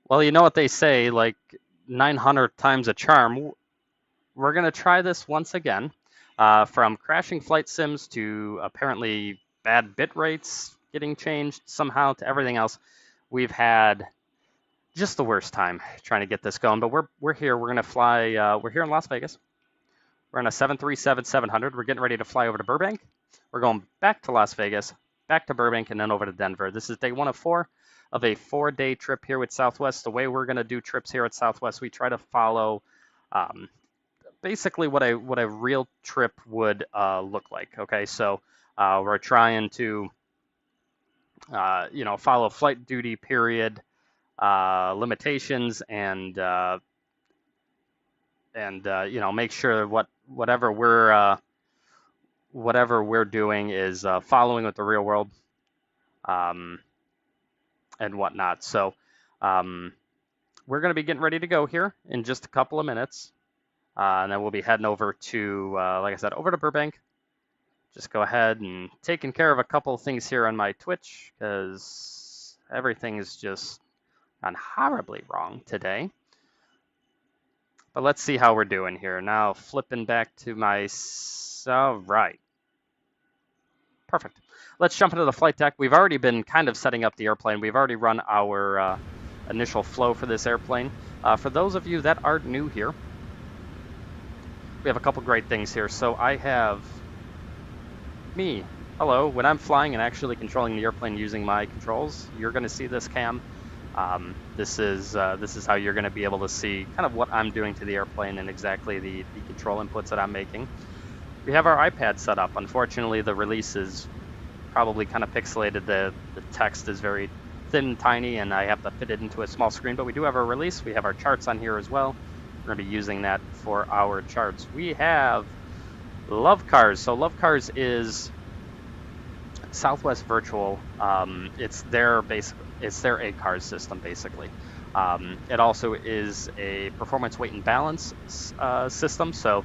Well, you know what they say, like 900 times a charm. We're going to try this once again. From crashing flight sims to apparently bad bit rates getting changed somehow to everything else, we've had just the worst time trying to get this going. But we're here. We're going to fly. We're here in Las Vegas. We're on a 737-700. We're getting ready to fly over to Burbank. We're going back to Las Vegas, back to Burbank, and then over to Denver. This is day 1 of 4 of a 4-day trip here with Southwest. The way we're going to do trips here at Southwest, we try to follow basically what a real trip would look like. Okay, so we're trying to follow flight duty period limitations and make sure whatever we're doing is following with the real world and whatnot. So we're going to be getting ready to go here in just a couple of minutes. And then we'll be heading over to, like I said, over to Burbank. Just go ahead and taking care of a couple of things here on my Twitch because everything is just gone horribly wrong today. But let's see how we're doing here. Now flipping back to my, all right. Perfect. Let's jump into the flight deck. We've already been kind of setting up the airplane. We've already run our initial flow for this airplane. For those of you that are new here, we have a couple great things here. So I have me. Hello. When I'm flying and actually controlling the airplane using my controls, you're going to see this cam. This is how you're going to be able to see kind of what I'm doing to the airplane and exactly the control inputs that I'm making. We have our iPad set up. Unfortunately, the release is probably kind of pixelated. The text is very thin and tiny, and I have to fit it into a small screen. But we do have our release. We have our charts on here as well. We're going to be using that for our charts. We have Love Cars. So Love Cars is Southwest Virtual. It's their ACARS system, basically. It also is a performance, weight, and balance system. So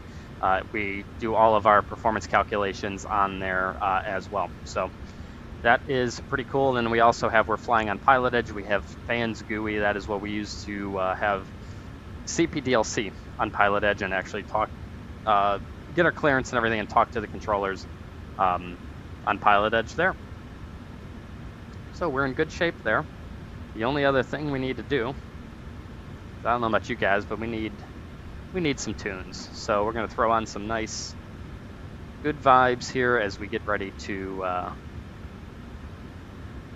we do all of our performance calculations on there as well. So that is pretty cool. And then we also have, we're flying on Pilotedge. We have Fans GUI. That is what we use to have CPDLC on Pilotedge and actually talk, get our clearance and everything and talk to the controllers on Pilotedge there. So we're in good shape there. The only other thing we need to do, I don't know about you guys, but we need some tunes. So we're going to throw on some nice, good vibes here as we get ready to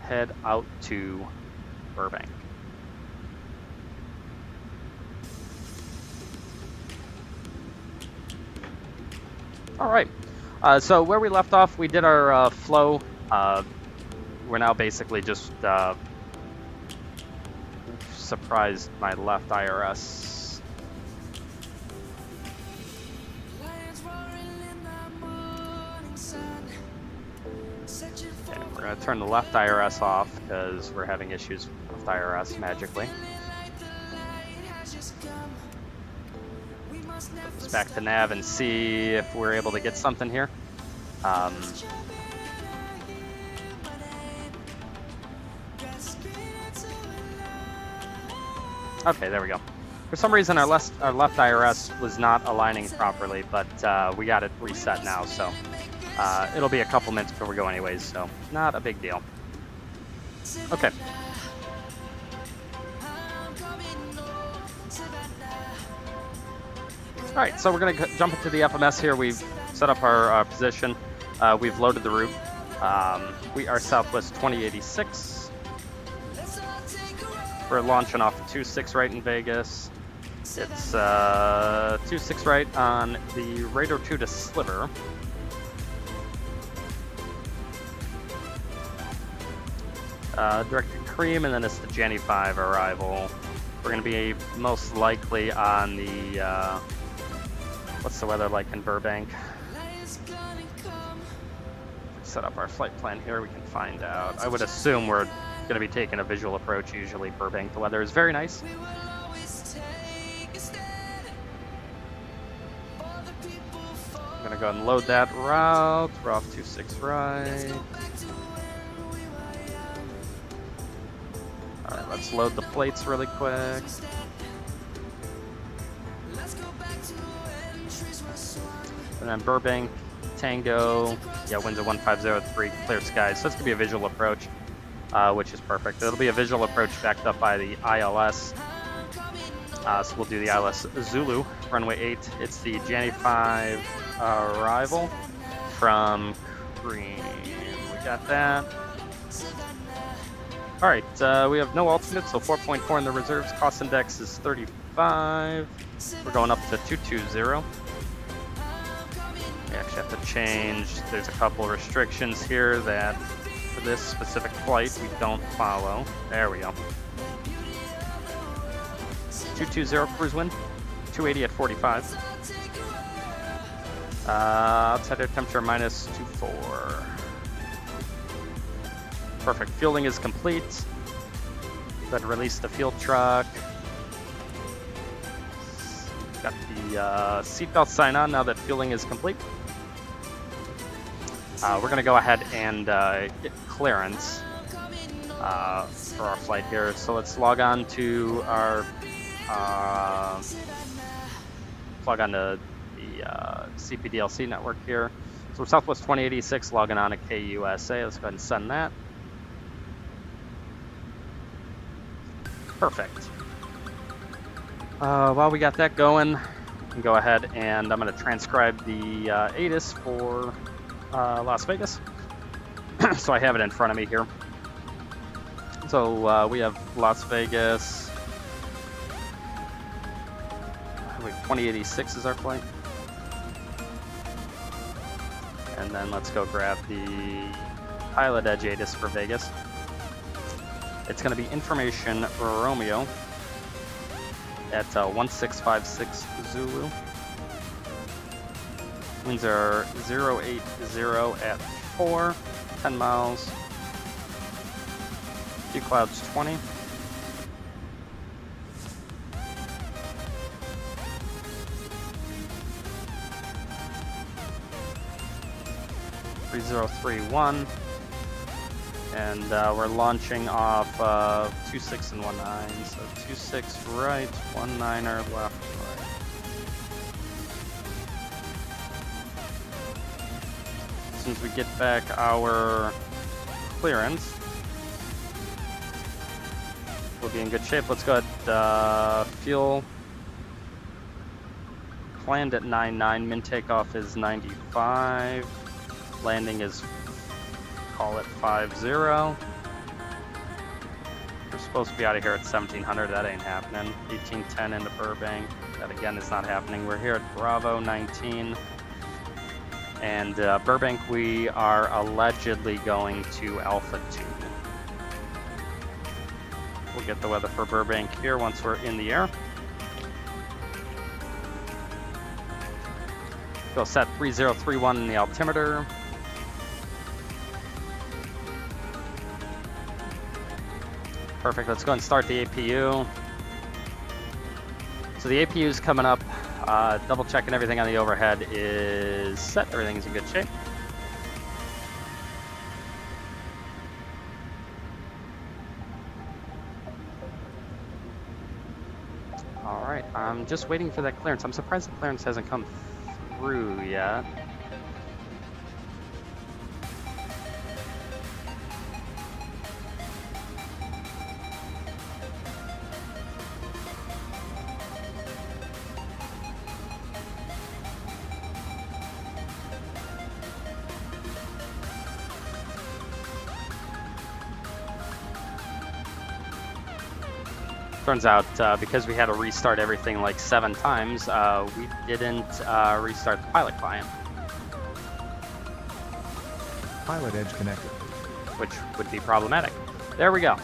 head out to Burbank. All right, so where we left off, we did our flow. We're now basically just surprised my left IRS. Okay, we're going to turn the left IRS off because we're having issues with left IRS magically. Put this back to nav and see if we're able to get something here. Okay, there we go. For some reason, our left IRS was not aligning properly, but we got it reset now, so it'll be a couple minutes before we go anyways, so not a big deal. Okay. All right, so we're going to jump into the FMS here. We've set up our position. We've loaded the route. We are Southwest 2086. We're launching off 26 right in Vegas. It's 26 right on the Radar 2 to Sliver. Direct to Cream, and then it's the Jenny 5 arrival. We're going to be most likely on the, what's the weather like in Burbank? Set up our flight plan here, we can find out. I would assume we're going to be taking a visual approach. Usually Burbank, the weather is very nice. I'm going to go ahead and load that route. We're off 26 right. Alright, Let's load the plates really quick. And then Burbank, Tango, yeah, winds at 1503, clear skies. So it's gonna be a visual approach, which is perfect. It'll be a visual approach backed up by the ILS. So we'll do the ILS Zulu, runway 8. It's the January 5 arrival from Cream. We got that. All right, we have no alternate, so 4.4 in the reserves. Cost index is 35. We're going up to 220. We actually have to change. There's a couple restrictions here that for this specific flight we don't follow. There we go. 220 cruise wind, 280 at 45. Outside air temperature minus 24. Perfect. Fueling is complete. Go ahead and release the fuel truck. Got the seatbelt sign on now that fueling is complete. We're going to go ahead and get clearance for our flight here. So let's log on to our plug on to the CPDLC network here. So we're Southwest 2086 logging on to KUSA. Let's go ahead and send that. Perfect. While we got that going, we can go ahead and I'm going to transcribe the ATIS for Las Vegas. So I have it in front of me here. So we have Las Vegas. 2086 is our flight. And then let's go grab the Pilotedge ATIS for Vegas. It's going to be information Romeo at 1656 Zulu. Winds are 080 at 4, 10 miles. Few clouds 20. .3031, and we're launching off 26 and 19, so 26 right, 19er left, right. As soon as we get back our clearance, we'll be in good shape. Let's go ahead, fuel planned at 99, min takeoff is 95. Landing is, call it 50. We're supposed to be out of here at 1700. That ain't happening. 1810 into Burbank. That again is not happening. We're here at Bravo 19. And Burbank, we are allegedly going to Alpha 2. We'll get the weather for Burbank here once we're in the air. Go set 3031 in the altimeter. Perfect, let's go and start the APU. So the APU is coming up, double checking everything on the overhead is set, everything's in good shape. All right, I'm just waiting for that clearance. I'm surprised the clearance hasn't come through yet. Turns out, because we had to restart everything like 7 times, we didn't restart the pilot client. Pilotedge connected. Which would be problematic. There we go. All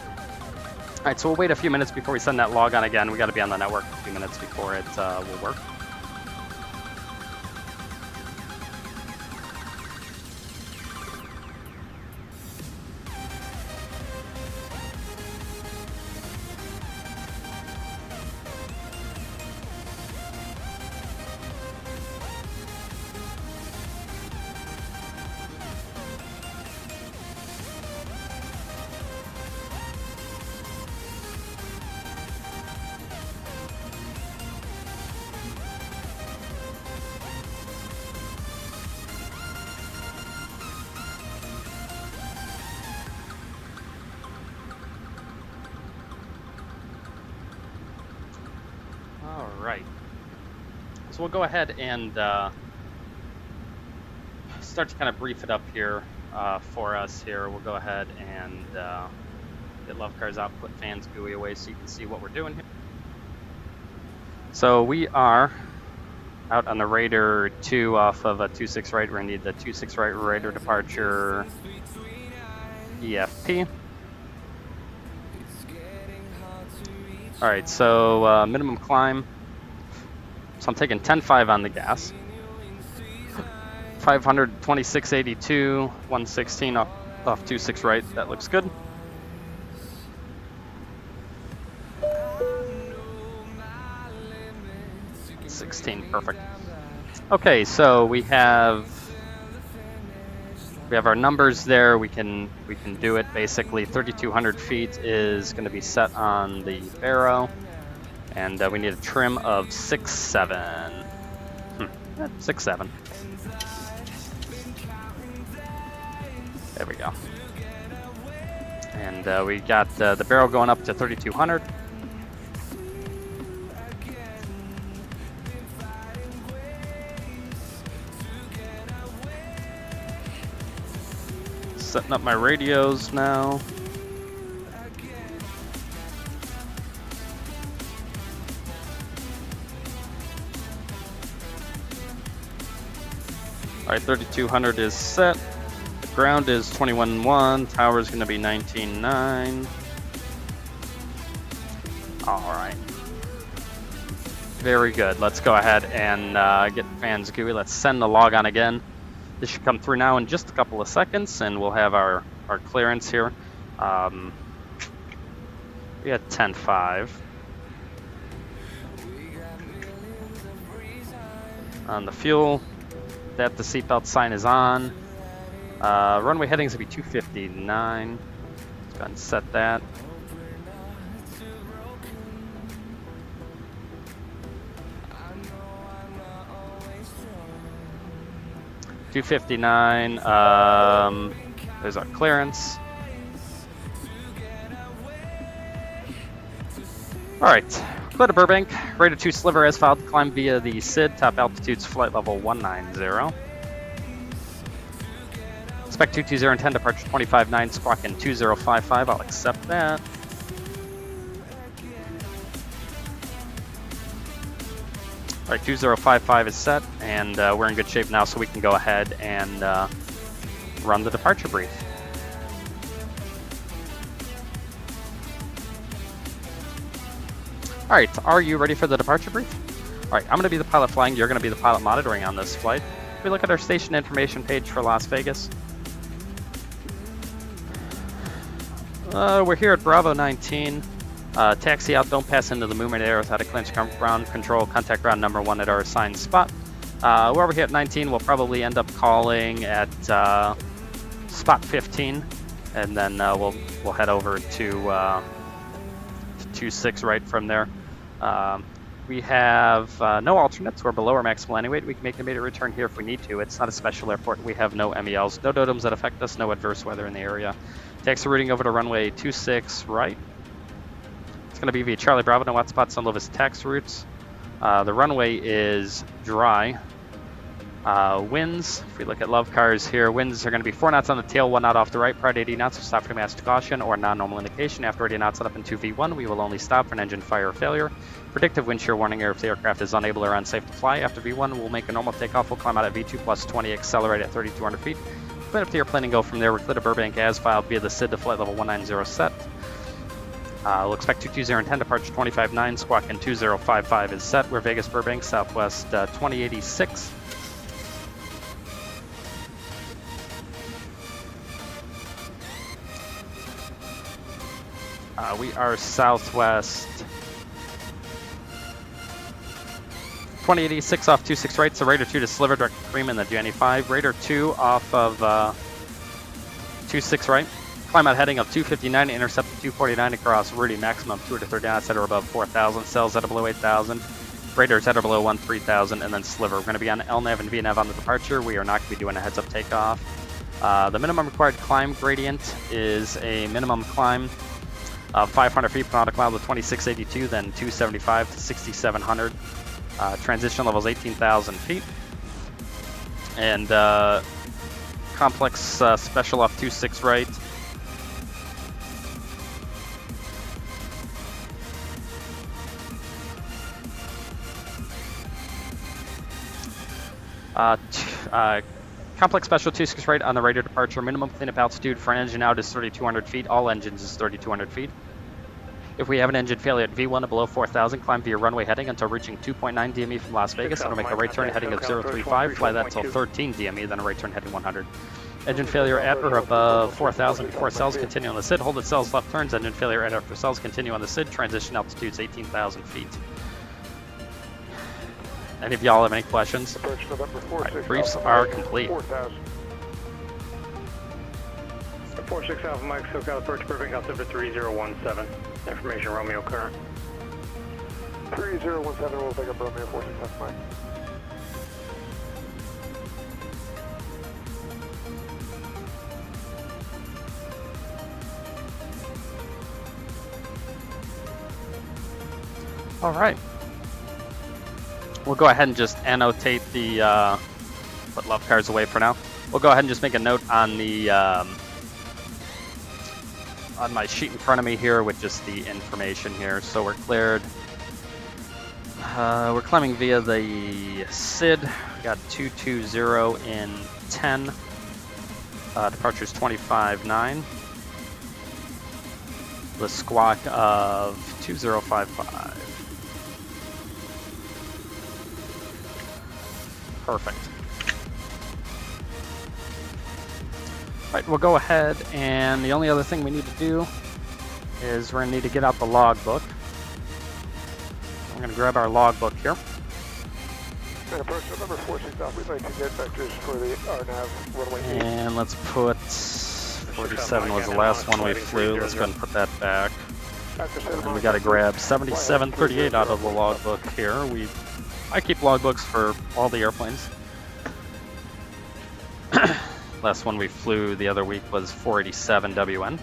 right, so we'll wait a few minutes before we send that log on again. We got to be on the network a few minutes before it will work. right. So we'll go ahead and start to kind of brief it up here for us here. We'll go ahead and get love cars out, put fans GUI away so you can see what we're doing here. So we are out on the Raider 2 off of a 26 right. We're going to need the 26 right Raider departure EFP. Alright, so minimum climb. So I'm taking 10.5 on the gas. 526.82, 116 off 26 right. That looks good. Perfect. Okay, so we have our numbers there. We can do it basically. 3,200 feet is going to be set on the Barrow, and we need a trim of 6.7. 6.7. There we go. And we got the Barrow going up to 3,200. Setting up my radios now. Alright, 3,200 is set. The ground is 21.1. Tower is going to be 19.9. Alright. Very good. Let's go ahead and get fans GUI. Let's send the log on again. This should come through now in just a couple of seconds, and we'll have our clearance here. We had 10.5. On the fuel, that the seatbelt sign is on. Runway headings will be 259. Let's go ahead and set that. $259. There's our clearance. All right, go to Burbank. Raider 2 sliver as filed. Climb via the SID. Top altitude's flight level 190. Spec 220 and 10. Departure 25.9. Squawk in 2055. I'll accept that. All right, 2055 is set, and we're in good shape now, so we can go ahead and run the departure brief. All right, are you ready for the departure brief? All right, I'm going to be the pilot flying. You're going to be the pilot monitoring on this flight. If we look at our station information page for Las Vegas, we're here at Bravo 19. Taxi out, don't pass into the movement area without a clinch ground control. Contact ground number 1 at our assigned spot. We're over here at 19. We'll probably end up calling at spot 15, and then we'll head over to 26 right from there. We have no alternates. We're below our maximal landing weight. We can make an immediate return here if we need to. It's not a special airport. We have no MELs, no dodoms that affect us, no adverse weather in the area. Taxi routing over to runway 26 right. It's going to be via Charlie Bravo, no hot spots on Lovis tax routes. The runway is dry. Winds, if we look at love cars here, winds are going to be 4 knots on the tail, 1 knot off the right, prior to 80 knots, so stop for master caution or non-normal indication. After 80 knots set up in 2V1, we will only stop for an engine fire or failure. Predictive wind shear warning air if the aircraft is unable or unsafe to fly. After V1, we'll make a normal takeoff. We'll climb out at V2 plus 20, accelerate at 3,200 feet. Clean up the airplane and go from there. We're clear to Burbank as filed via the SID to flight level 190 set. We'll expect 220 and 10, departure 25.9, squawk in 2055 is set. We're Vegas, Burbank, Southwest 2086. We are Southwest 2086 off 26 right, so Raider 2 to sliver, direct cream in the Jenny 5. Raider 2 off of 26 right. Climb out heading of 259, intercept 249 across Rudy, maximum 230 knots at or above 4,000, cells at or below 8,000, Raiders at or below 13,000, and then sliver. We're going to be on LNAV and VNAV on the departure. We are not going to be doing a heads-up takeoff. The minimum required climb gradient is a minimum climb 500 feet per nautical mile to 2682, then 275 to 6700. Transition level is 18,000 feet. And complex special off 26 right. Complex special 26 right on the radar departure. Minimum cleanup altitude for an engine out is 3,200 feet. All engines is 3,200 feet. If we have an engine failure at V1 and below 4,000, climb via runway heading until reaching 2.9 DME from Las Vegas, and make a right turn heading of 035, fly that until 13 DME, then a right turn heading 100. Engine failure at or above 4,000 before cells, continue on the SID, hold at cells, left turns. Engine failure at after cells, continue on the SID, transition altitude is 18,000 feet. Any of y'all have any questions? Right, briefs are complete. 46 Alpha Mike, SoCal approach Burbank, altimeter 3017. Information Romeo current. 3017 will pick up Romeo 46 Alpha Mike. All right. We'll go ahead and just annotate the, put love cars away for now. We'll go ahead and just make a note on the, on my sheet in front of me here with just the information here. So we're cleared. We're climbing via the SID. We got 220 in 10. Departure's 25.9. The squawk of 2055. Perfect. Right, we'll go ahead, and the only other thing we need to do is we're going to need to get out the logbook. I'm going to grab our logbook here. And approach number 46 Alpha, we'd like to get vectors for the RNAV runway 8. And let's put 47 was the last one we flew. Let's go ahead and put that back. And we got to grab 7738 out of the logbook here. I keep logbooks for all the airplanes. Last one we flew the other week was 487 WN.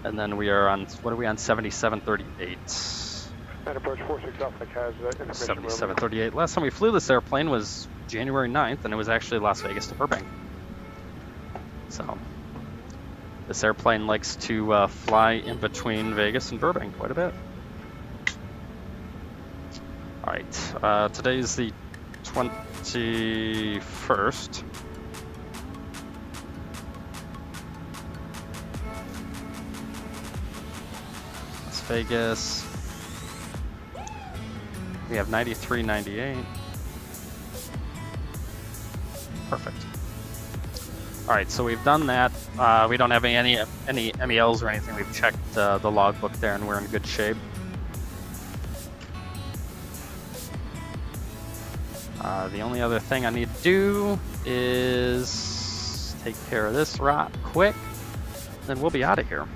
And then we are on, what are we on, 7738? And approach 46 Alpha has information. 7738. Last time we flew this airplane was January 9th, and it was actually Las Vegas to Burbank. So, this airplane likes to fly in between Vegas and Burbank quite a bit. Alright, today's the 21st. Las Vegas. We have 93, 98. Perfect. All right, so we've done that. We don't have any MELs or anything. We've checked the logbook there, and we're in good shape. The only other thing I need to do is take care of this rot quick, then we'll be out of here.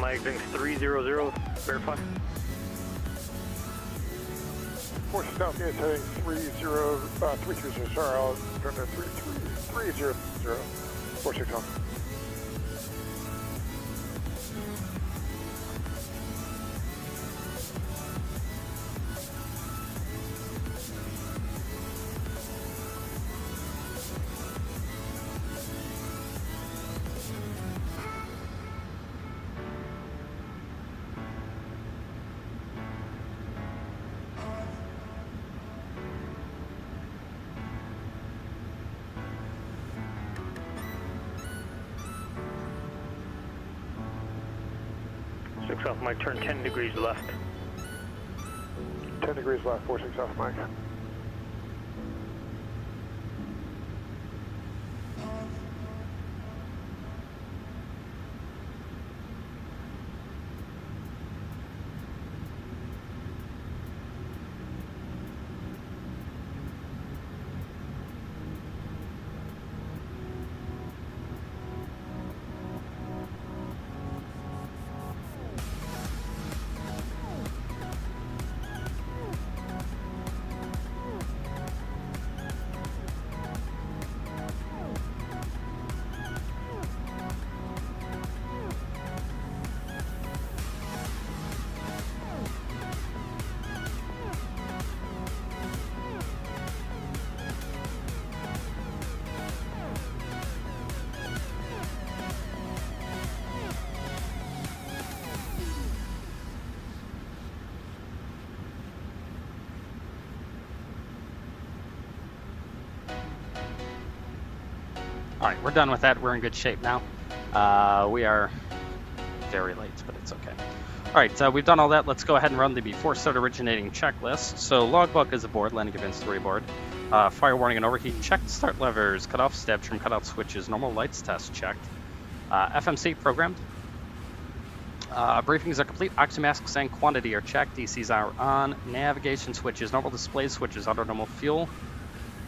Mike, 300, verify. 46 South, heading 330, sorry, I'll turn to 330, 46 South. 6 Alpha Mike, turn 10 degrees left. 10 degrees left, 46 Alpha Mike. All right, we're done with that. We're in good shape now. We are very late, but it's okay. All right, we've done all that. Let's go ahead and run the before start originating checklist. So logbook is aboard, landing events 3 aboard. Fire warning and overheat checked. Start levers, cut off stab trim, cut out switches. Normal lights test checked. FMC programmed. Briefings are complete. Oxymasks and quantity are checked. DCs are on. Navigation switches, normal display switches, auto normal fuel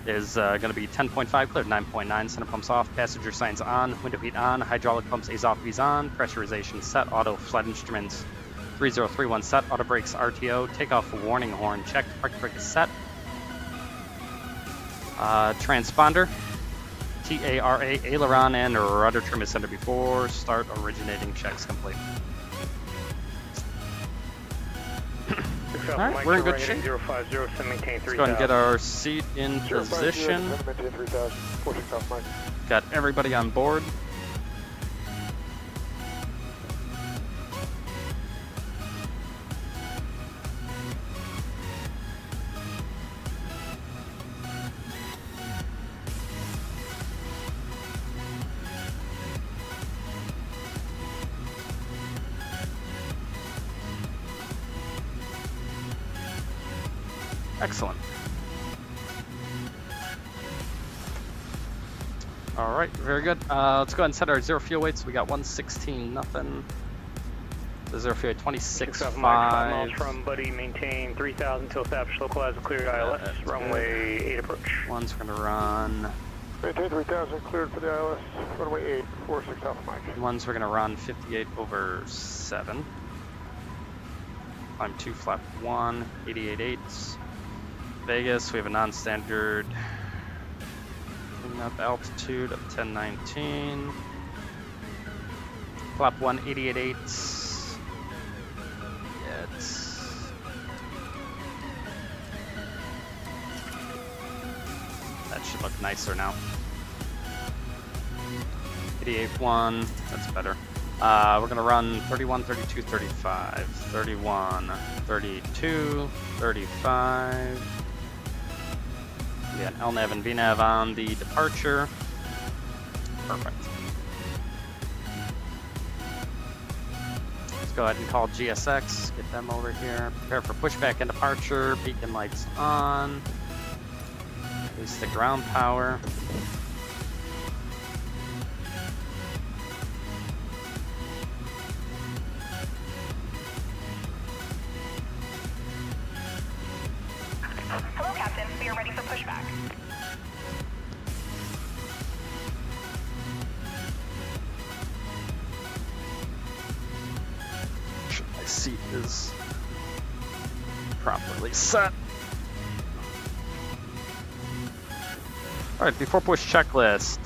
is going to be 10.5 cleared, 9.9. Center pumps off. Passenger signs on. Window heat on. Hydraulic pumps A's off, B's on. Pressurization set. Auto flight instruments 3031 set. Auto brakes RTO. Takeoff warning horn checked. Park brake is set. Transponder. TARA, aileron, and rudder trim is centered before start originating checks complete. All right, we're in good shape. 050, maintain 3000. Let's go ahead and get our seat in position. Got everybody on board. Excellent. All right, very good. Let's go ahead and set our zero fuel weights. We got 116 nothing. The zero fuel weight 26.5. 5 miles from Buddy, maintain 3000 until established localized and cleared ILS. Runway 8 approach. One's gonna run. Maintain 3000 cleared for the ILS. Runway 8, 46 Alpha Mike. One's we're gonna run 58 over 7. Climb 2 flap 1, 88.8. Vegas, we have a non-standard up altitude of 1019. Flap 1, 88.8. That should look nicer now. 88.1, that's better. We're gonna run 31, 32, 35. 31, 32, 35. We got LNAV and VNAV on the departure. Perfect. Let's go ahead and call GSX, get them over here. Prepare for pushback and departure. Beacon lights on. Release the ground power. Hello, Captain. We are ready for pushback. My seat is properly set. All right, before push checklist.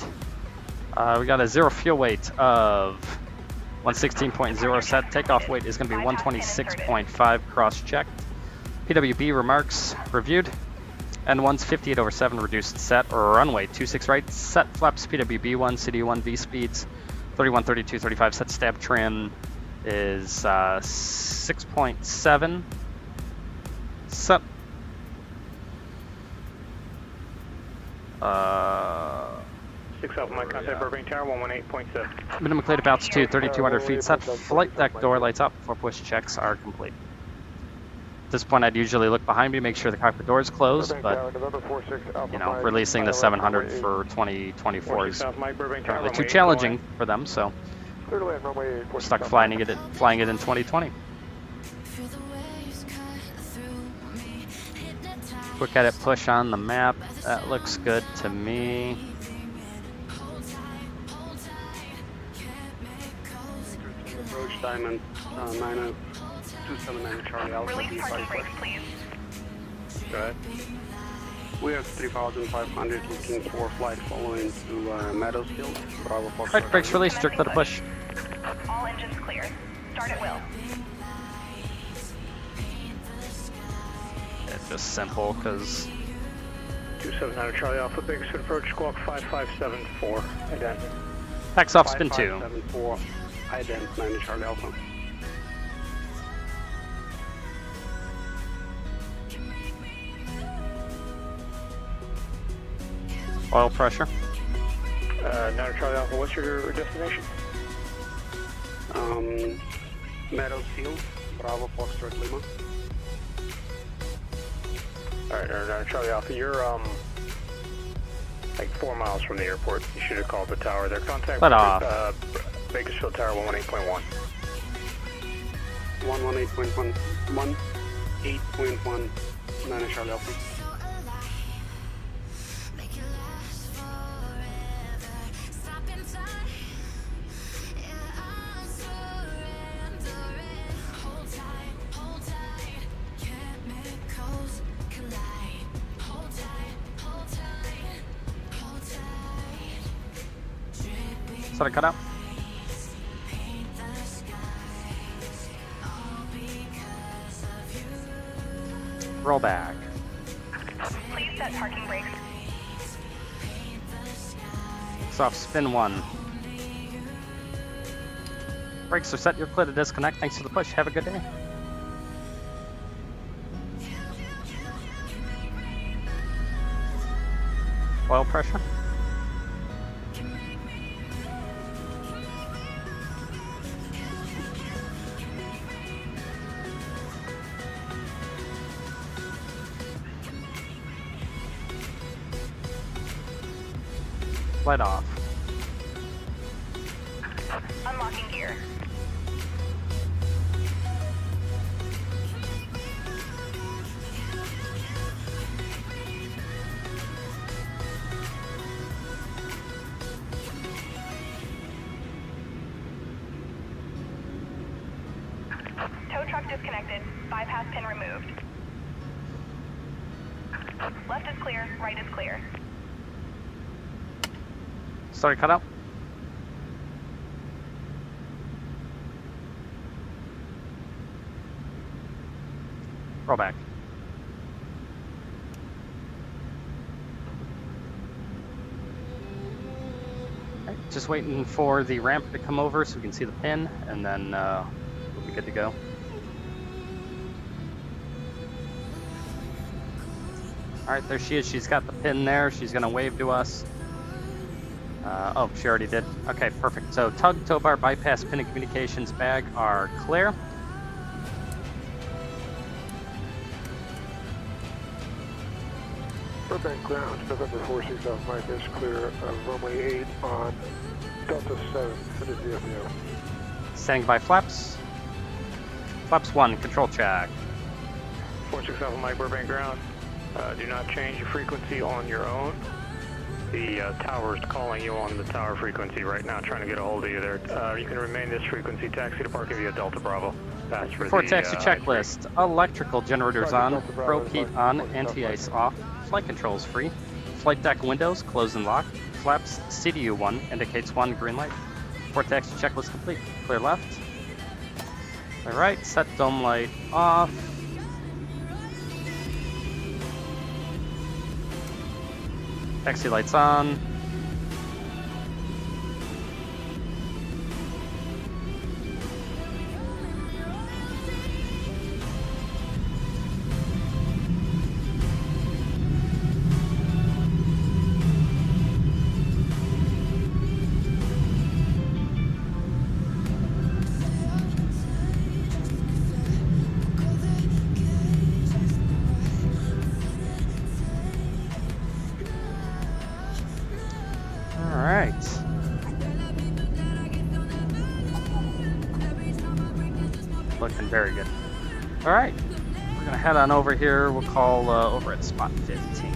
We got a 0 fuel weight of 116.0 set. Takeoff weight is going to be 126.5 cross-checked. PWB remarks reviewed. N1's 58/7 reduced set. Runway 26 right. Set flaps PWB1, CD1 V speeds 31, 32, 35. Set stab trim is 6.7. Set. 6 Alpha Mike, contact Burbank Tower 118.7. Minimum cleared of altitude 3,200 feet. Set flight deck door lights up before push checks are complete. At this point, I'd usually look behind me, make sure the cockpit door is closed, but you know, releasing the 700 for 2024 is apparently too challenging for them, so we're stuck flying it in 2020. Quick edit push on the map. That looks good to me. Approach Diamond 90279 Charlie Alpha. Release parking brakes, please. Go ahead. We are 3,500 looking for flight following to Meadowsfield. Bravo Fox. Alright, brakes released, strict let it push. All engines clear. Start at will. It's just simple, because 279 Charlie Alpha, Bakersfield approach, squawk 5574. Ident. tax off spin 2. 5574. Ident 9 Charlie Alpha. Oil pressure. 9 Charlie Alpha, what's your destination? Meadowsfield. Bravo Foxtrot Lima. Alright, 9 Charlie Alpha, you're like 4 miles from the airport. You should have called the tower there. Contact Let off. Bakersfield Tower 118.1. 118.1. 18.1. 9 Charlie Alpha. Sort of cut out. Roll back. Please set parking brakes. Soft spin 1. Brakes are set. You're clear to disconnect. Thanks for the push. Have a good day. Oil pressure. Light off. Unlocking gear. Tow truck disconnected. Bypass pin removed. Left is clear, right is clear. Sorry, cut out. Roll back. Right, just waiting for the ramp to come over so we can see the pin, and then we'll be good to go. Alright, there she is. She's got the pin there. She's going to wave to us. Oh, she already did. Okay, perfect. So tug, tow bar, bypass, pin, and communications bag are clear. Burbank ground, November 46 Alpha Mike is clear of runway 8 on Delta 7. Send it to the FBO. Standing by flaps. Flaps 1, control check. 46 Alpha Mike, Burbank ground. Do not change your frequency on your own. The tower is calling you on the tower frequency right now, trying to get a hold of you there. You can remain this frequency, taxi to parking via Delta Bravo. Pass for Before the, taxi checklist, electrical generators on, probe heat on, anti-ice off, flight controls free, flight deck windows close and lock. Flaps CDU1 indicates 1 green light. Port taxi checklist complete. Clear left. Clear right. Set dome light off. Taxi lights on. Looking very good. All right, we're gonna head on over here. We'll call over at spot 15.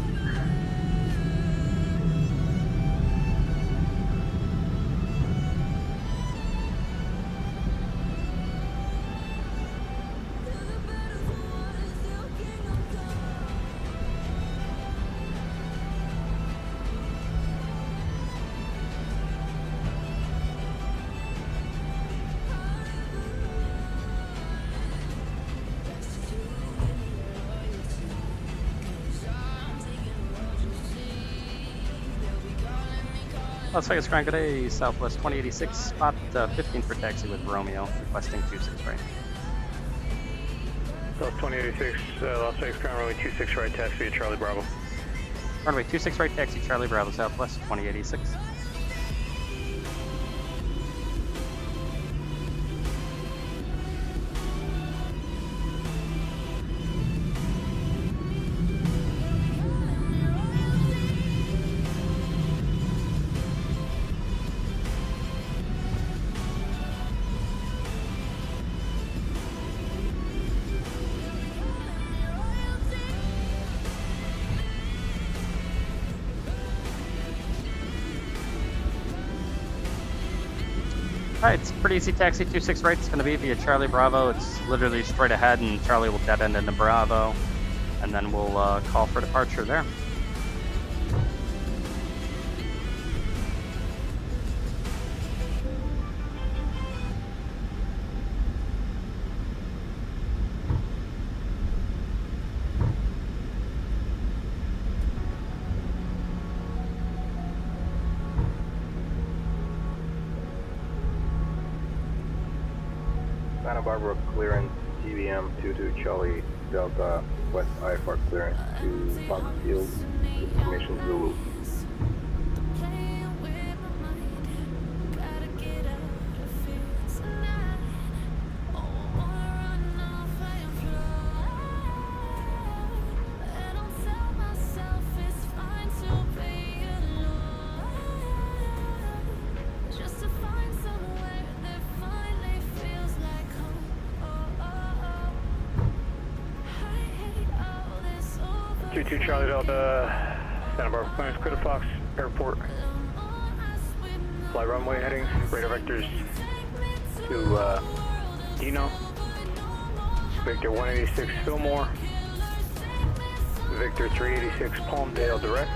Las Vegas Grand Good Day, Southwest 2086, spot 15 for taxi with Romeo, requesting 26 right. South 2086, Las Vegas Grand Runway 26 right, taxi at Charlie Bravo. Runway 26 right, taxi Charlie Bravo, Southwest 2086. Alright, it's pretty easy taxi, 26 right, it's going to be via Charlie Bravo. It's literally straight ahead and Charlie will dead end into Bravo. And then we'll call for departure there. Santa Barbara clearance, TVM 22 Charlie Delta, West IFR clearance to Foxfield, information Zulu. Charlie Delta, Santa Barbara clearance, clear to Fox Airport. Flight runway headings, radar vectors to Dino. Victor 186 Fillmore. Victor 386 Palmdale direct.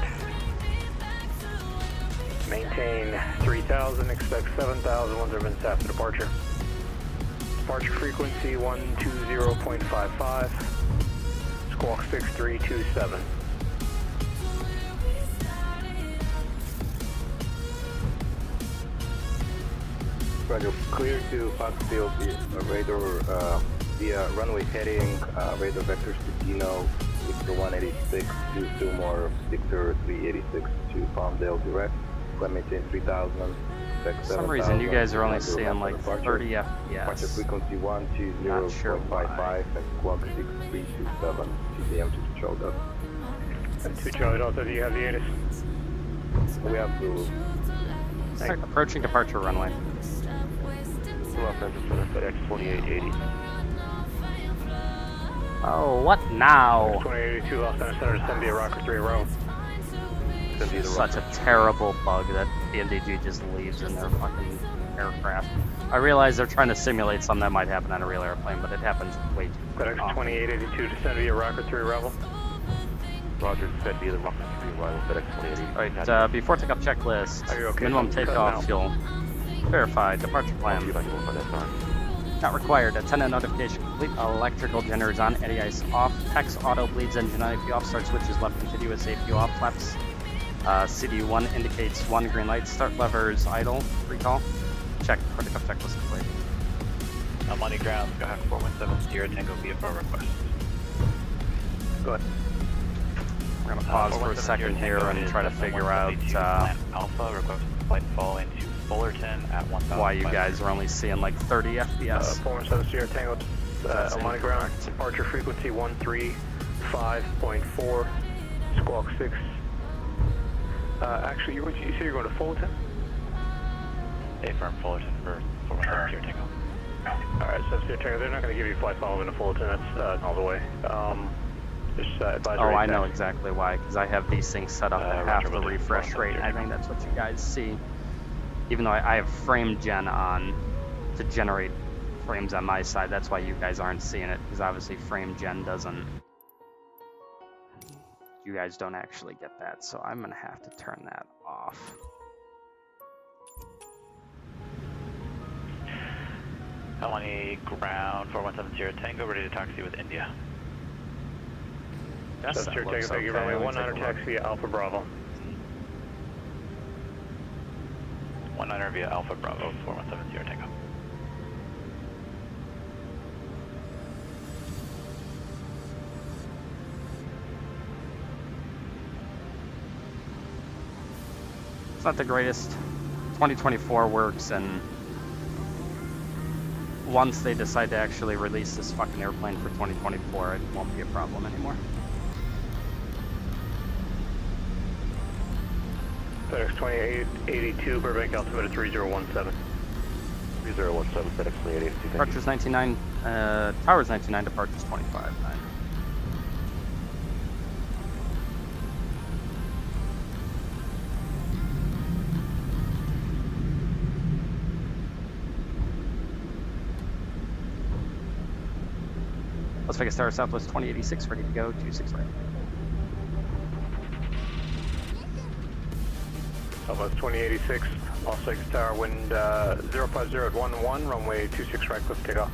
Maintain 3000, expect 7000 once they've been staffed to departure. Departure frequency 120.55. Squawk 6327. Roger, clear to Foxfield radar via runway heading, radar vectors to Dino, Victor 186 to Fillmore, Victor 386 to Palmdale direct, maintain 3000. For some reason you guys are only seeing like 30 FPS. Departure frequency 120.55 and squawk 6327 TDM to Charlie Delta. 2 Charlie Delta, do you have the ATIS? We have to Approaching departure runway. Los Angeles Center, FedEx 4880. Oh, what now? 2882 Los Angeles Center, send via Rocker 3 row. Such a terrible bug that Pmdg just leaves in their fucking aircraft. I realize they're trying to simulate something that might happen on a real airplane, but it happens way too FedEx often. 2882 descend via Rocker 3 Rebel. Roger, could be the wrong arrival FedEx 2080. Alright, before takeoff checklist, Are you okay? minimum Cut takeoff now. fuel. Verified, departure plan. Not required. Attendant notification complete. Electrical generators on. Eddy ice off. PEX auto bleeds engine IFU off. Start switches left continuous. APU off. Flaps. CD1 indicates 1 green light. Start levers idle. Recall. Check. Takeoff checklist complete. I'm on the ground. Go ahead. 4170 Tango VFR request. Go ahead. We're gonna pause for a second here and try to figure out Alpha request flight fall into Fullerton at 1,000. why you guys are only seeing like 30 FPS. 4170 Sierra Tango, That's I'm on the ground. incorrect. Departure frequency 135.4, squawk 6. Actually, you said you're going to Fullerton? Affirm Fullerton for 4170 Tango. Alright, so Sierra Tango, they're not going to give you flight follow into Fullerton, that's all the way. Just advisory. Oh, I know exactly why, because I have these things set up at half the refresh rate. I think that's what you guys see. Even though I have frame gen on to generate frames on my side, that's why you guys aren't seeing it, because obviously frame gen doesn't. You guys don't actually get that, so I'm gonna have to turn that off. I'm on the ground. 4170 Tango, ready to taxi with India. Yes, So that Sierra looks Tango, thank you, okay. runway Let me 19 take a look. taxi Alpha Bravo. 19 via Alpha Bravo, 4170 Tango. It's not the greatest. 2024 works, and once they decide to actually release this fucking airplane for 2024, it won't be a problem anymore. FedEx 2882, Burbank altimeter 3017. 3017, FedEx 2080. Departures 99, towers 99, departures 25. Las Vegas Tower, Southwest 2086, ready to go, 26 right. Southwest 2086, Las Vegas Tower, wind 050 at 11, runway 26 right, cliff takeoff.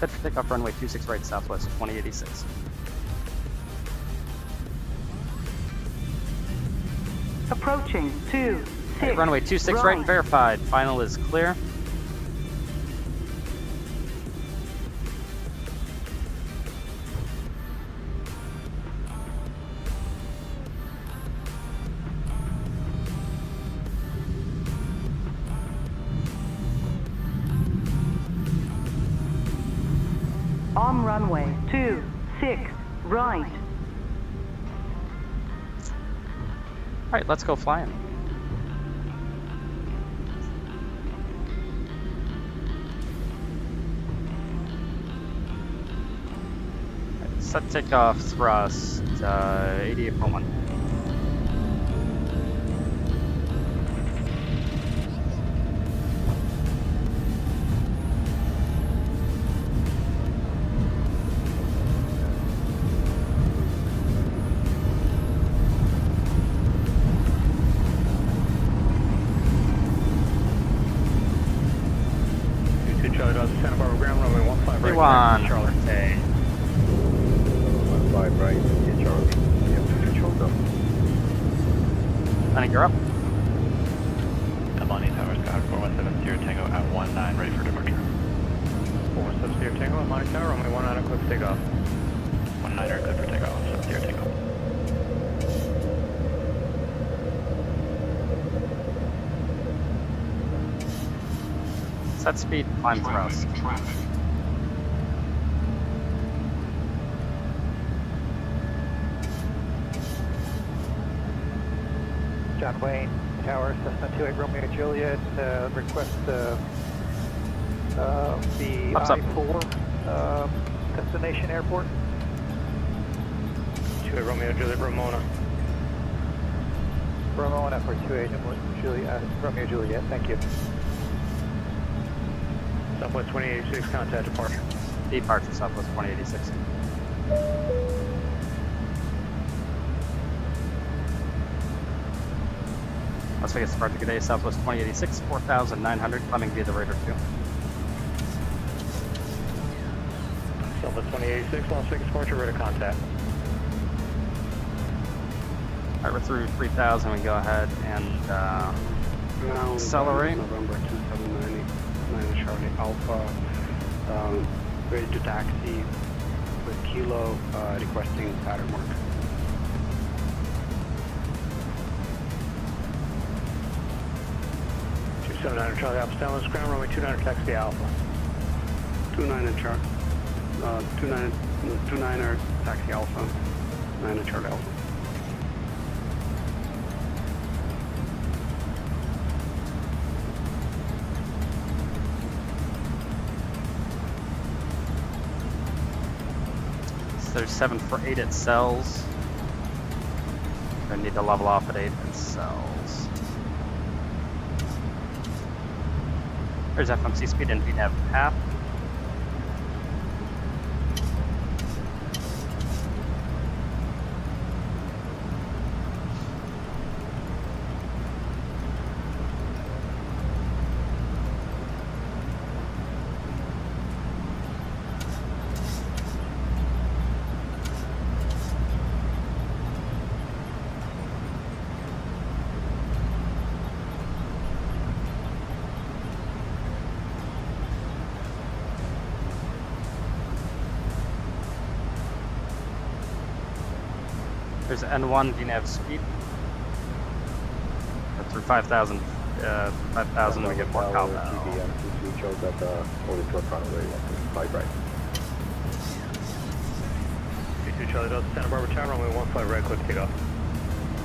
Set for takeoff, runway 26 right, Southwest 2086. Approaching 26. Right, runway 26 right and verified. Final is clear. On runway 26 right. All right, let's go flying. Set takeoff thrust 88.1. Charlie Dodge, Santa Barbara ground, runway 15 right. 31. Charlie. Hey. 15 right, yeah, Charlie. Yeah, control them. Honey, you're up. I'm on the tower, Scott. 4170 Tango at 19, ready for departure. 4170 Tango, I'm on the tower, runway 19 cliff takeoff. 19 clear for takeoff, 70 Tango. Set speed, climb thrust. John Wayne, Tower, Cessna 28 Romeo Juliet, request the Ups up. I-4 destination airport. 28 Romeo Juliet, Ramona. Ramona for 28 Romeo Juliet, thank you. Southwest 2086, contact departure. Departure, Southwest 2086. Las Vegas departure, good day, Southwest 2086, 4,900, climbing via the Rudder 2. Southwest 2086, Las Vegas departure, ready to contact. Alright, we're through 3,000, we go ahead and accelerate. November 2790, Charlie Alpha, ready to taxi with Kilo, requesting pattern mark. 279 Charlie Alpha, stand on this ground, runway 29 taxi Alpha. 29 Charlie, 29 taxi Alpha, 9 Charlie Alpha. So there's 7 for 8 at cells. I need to level off at 8 at cells. There's FMC speed and VNAV path. There's N1 VNAV speed. Through 5,000, 5,000 we get more power. We chose that only short throttle where you want to fly right. 22 Charlie Delta, Santa Barbara Tower, runway 15 right, quick takeoff.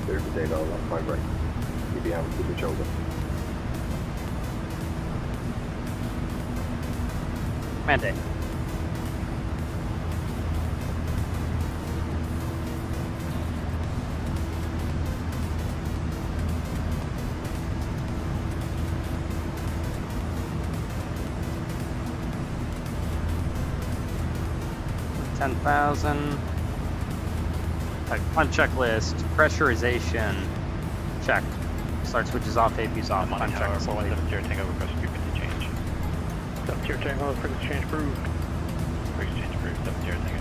There's the data on 5 right. TBM to the shoulder. Mandate. $10,000. Climb checklist. Pressurization. Check. Start switches off, AP's off. Climb check. 4170 Tango request frequency change. 70 Tango, frequency change approved. Frequency change approved. 70 Tango.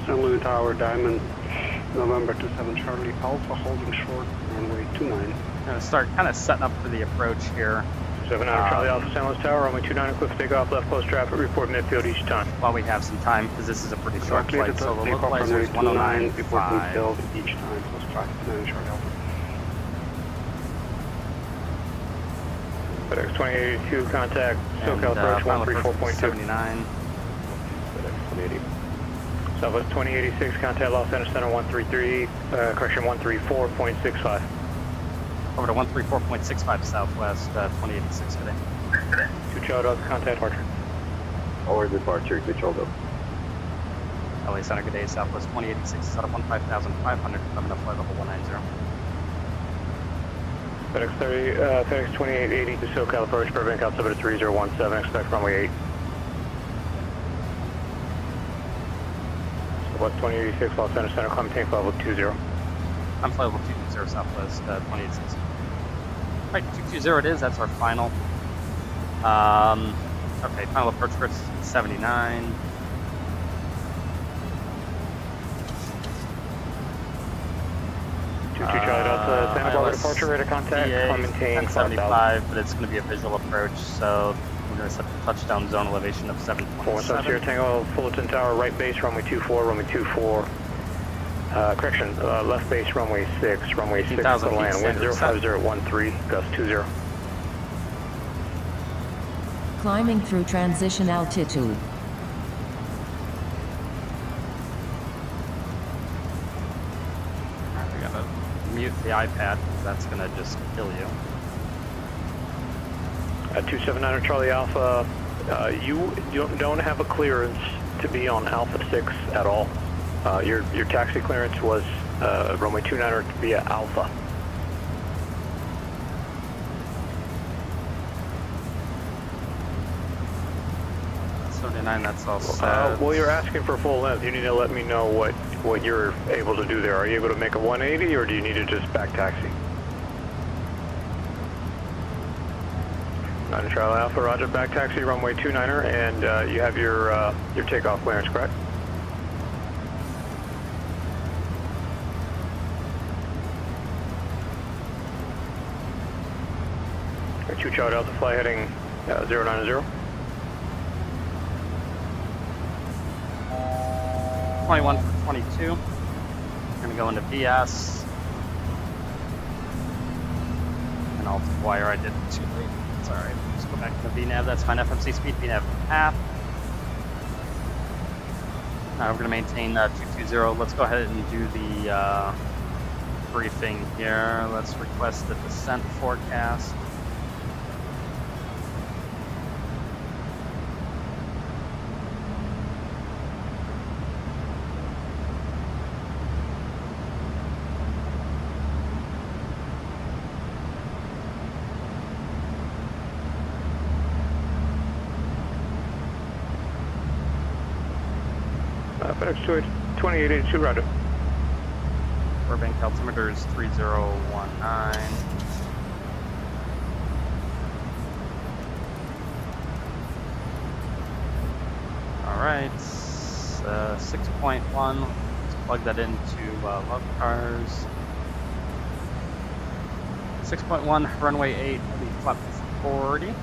San Luis Tower, Diamond, November 27 Charlie Alpha, holding short, runway 29. Gonna start kind of setting up for the approach here. 79 Charlie Alpha, San Luis Tower, runway 29, quick takeoff, left close traffic, report midfield each time. While we have some time, because this is a pretty short flight, so the Takeoff localizer is runway 29, report 109.5. midfield each time, close traffic, 9 Charlie Alpha. FedEx 2082, contact, And SoCal approach final approach 134.2. 79. FedEx 2080. Southwest 2086, contact Los Angeles Center 133, correction 134.65. Over to 134.65 Southwest 2086 today. 2 Charlie Delta, contact departure. Or departure to shoulder. LA Center, good day, Southwest 2086 is out of 15,500, coming up flight level 190. FedEx 2880 to SoCal approach, Burbank altimeter 3017, expect runway 8. Southwest 2086, Los Angeles Center, climb tank level 20. I'm flight level 220 Southwest 2086. Right, 220 it is, that's our final. Okay, final approach for 79. Charlie Delta, Santa Barbara departure, rate of contact, climb maintain 1075, but it's going to be a visual approach, so we're going to set the touchdown zone elevation of 727. Sierra Tango, Fullerton Tower, right base, runway 24, runway 24. Correction, left base runway 6, runway 6 to 18,000 feet, land, wind standard 05013, gust 20. Climbing through transition altitude. We gotta mute the iPad, because that's gonna just kill you. 279 Charlie Alpha, you don't have a clearance to be on Alpha 6 at all. Your taxi clearance was runway 29 via Alpha. 79, that's all set. Well, you're asking for full length. You need to let me know what you're able to do there. Are you able to make a 180, or do you need to just back taxi? 9 Charlie Alpha, roger, back taxi, runway 29er, and you have your takeoff clearance, correct? Alright, 2 Charlie Alpha, fly heading 090. 21 for 22. Gonna go into BS. And I'll wire I did it too late. It's alright. Just go back to the VNAV. That's fine. FMC speed, VNAV half. Now we're gonna maintain 220. Let's go ahead and do the briefing here. Let's request the descent forecast. FedEx 2882, roger. Burbank altimeter is 3019. Alright, 6.1. Let's plug that into log cars. 6.1, runway 8, will be flap 40.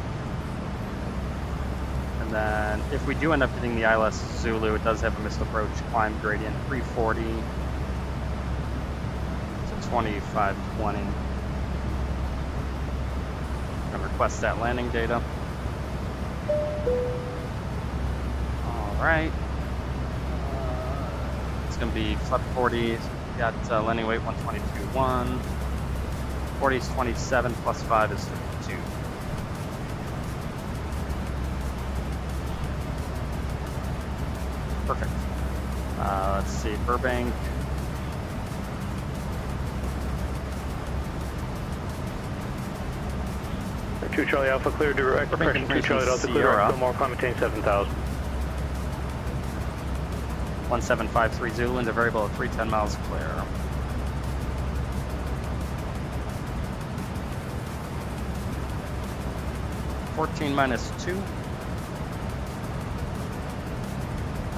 And then if we do end up hitting the ILS Zulu, it does have a missed approach climb gradient 340 to 2520. And request that landing data. Alright. It's going to be flap 40. We got landing weight 122.1. 40 is 27 plus 5 is 52. Perfect. Let's see, Burbank. Two Charlie Alpha, clear direct. Correction, 2 Charlie Delta, clear direct. More climb, maintain 7,000. 1753 Zulu, into variable at 310 miles clear. -2.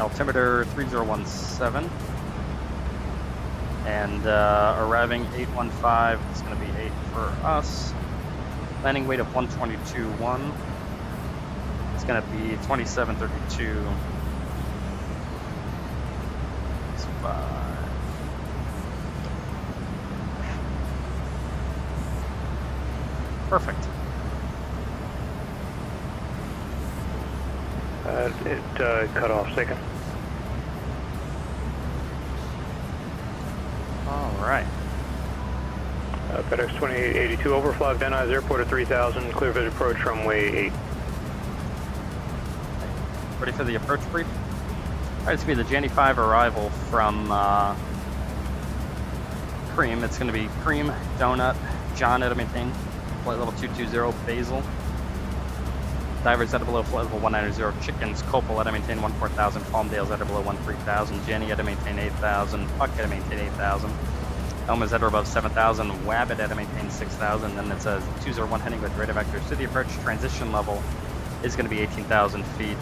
Altimeter 3017. And arriving 815, it's going to be 8 for us. Landing weight of 122.1. It's going to be 2732. That's 5. Perfect. It cut off, second. All right. FedEx 2882, overfly Van Nuys Airport at 3000, clear visual approach runway 8. Ready for the approach brief? All right, it's going to be the January 5 arrival from Cream. It's going to be Cream, Donut, John at maintain, flight level 220, Basil. Divers at or below flight level 190, Chickens, Copal at maintain 14,000, Palmdale's at or below 13,000, Jenny at maintain 8,000, Puck at maintain 8,000, Elma's at or above 7,000, Wabbit at maintain 6,000, then it says 201 heading with radar vectors to the approach. Transition level is going to be 18,000 feet.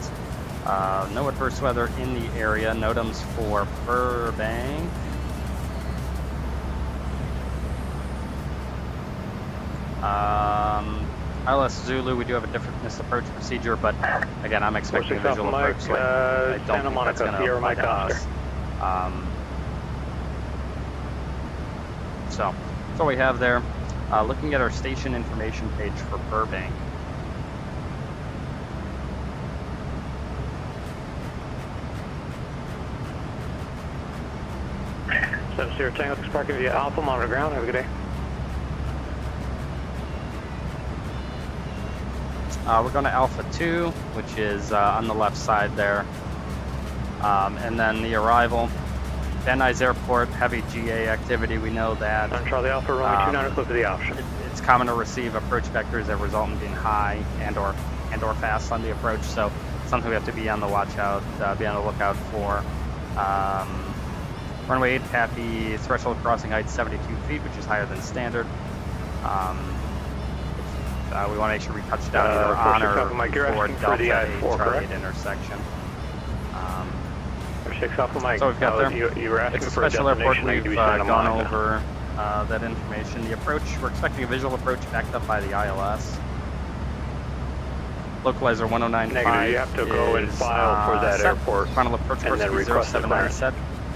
No adverse weather in the area. NOTAMs for Burbank. ILS Zulu, we do have a different missed approach procedure, but again, I'm expecting a visual approach. So I don't think that's going to apply to us. So that's all we have there. Looking at our station information page for Burbank. Zero Tango, parking via Alpha, monitor ground. Have a good day. We're going to Alpha 2, which is on the left side there. And then the arrival. Van Nuys Airport, heavy GA activity. We know that. On Charlie Alpha, runway 29, close to the option. It's common to receive approach vectors that result in being high and or fast on the approach. So something we have to be on the watch out, be on the lookout for. Runway 8, Pappy, threshold crossing height 72 feet, which is higher than standard. We want to make sure we touch down either on or before Delta 8 Charlie 8 intersection. 6 Alpha Mike. So we've got there. You were asking it's a for special a airport. We've gone on over that information. The approach, we're expecting a visual approach backed up by the ILS. Localizer 1095 Negative, you have to go and file for that set. airport. Final approach course then request 079 set.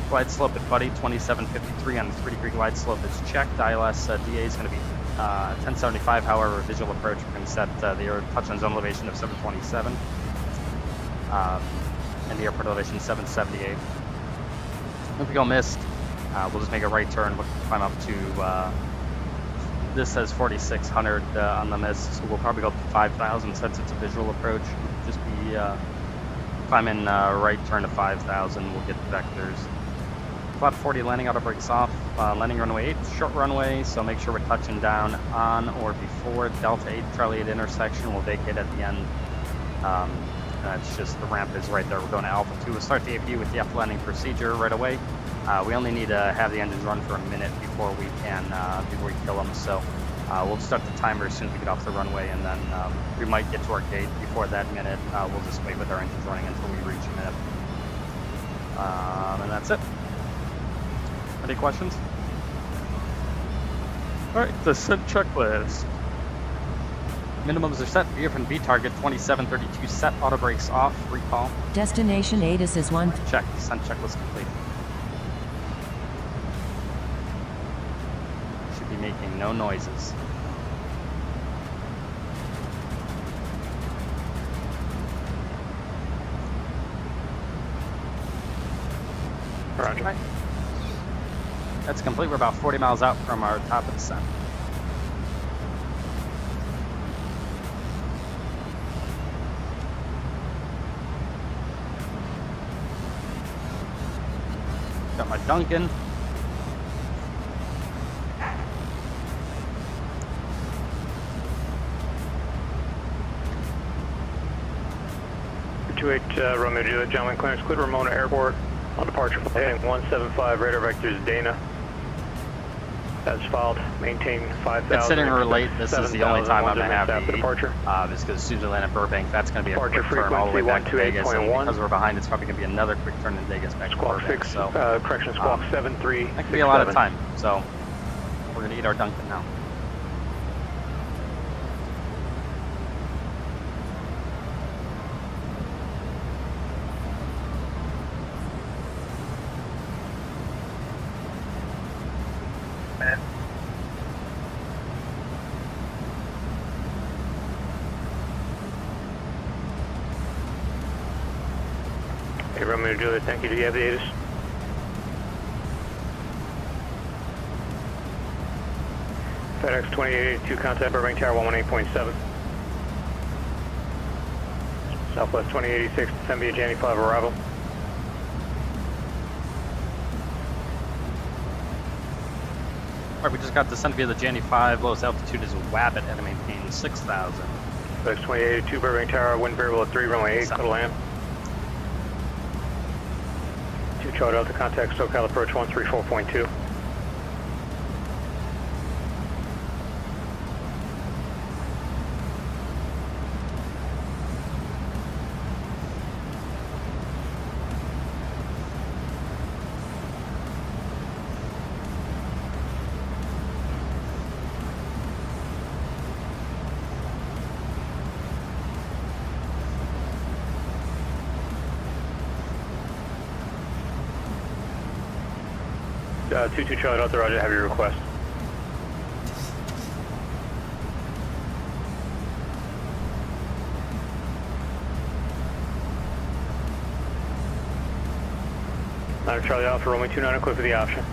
Glide slope at Buddy 2753 on the 3-degree glide slope is checked. ILS DA is going to be 1075. However, visual approach we're going to set the touchdown zone elevation of 727 and the airport elevation 778. If we go missed, we'll just make a right turn. We'll climb up to this says 4600 on the mist, so we'll probably go up to 5000 since it's a visual approach. Just be climbing right turn to 5000. We'll get the vectors. Flat 40 landing auto brakes off. Landing runway 8, short runway, so make sure we're touching down on or before Delta 8 Charlie 8 intersection. We'll vacate at the end. It's just the ramp is right there. We're going to Alpha 2. We'll start the APU with the F landing procedure right away. We only need to have the engines run for a minute before we kill them. So we'll start the timer as soon as we get off the runway, and then we might get to our gate before that minute. We'll just wait with our engines running until we reach a minute. And that's it. Any questions? All right, descent checklist. Minimums are set. Veer from V target 2732 set. Auto brakes off. Recall. Destination ATIS is 1. Check. Descent checklist complete. Should be making no noises. Roger. Right. That's complete. We're about 40 miles out from our top of descent. Got my Duncan. Romeo Juliet, John clearance, clear Ramona Airport on departure for heading 175, radar vectors Dana. As filed, maintain 5,000. Considering we're late, this is the only time I'm going to have the departure. Just because as soon as we land at Burbank, that's going to be a Departure quick turn all the way back to Vegas. And 128.1. because we're behind, it's probably going to be another quick turn in Vegas back to Squawk Burbank. 6, So, correction, squawk 73. that could be a lot of time. So we're going to eat our Duncan now. Hey, Romeo Juliet, thank you. Do you have the ATIS? FedEx 2882, contact Burbank Tower 118.7. Southwest 2086, descend via Janny 5 arrival. Alright, we just got descent via the Janny 5. Lowest altitude is Wabbit and maintain 6,000. FedEx 2882, Burbank Tower, wind variable at 3, runway 8, clear to land. 2 Charlie Delta, contact SoCal approach 134.2. Two Charlie Delta, roger, have your request. 9 Charlie Alpha, runway 29, equipped for the option.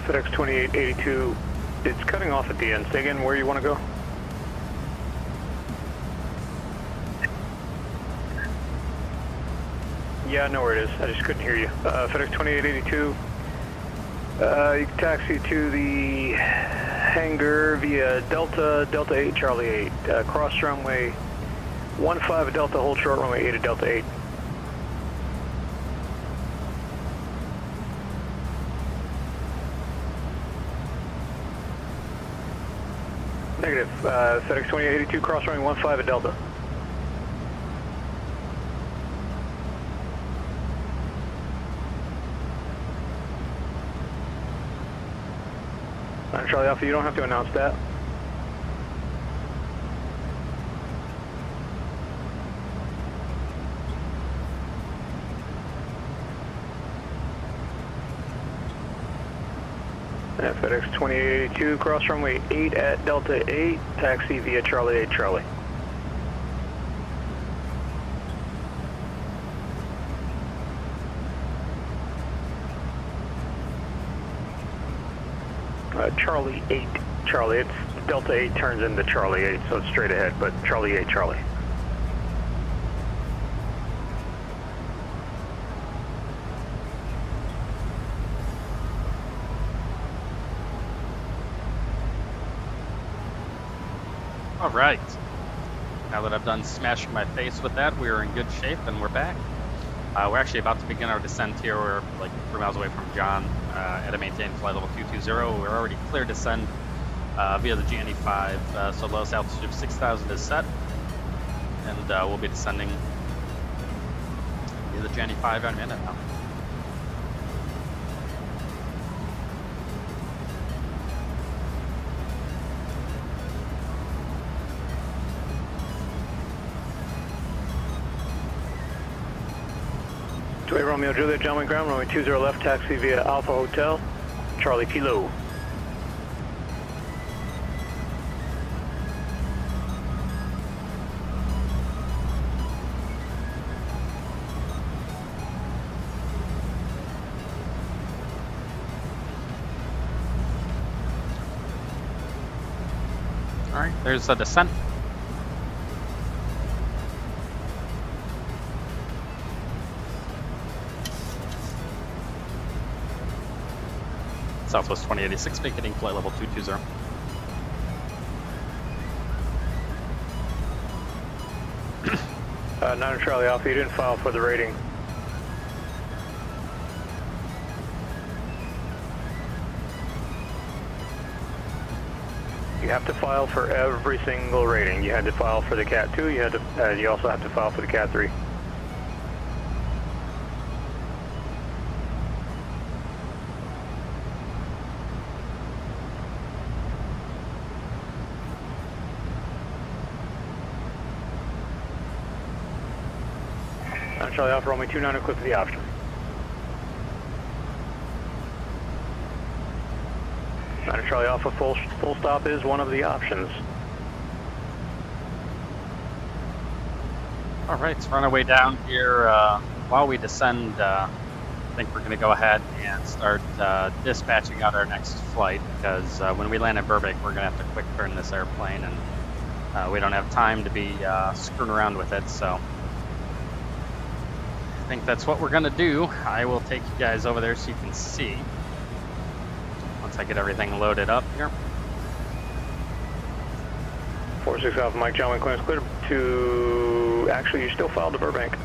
FedEx 2882, it's cutting off at the end. Say again where you want to go? Yeah, I know where it is. I just couldn't hear you. FedEx 2882, you can taxi to the hangar via Delta 8, Charlie 8. Cross runway 15 at Delta, hold short runway 8 at Delta 8. Negative. FedEx 2882, cross runway 15 at Delta. Charlie Alpha, you don't have to announce that. And FedEx 2882, cross runway 8 at Delta 8, taxi via Charlie 8 Charlie. Charlie 8 Charlie, it's Delta 8 turns into Charlie 8, so it's straight ahead, but Charlie 8 Charlie. All right. Now that I've done smashing my face with that, we are in good shape and we're back. We're actually about to begin our descent here. We're like 3 miles away from John at a maintained flight level 220. We're already clear to descend via the GNE5. So lowest altitude of 6,000 is set. And we'll be descending via the GNE5 in a minute now. Romeo Juliet, John ground, runway 20 left, taxi via Alpha Hotel, Charlie Kilo. All right, there's a descent. Southwest 2086, vacating flight level 220. Niner Charlie Alpha, you didn't file for the rating. You have to file for every single rating. You had to file for the Cat 2, you also have to file for the Cat 3. Charlie Alpha, Romeo 29, equipped for the option. Charlie Alpha, full stop is one of the options. All right, so we're on our way down here. While we descend, I think we're going to go ahead and start dispatching out our next flight, because when we land in Burbank, we're going to have to quick turn this airplane, and we don't have time to be screwing around with it, so I think that's what we're going to do. I will take you guys over there so you can see once I get everything loaded up here. 46 Alpha Mike, John Wayne clearance cleared to, actually you still filed to Burbank.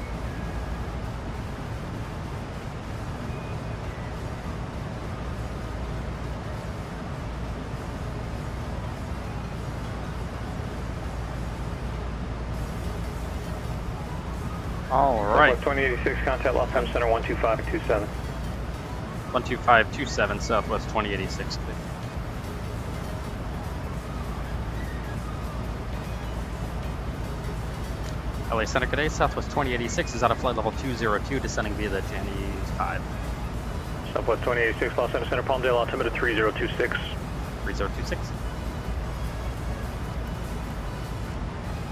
All right. 2086, contact Los Angeles Center 12527. 12527, Southwest 2086, please. LA Center, good day. Southwest 2086 is out of flight level 202, descending via the Janney's 5. Southwest 2086, Los Angeles Center, Palmdale, altimeter 3026. 3026.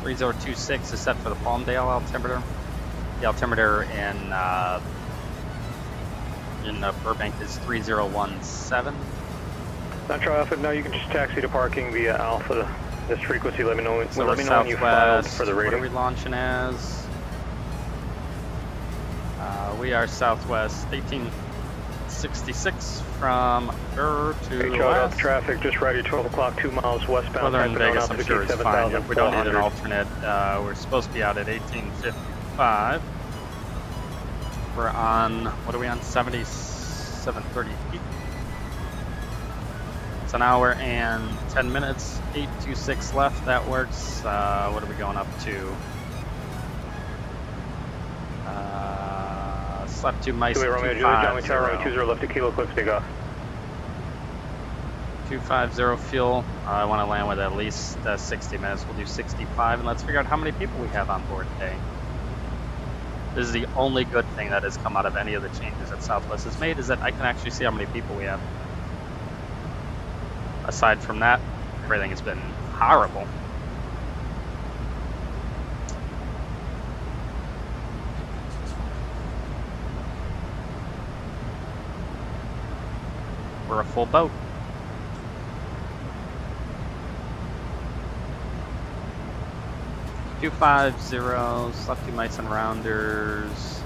3026 is set for the Palmdale altimeter. The altimeter in Burbank is 3017. Charlie Alpha, no, you can just taxi to parking via Alpha. This frequency, let me know, So let me know when you filed for the rating. What are we launching as? We are Southwest 1866 from Burr to west. Traffic, just right at 12 o'clock, 2 miles westbound. Weather in Vegas, I'm sure is fine. If we don't need an alternate, we're supposed to be out at 1855. We're on, what are we on, 7730 feet? It's an hour and 10 minutes, 826 left, that works. What are we going up to? Slept to Mice 250. 20 left to Kilo, quick takeoff. 250 fuel. I want to land with at least 60 minutes. We'll do 65, and let's figure out how many people we have on board today. This is the only good thing that has come out of any of the changes that Southwest has made, is that I can actually see how many people we have. Aside from that, everything has been horrible. We're a full boat. Left 2 mites and rounders.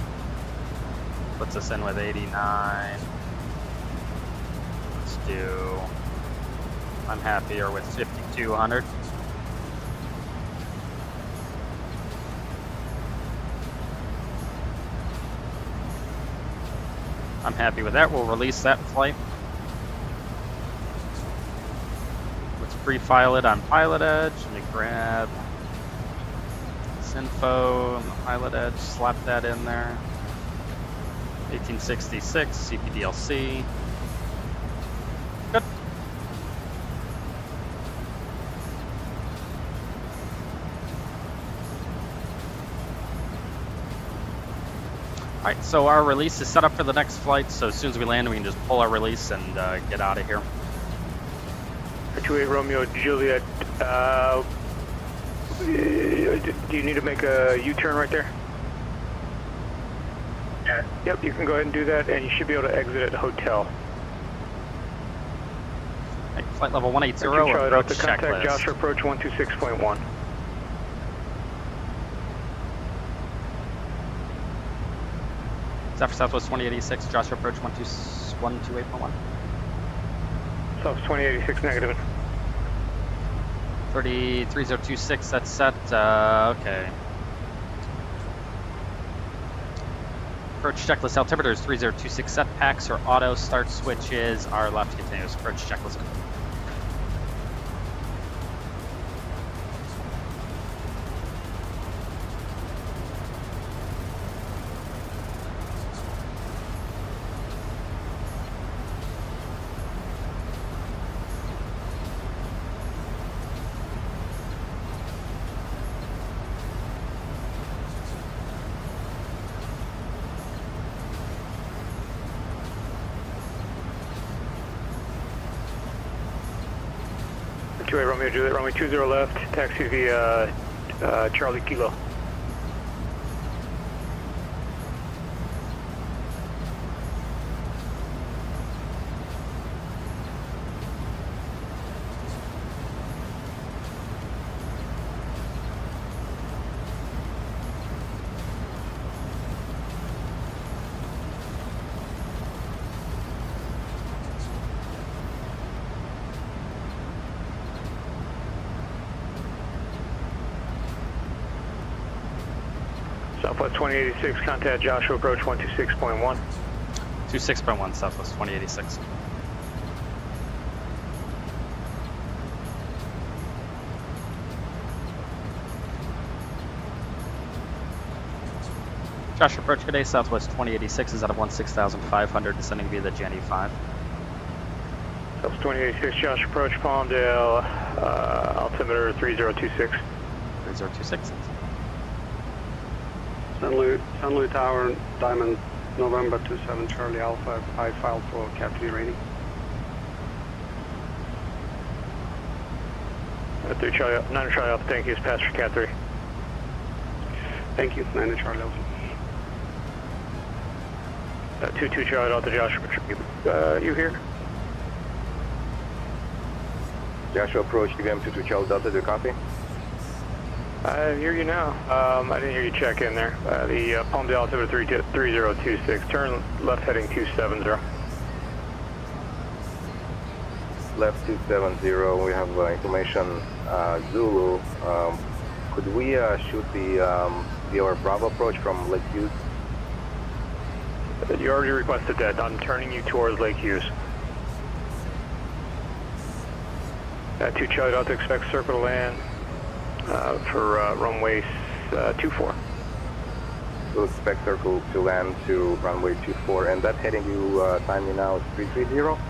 Puts us in with 89. Let's do, I'm happier with 5200. I'm happy with that. We'll release that flight. Let's pre-file it on Pilotedge. Let me grab this info on the Pilotedge, slap that in there. 1866, CPDLC. Good. Alright, so our release is set up for the next flight, so as soon as we land, we can just pull our release and get out of here. 28 Romeo Juliet, do you need to make a U-turn right there? Yeah. Yep, you can go ahead and do that, and you should be able to exit at the hotel. Flight level 180, approach contact checklist. Joshua approach 126.1. Is that for Southwest 2086, Joshua approach 128.1? Southwest 2086 negative. 3026, that's set, okay. Approach checklist, altimeters 3026 set, packs or auto start switches are left continuous. Approach checklist. 28 Romeo Juliet, runway 20 left, taxi via Charlie Kilo. Southwest 2086, contact Joshua, approach 126.1. 26.1 Southwest 2086. Josh, approach today, Southwest 2086 is out of 16,500, descending via the Jenny 5. Southwest 2086, Josh, approach Palmdale, altimeter 3026. 3026. San Luis Tower, Diamond, November 27 Charlie Alpha, I filed for Cat 3 rating. 3 Charlie, 9 Charlie Alpha, thank you, is passed for Cat 3. Thank you, 9 Charlie Alpha. 22 Charlie Delta, Joshua, you here? Joshua approach TVM 22 Charlie Delta, do you copy? I hear you now. I didn't hear you check in there. The Palmdale altimeter 3026, turn left heading 270. Left 270, we have information Zulu. Could we shoot the Bravo approach from Lake Hughes? You already requested that. I'm turning you towards Lake Hughes. 2 Charlie Delta, expect circle to land for runway 24. We'll expect circle to land to runway 24, and that heading you time me now is 330?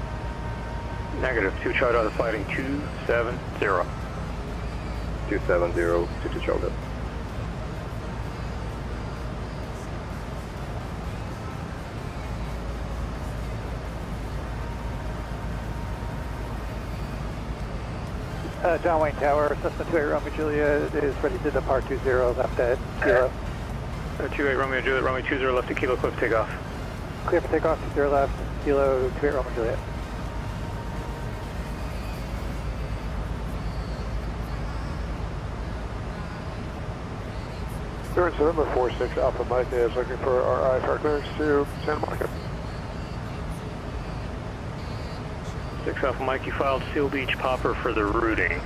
Negative, 2 Charlie Delta, flighting 270. 270, 22 Charlie Delta. John Wayne Tower, Cessna 28 Romeo Juliet is ready to depart 20 left at Kilo. 28 Romeo Juliet, runway 20 left to Kilo, clear for takeoff. Clear for takeoff, 20 left, Kilo 28 Romeo Juliet. Current November 46 Alpha Mike is looking for our IFR clearance to Santa Monica. 6 Alpha Mike, you filed Seal Beach Popper for the routing.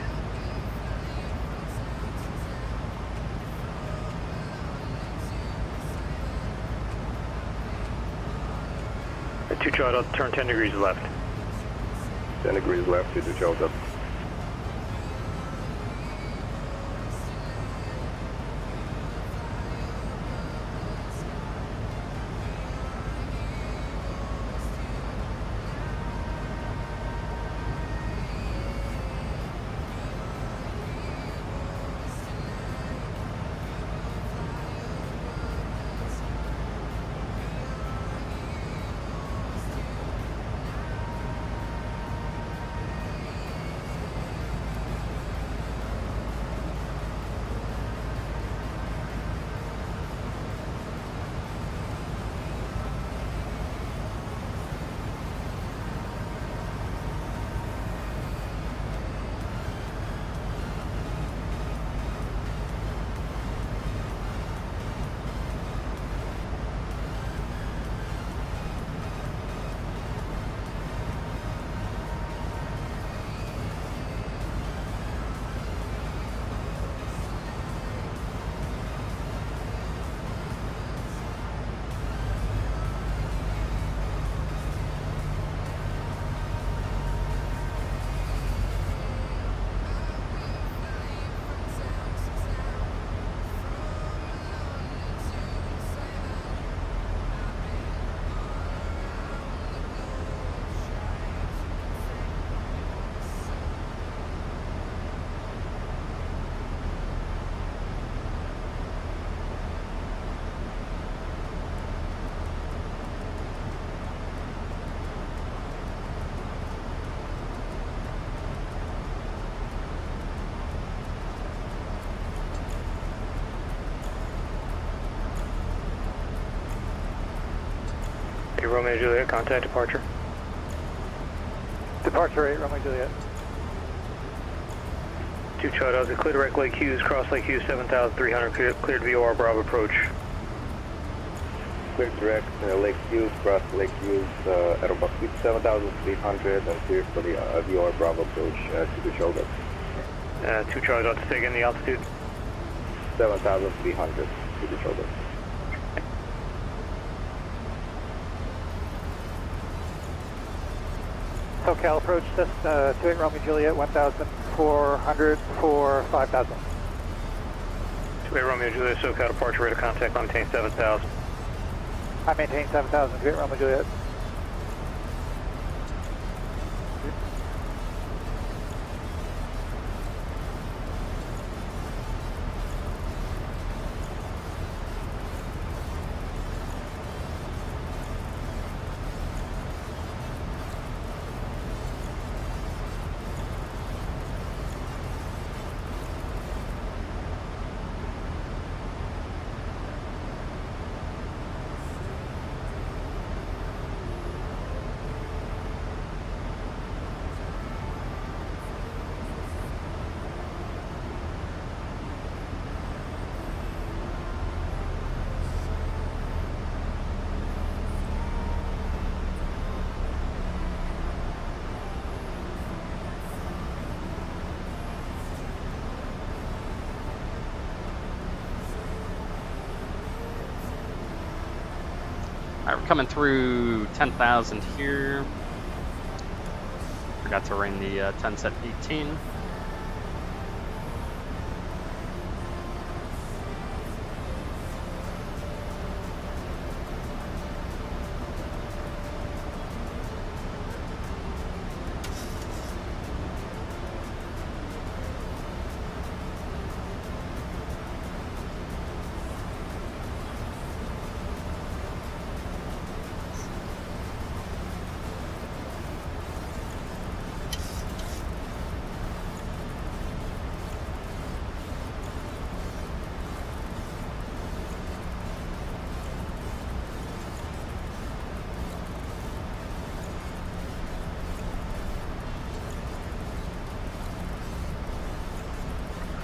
At 2 Charlie Delta, turn 10 degrees left. 10 degrees left, 22 Charlie Delta. Romeo Juliet, contact departure. Departure 8 Romeo Juliet. 2 Charlie Delta, clear direct Lake Hughes, cross Lake Hughes 7,300, cleared VOR Bravo approach. Clear direct Lake Hughes, cross Lake Hughes at about 7,300 and clear for the VOR Bravo approach to the shoulder. 2 Charlie Delta, take in the altitude. 7,300 to the shoulder. SoCal approach, Cessna 28 Romeo Juliet, 1,400 for 5,000. 28 Romeo Juliet, SoCal departure, rate of contact, maintain 7,000. I maintain 7,000, 28 Romeo Juliet. Alright, we're coming through 10,000 here. Forgot to ring the 10 set 18.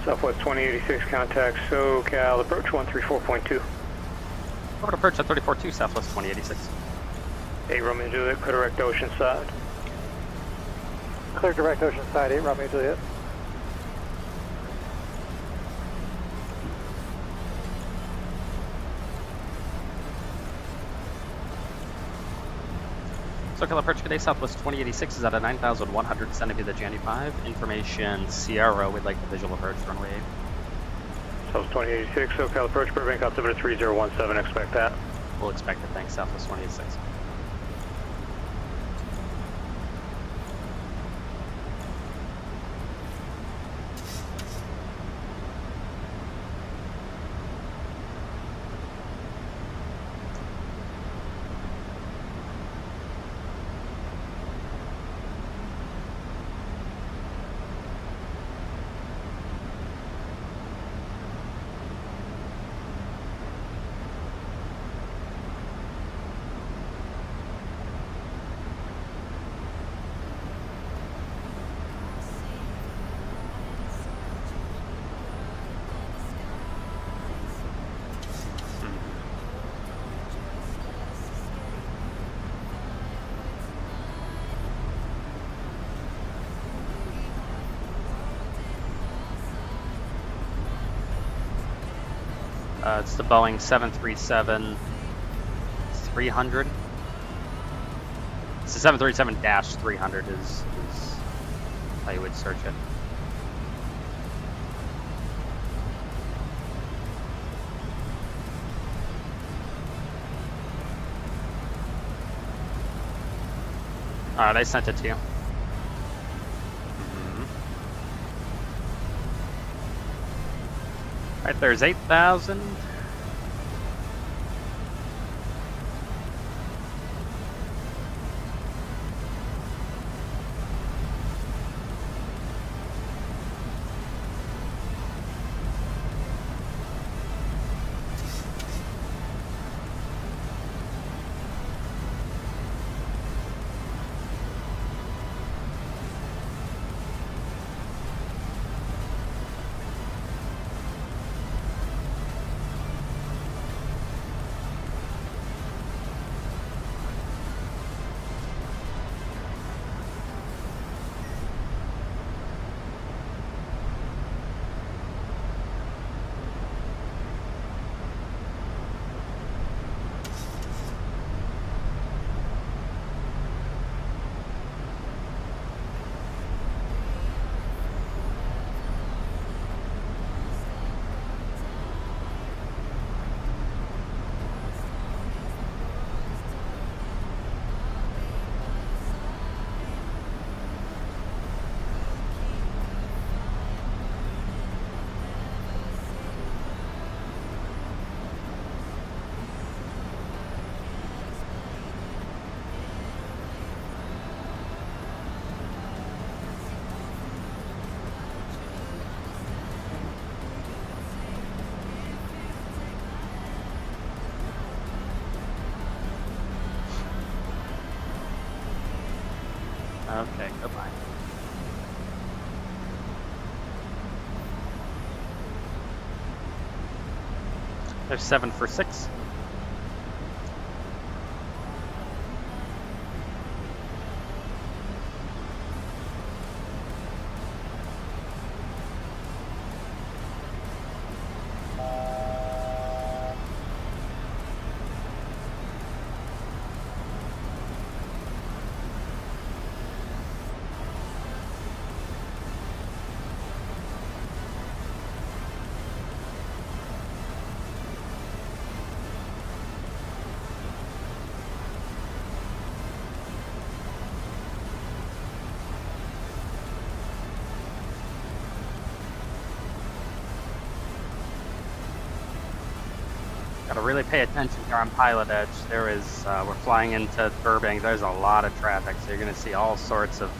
Southwest 2086, contact SoCal, approach 134.2. Forward approach at 34.2, Southwest 2086. 8 Romeo Juliet, clear direct ocean side. Clear direct ocean side, 8 Romeo Juliet. SoCal approach today, Southwest 2086 is at a 9,100, sending you the Janny 5. Information Sierra, we'd like the visual approach, runway 8. Southwest 2086, SoCal approach, Burbank, altimeter 3017, expect that. We'll expect it, thanks, Southwest 2086. It's the Boeing 737-300. It's the 737-300 is how you would search it. Alright, I sent it to you. Alright, there's 8,000. Okay, goodbye. There's 7 for 6. Gotta really pay attention here on Pilotedge. There is, we're flying into Burbank. There's a lot of traffic, so you're gonna see all sorts of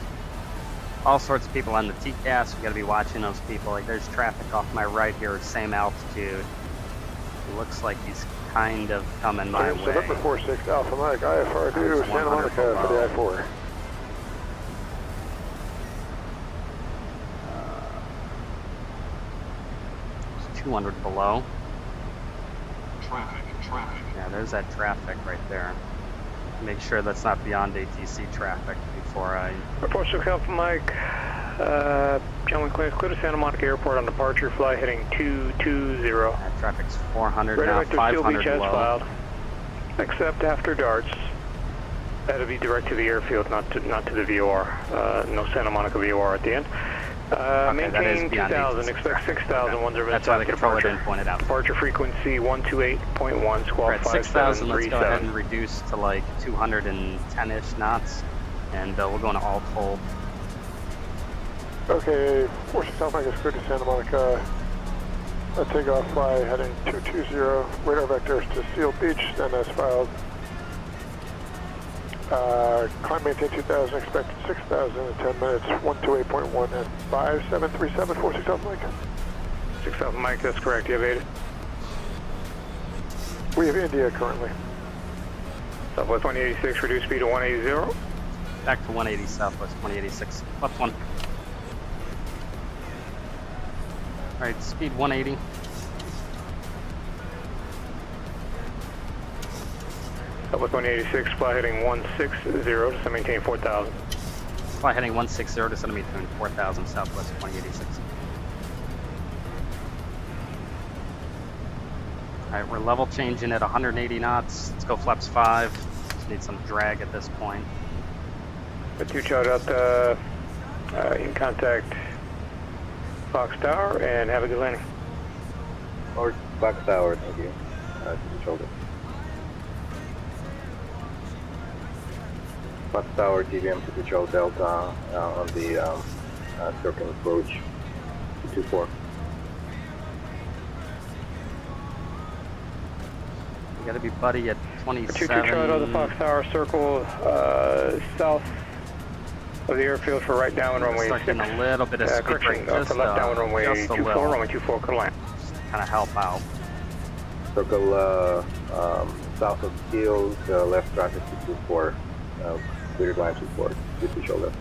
people on the TCAS. You gotta be watching those people. Like there's traffic off my right here, same altitude. It looks like he's kind of coming my way. So number 46 Alpha Mike, IFR2, Santa Monica for the I-4. 200 below. Traffic. Yeah, there's that traffic right there. Make sure that's not beyond ATC traffic before I... 46 Alpha Mike, gentlemen clear to Santa Monica Airport on departure, fly heading 220. That traffic's 400 Radar now, vector 500 still below. filed, except after darts. That'll be direct to the airfield, not to the VOR. No Santa Monica VOR at the end. Maintain 2,000, expect 6,000, 1 0 That's why the controller didn't point it out. Departure frequency 128.1, squawk We're at 6,000, let's go ahead 5737. and reduce to like 210-ish knots, and we'll go into alt hold. Okay, 46 Alpha Mike is clear to Santa Monica. Takeoff fly heading 220. Radar vectors to Seal Beach, MS filed. Climb maintain 2,000, expected 6,000 in 10 minutes, 128.1 and 5737, 46 Alpha Mike. 6 Alpha Mike, that's correct. You have 8. We have India currently. Southwest 2086, reduce speed to 180. Back to 180 Southwest 2086. Left 1. Alright, speed 180. Southwest 186, fly heading 160, to maintain 4,000. Fly heading 160 to send me between 4,000 Southwest 2086. Alright, we're level changing at 180 knots. Let's go flaps 5. Just need some drag at this point. But 2 shot out in contact Fox Tower and have a good landing. Or Fox Tower, thank you. To the shoulder. Fox Tower, DVM to Control Delta on the circle approach to 24. We gotta be buddy at 27. 2 shot out of the Fox Tower, circle south of the airfield for right downwind runway 6. Getting a little bit of speed correction, break, just for left downwind runway just 24, runway 24, could land. Kind of help out. Circle south of the field, left traffic to 24. Clear line to 4, to the shoulder.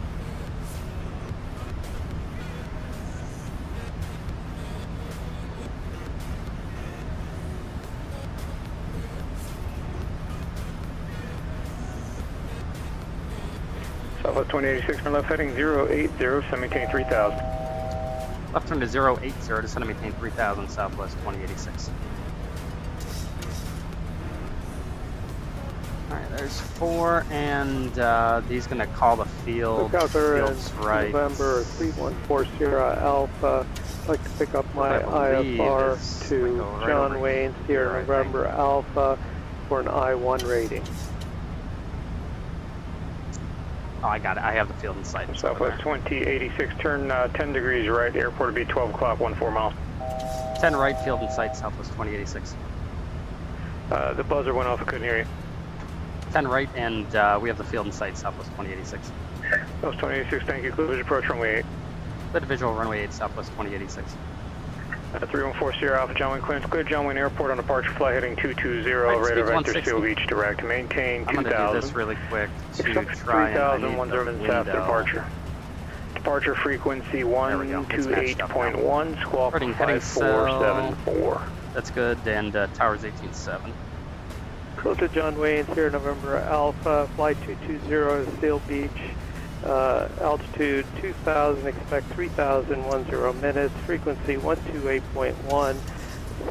Southwest 2086, turn left heading 080, so maintain 3,000. Left turn to 080 to send maintain 3,000 Southwest 2086. Alright, there's 4, and he's gonna call the field. Field's right. November 314 Sierra Alpha. I'd like to pick up my IFR to John Wayne Sierra November Alpha for an I-1 rating. Oh, I got it. I have the field in sight. Southwest 2086, turn 10 degrees right, airport will be 12 o'clock, 14 miles. 10 right, field in sight, Southwest 2086. The buzzer went off, I couldn't hear you. 10 right, and we have the field in sight, Southwest 2086. Southwest 2086, thank you. Clear approach runway 8. Clear visual runway 8, Southwest 2086. 3140 Alpha, John Wayne clearance clear, John Wayne Airport on departure flight heading 220, radar vector seal beach direct, maintain 2000. I'm going to do this really quick to try and 3000, 10 south departure. Departure frequency 128.1, squawk 5474. That's good, and towers 18.7. Close to John Wayne here, November Alpha, flight 220 to Seal Beach. Altitude 2000, expect 3010 minutes, frequency 128.1,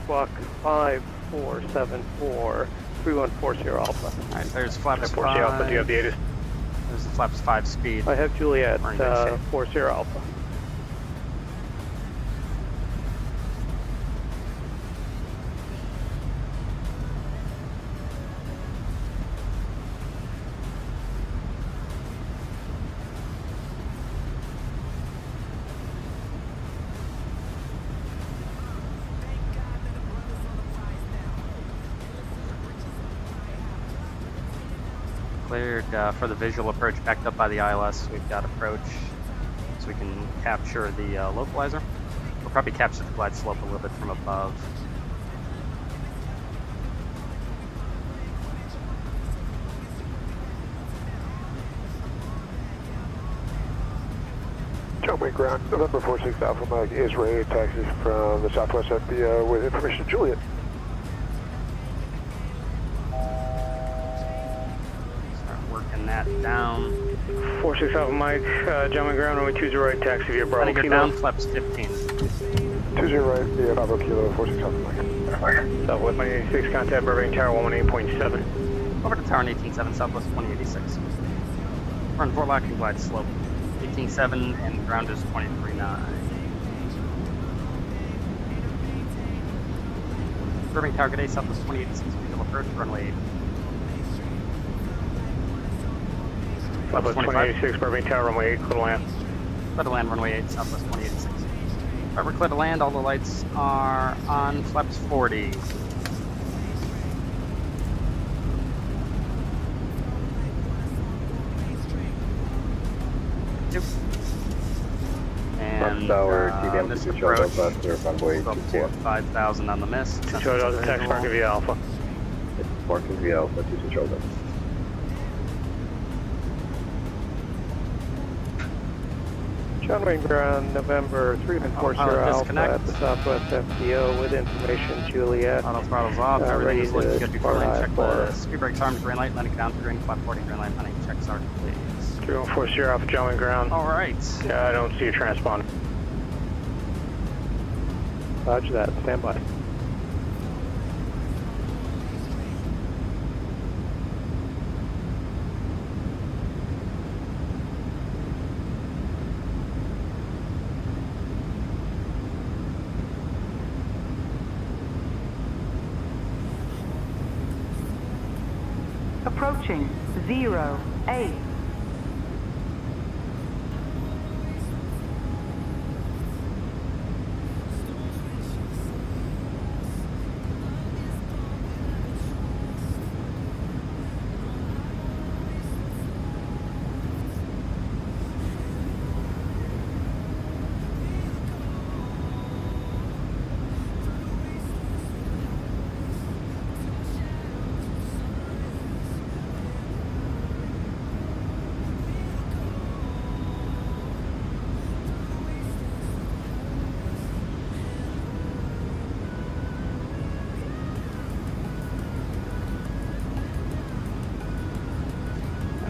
squawk 5474, 3140 Alpha. Alright, there's flaps 5. Alpha, do you have the ATIS? There's the flaps 5 speed. I have Juliet, 40 Alpha. Cleared for the visual approach, backed up by the ILS. We've got approach, so we can capture the localizer. We'll probably capture the glide slope a little bit from above. John Wayne ground, November 46 Alpha Mike is ready to taxi from the Southwest FBO with information to Juliet. That down. 46 Alpha Mike, John Wayne ground, runway 20 right, taxi via Bravo Kilo. Down, flaps 15. 20 right via Bravo Kilo, 46 Alpha Mike. Southwest 186, contact Burbank Tower 118.7. Over to Tower 18.7, Southwest 2086. Run for lock and glide slope. 18.7 and ground is 23.9. Burbank Tower, good day, Southwest 2086, visual approach, runway 8. Southwest 2086, Burbank Tower, runway 8, clear to land. Clear to land, runway 8, Southwest 2086. Alright, we're clear to land, all the lights are on, flaps 40. And this approach, we'll go up to 5,000 on the mist. 220, taxi market via Alpha. Marking via Alpha, 220. John Wayne ground, November 3140 Alpha at the Southwest FBO with information Juliet. Auto throttles off, everything is looking good before landing. Check the speed brakes, arms, green light, landing down to green, flat 40, green light, landing, check sergeant, please. 3140 Alpha, John Wayne ground. Alright. Yeah, I don't see a transponder. Roger that, stand by. Approaching 08.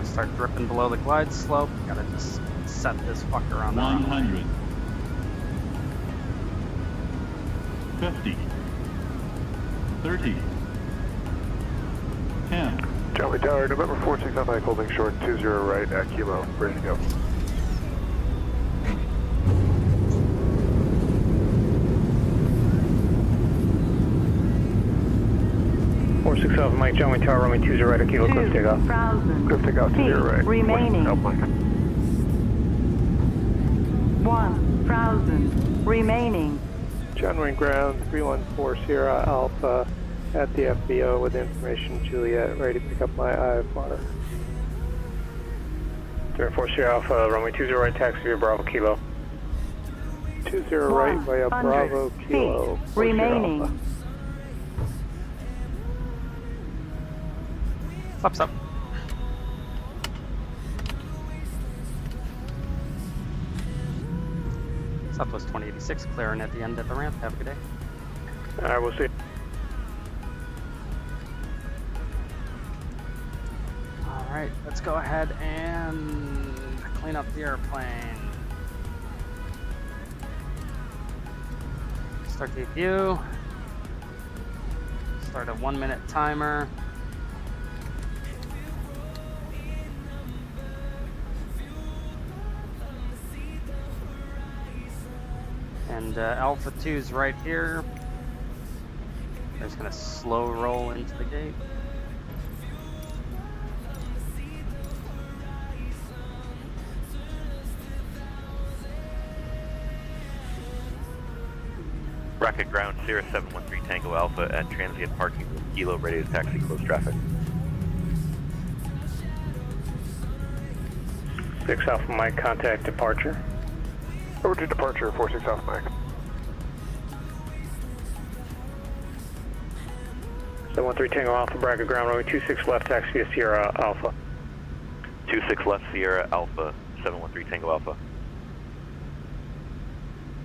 Start dripping below the glide slope. Gotta just set this fucker on the 100. 50. 30. 10. John Wayne Tower, November 46 on Mike, holding short 20 right at Kilo, ready to go. Alpha Mike, John Wayne Tower, runway 20 right at Kilo, cliff takeoff. 2,000 Cliff takeoff to your right. remaining. 1,000 remaining. John Wayne ground, 314 Alpha at the FBO with information Juliet, ready to pick up my IFR. 314 Alpha, runway 20 right, taxi via Bravo Kilo. 20 right via Bravo Kilo. feet remaining. Flaps up. Southwest 2086, clearing at the end of the ramp. Have a good day. Alright, we'll see. Alright, let's go ahead and clean up the airplane. Start the view. Start a 1 minute timer. And Alpha 2's right here. They're just gonna slow roll into the gate. Rocket ground, Sierra 713 Tango Alpha at transient parking with Kilo ready to taxi close traffic. 6 Alpha Mike, contact departure. Over to departure, 46 Alpha Mike. 713 Tango Alpha, bracket ground, runway 26 left, taxi to Sierra Alpha. 26 left, Sierra Alpha, 713 Tango Alpha.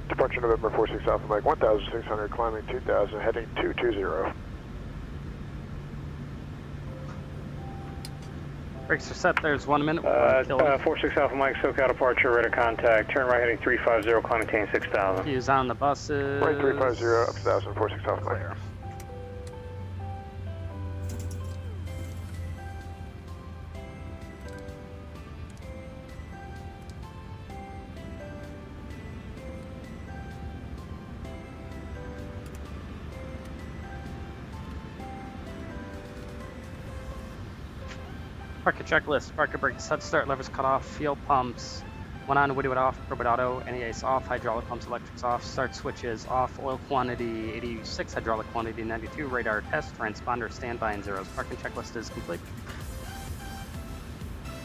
Departure November 46 Alpha Mike, 1,600, climbing 2,000, heading 220. Brakes are set. There's 1 minute. 46 Alpha Mike, SoCal departure, ready to contact. Turn right heading 350, climb maintain 6,000. Fuse on the buses. Right 350, up to 1,000, 46 Alpha Mike. Clear. Parking checklist, parking brakes, set start, levers cut off, fuel pumps, one on, Woody off, Probot auto, NEAs off, hydraulic pumps, electrics off, start switches off, oil quantity 86, hydraulic quantity 92, radar test, transponder standby and zeros. Parking checklist is complete.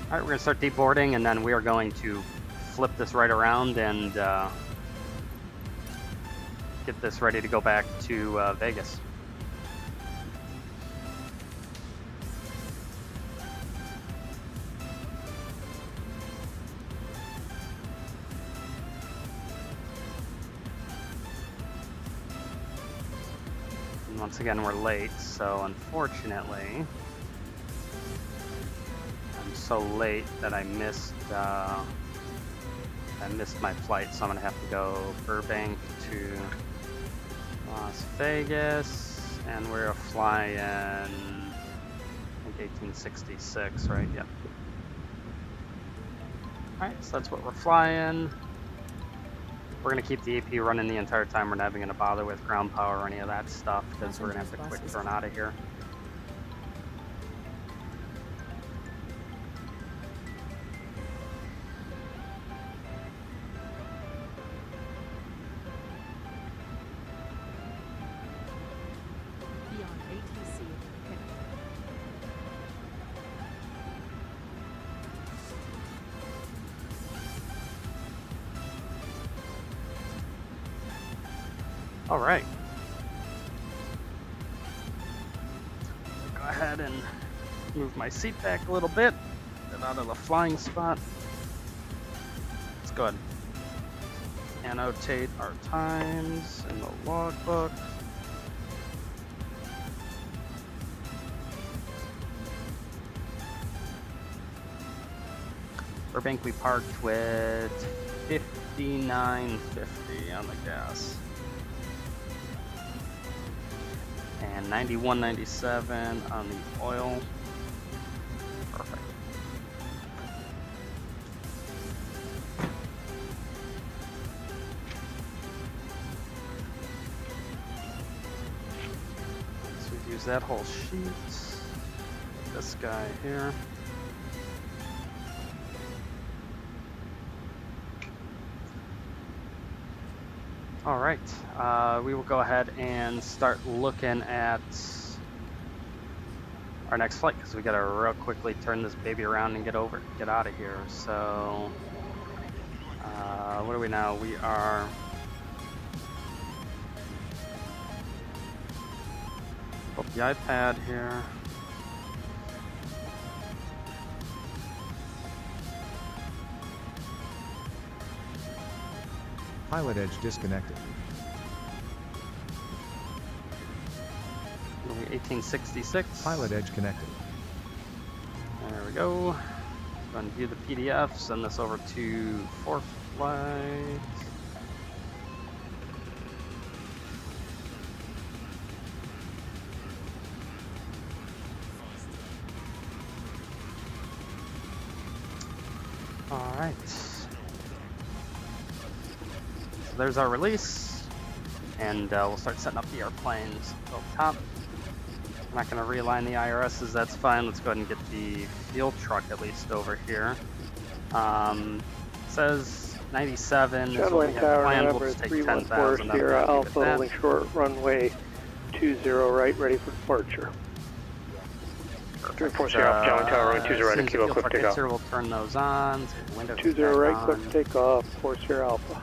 Alright, we're going to start deboarding and then we are going to flip this right around and get this ready to go back to Vegas. Once again, we're late, so unfortunately, I'm so late that I missed my flight, so I'm gonna have to go Burbank to Las Vegas, and we're flying, I think 1866, right? Yep. All right, so that's what we're flying. We're going to keep the AP running the entire time. We're not even going to bother with ground power or any of that stuff because we're going to have to quick turn out of here. All right. Go ahead and move my seat back a little bit. Get out of the flying spot. Let's go ahead and annotate our times in the logbook. Burbank, we parked with 59.50 on the gas. And 91.97 on the oil. Perfect. So we use that whole sheet. This guy here. All right, we will go ahead and start looking at our next flight because we got to real quickly turn this baby around and get out of here. So, what are we now? We are Up the iPad here. Pilotedge disconnected. 1866. Pilotedge connected. There we go. Go and view the PDF. Send this over to 4 Flight. All right. So there's our release, and we'll start setting up the airplanes up top. I'm not going to realign the IRSs, that's fine. Let's go ahead and get the field truck at least over here. Says 97 is John what we Wayne have Tower, planned. We'll number just take 314 10,000. Sierra Alpha, holding short, runway 20 right, ready for departure. 340 Sierra Alpha, John Wayne Tower, runway 20 right, kilo, cliff takeoff. We'll turn those on. So windows 20 right, cliff takeoff, 4 Sierra Alpha.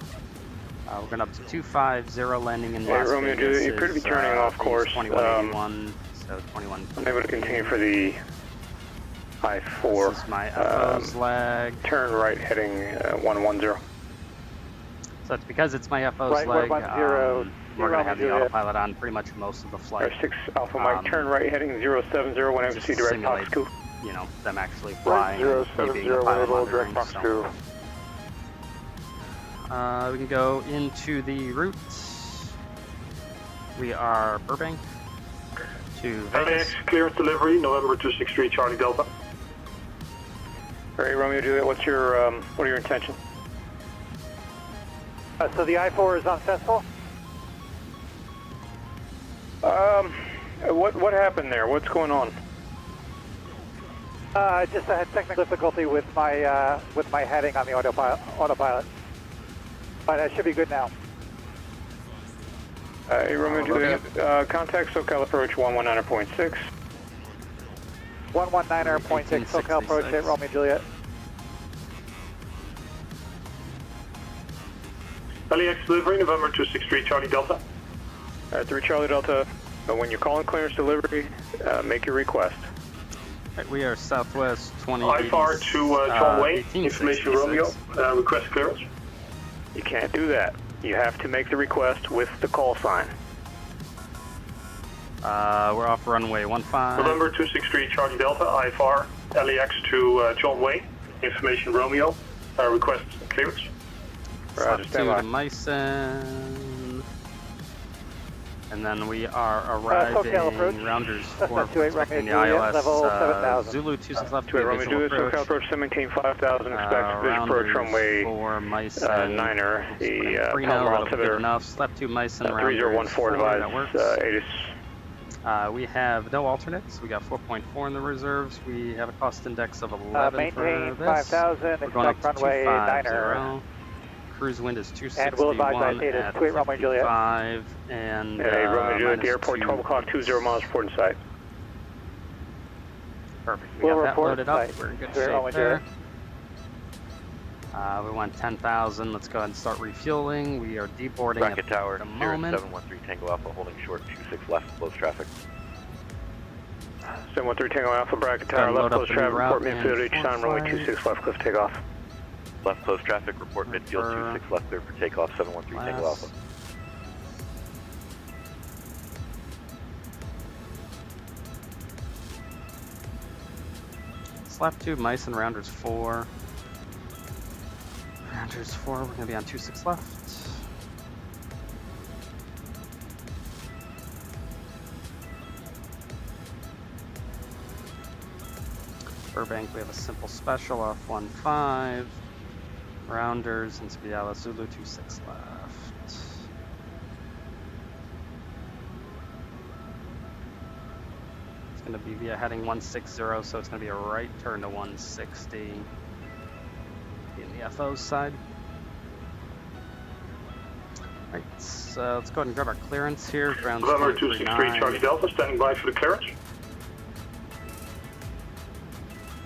We're going up to 250, landing in Hey, Las Romeo, Vegas. you appear to be turning off course. 2181, so 21. I'm able to continue for the I-4. This is my FO's leg. Turn right, heading 110. So it's because it's my FO's right, leg. 110. We're going to have the autopilot on pretty much most of the flight. 6 Alpha Mike, turn right, heading 070, 1 MC, direct Fox 2. You know, them actually flying. Right, 070, enable direct Fox 2. We can go into the route. We are Burbank to Vegas. LAX clearance delivery, November 263 Charlie Delta. Alright, Romeo Juliet, what are your intentions? So the I-4 is unsuccessful? What happened there? What's going on? Just I had technical difficulty with my heading on the autopilot. But it should be good now. Hey, Romeo Juliet, contact SoCal approach 119.6. 119.6 SoCal approach at Romeo Juliet. LAX delivery, November 263 Charlie Delta. 3 Charlie Delta, when you're calling clearance delivery, make your request. Right, we are Southwest 2080. IFR to John Wayne, information Romeo, request clearance. You can't do that. You have to make the request with the call sign. We're off runway 15. November 263 Charlie Delta, IFR, LAX to John Wayne, information Romeo, request clearance. Roger, stand by. Meissen. And then we are arriving, Rounders 4, expecting the ILS, Zulu 26 left, Romeo Juliet, SoCal approach 17,5000, expect visual approach runway 4, Meissen, 9er, the Palmer altimeter enough, slap 2 Meissen, 3014 advise, ATIS. We have no alternates, we got 4.4 in the reserves, we have a cost index of 11 maintain for this. 5,000, We're going up expect to runway 250. 9er. Cruise wind is 261 and we'll advise by at 55, and hey, Romeo Juliet, the airport 12 o'clock, 20 miles, report in sight. Perfect, we got that loaded up, we're in good shape there. We want 10,000, let's go ahead and start refueling. We are deboarding Bracket at Tower, the moment. 713 Tango Alpha, holding short, 26 left, close traffic. 713 Tango Alpha, Bracket Tower, left close traffic, report midfield each time, runway 26 left, cliff takeoff. Left close traffic, report midfield 26 left clear for takeoff, 713 Tango Alpha. Slap 2, Meissen, Rounders 4. Rounders 4, we're going to be on 26 left. Burbank, we have a simple special off 15. Rounders and Spiala Zulu 26 left. It's going to be via heading 160, so it's going to be a right turn to 160 in the FO side. Right, so let's go ahead and grab our clearance here. Ground November 263 Charlie Delta, standing by for the clearance.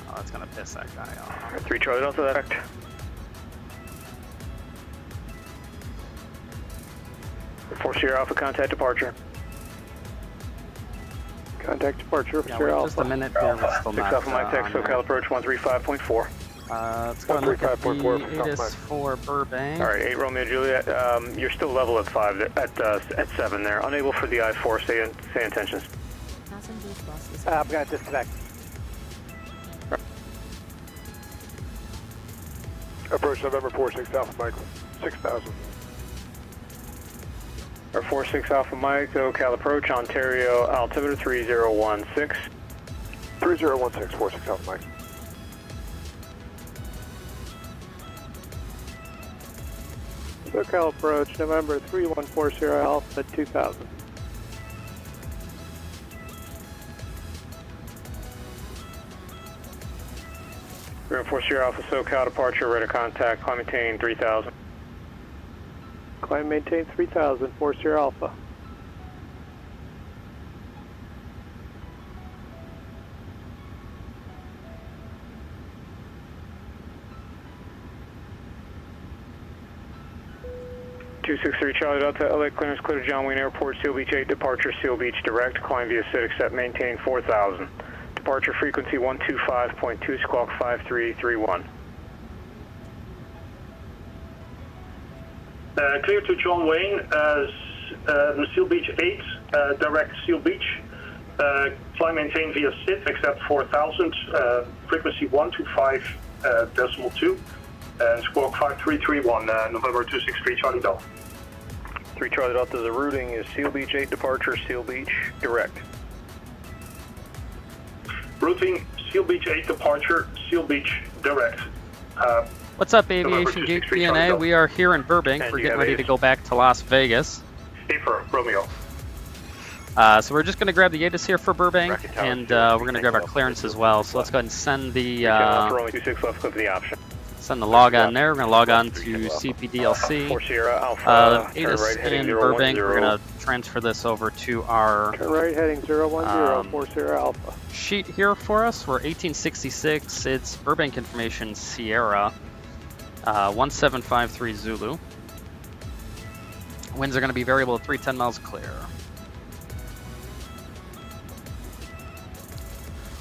Oh, that's going to piss that guy off. 3 Charlie Delta, that correct. 4 Sierra Alpha, contact departure. Contact departure, Yeah, Sierra wait just a Alpha. minute here. We're still 6 not Alpha Mike, on text SoCal there. approach 135.4. Let's go and look at the 135.4 for ATIS for Burbank. All right, 8 Romeo Juliet. You're still level at 5 at 7 there. Unable for the I-4. Say intentions. I'm going to disconnect. Approach November 46 Alpha Mike, 6,000. Or 46 Alpha Mike, SoCal approach, Ontario, altimeter 3016. 3016, 46 Alpha Mike. SoCal approach, November 314 Sierra Alpha 2000. Room Sierra Alpha SoCal departure, radar contact, climb maintain 3000. Climb maintain 3000, 4 Sierra Alpha. Charlie Delta, LA clearance clear to John Wayne Airport, Seal Beach 8, departure Seal Beach direct, climb via SID accept, maintain 4000. Departure frequency 125.2, squawk 5331. Clear to John Wayne, Seal Beach 8, direct Seal Beach. Climb maintain via SID, accept 4000, frequency 125.2, and squawk 5331, November 263 Charlie Delta. 3 Charlie Delta, the routing is Seal Beach 8, departure Seal Beach direct. Routing Seal Beach 8, departure Seal Beach direct. What's up, Aviation Geek DNA? We are here in Burbank. We're getting ready to go back to Las Vegas. Paper, Romeo. So we're just going to grab the ATIS here for Burbank, and we're going to grab our clearance as well. So let's go ahead and send the send the log on there. We're going to log on to CPDLC. ATIS in Burbank. We're going to transfer this over to our Turn right heading 010, 4 Sierra Alpha. sheet here for us. We're 1866. It's Burbank Information Sierra 1753 Zulu. Winds are going to be variable at 310 miles clear.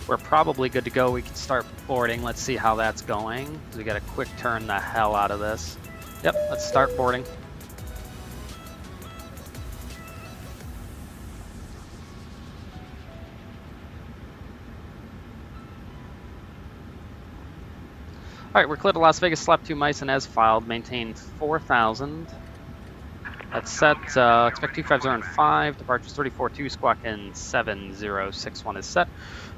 We're probably good to go. We can start boarding. Let's see how that's going. We got to quick turn the hell out of this. Yep, let's start boarding. All right, we're clear to Las Vegas. Slap 2 mice and as filed. Maintain 4000. That's set. Expect 25005. Departures 342. Squawk in 7061 is set.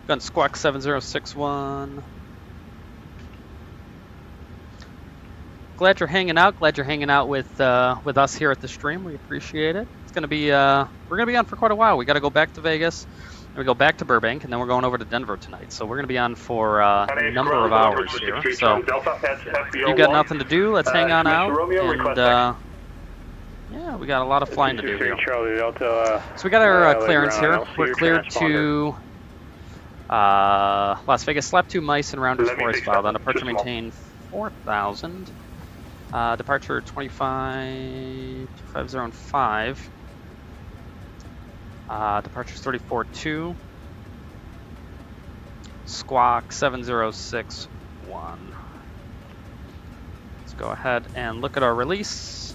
Gun squawk 7061. Glad you're hanging out. Glad you're hanging out with us here at the stream. We appreciate it. It's gonna be we're gonna be on for quite a while. We got to go back to Vegas, and we go back to Burbank, and then we're going over to Denver tonight. So we're gonna be on for a number of hours here. So if you got nothing to do, let's hang on out. And yeah, we got a lot of flying to do here. So we got our clearance here. We're cleared to Las Vegas. Slap 2 mice and rounders 4 is filed. On departure maintain 4000. Departure 25005. Departure 342. Squawk 7061. Let's go ahead and look at our release.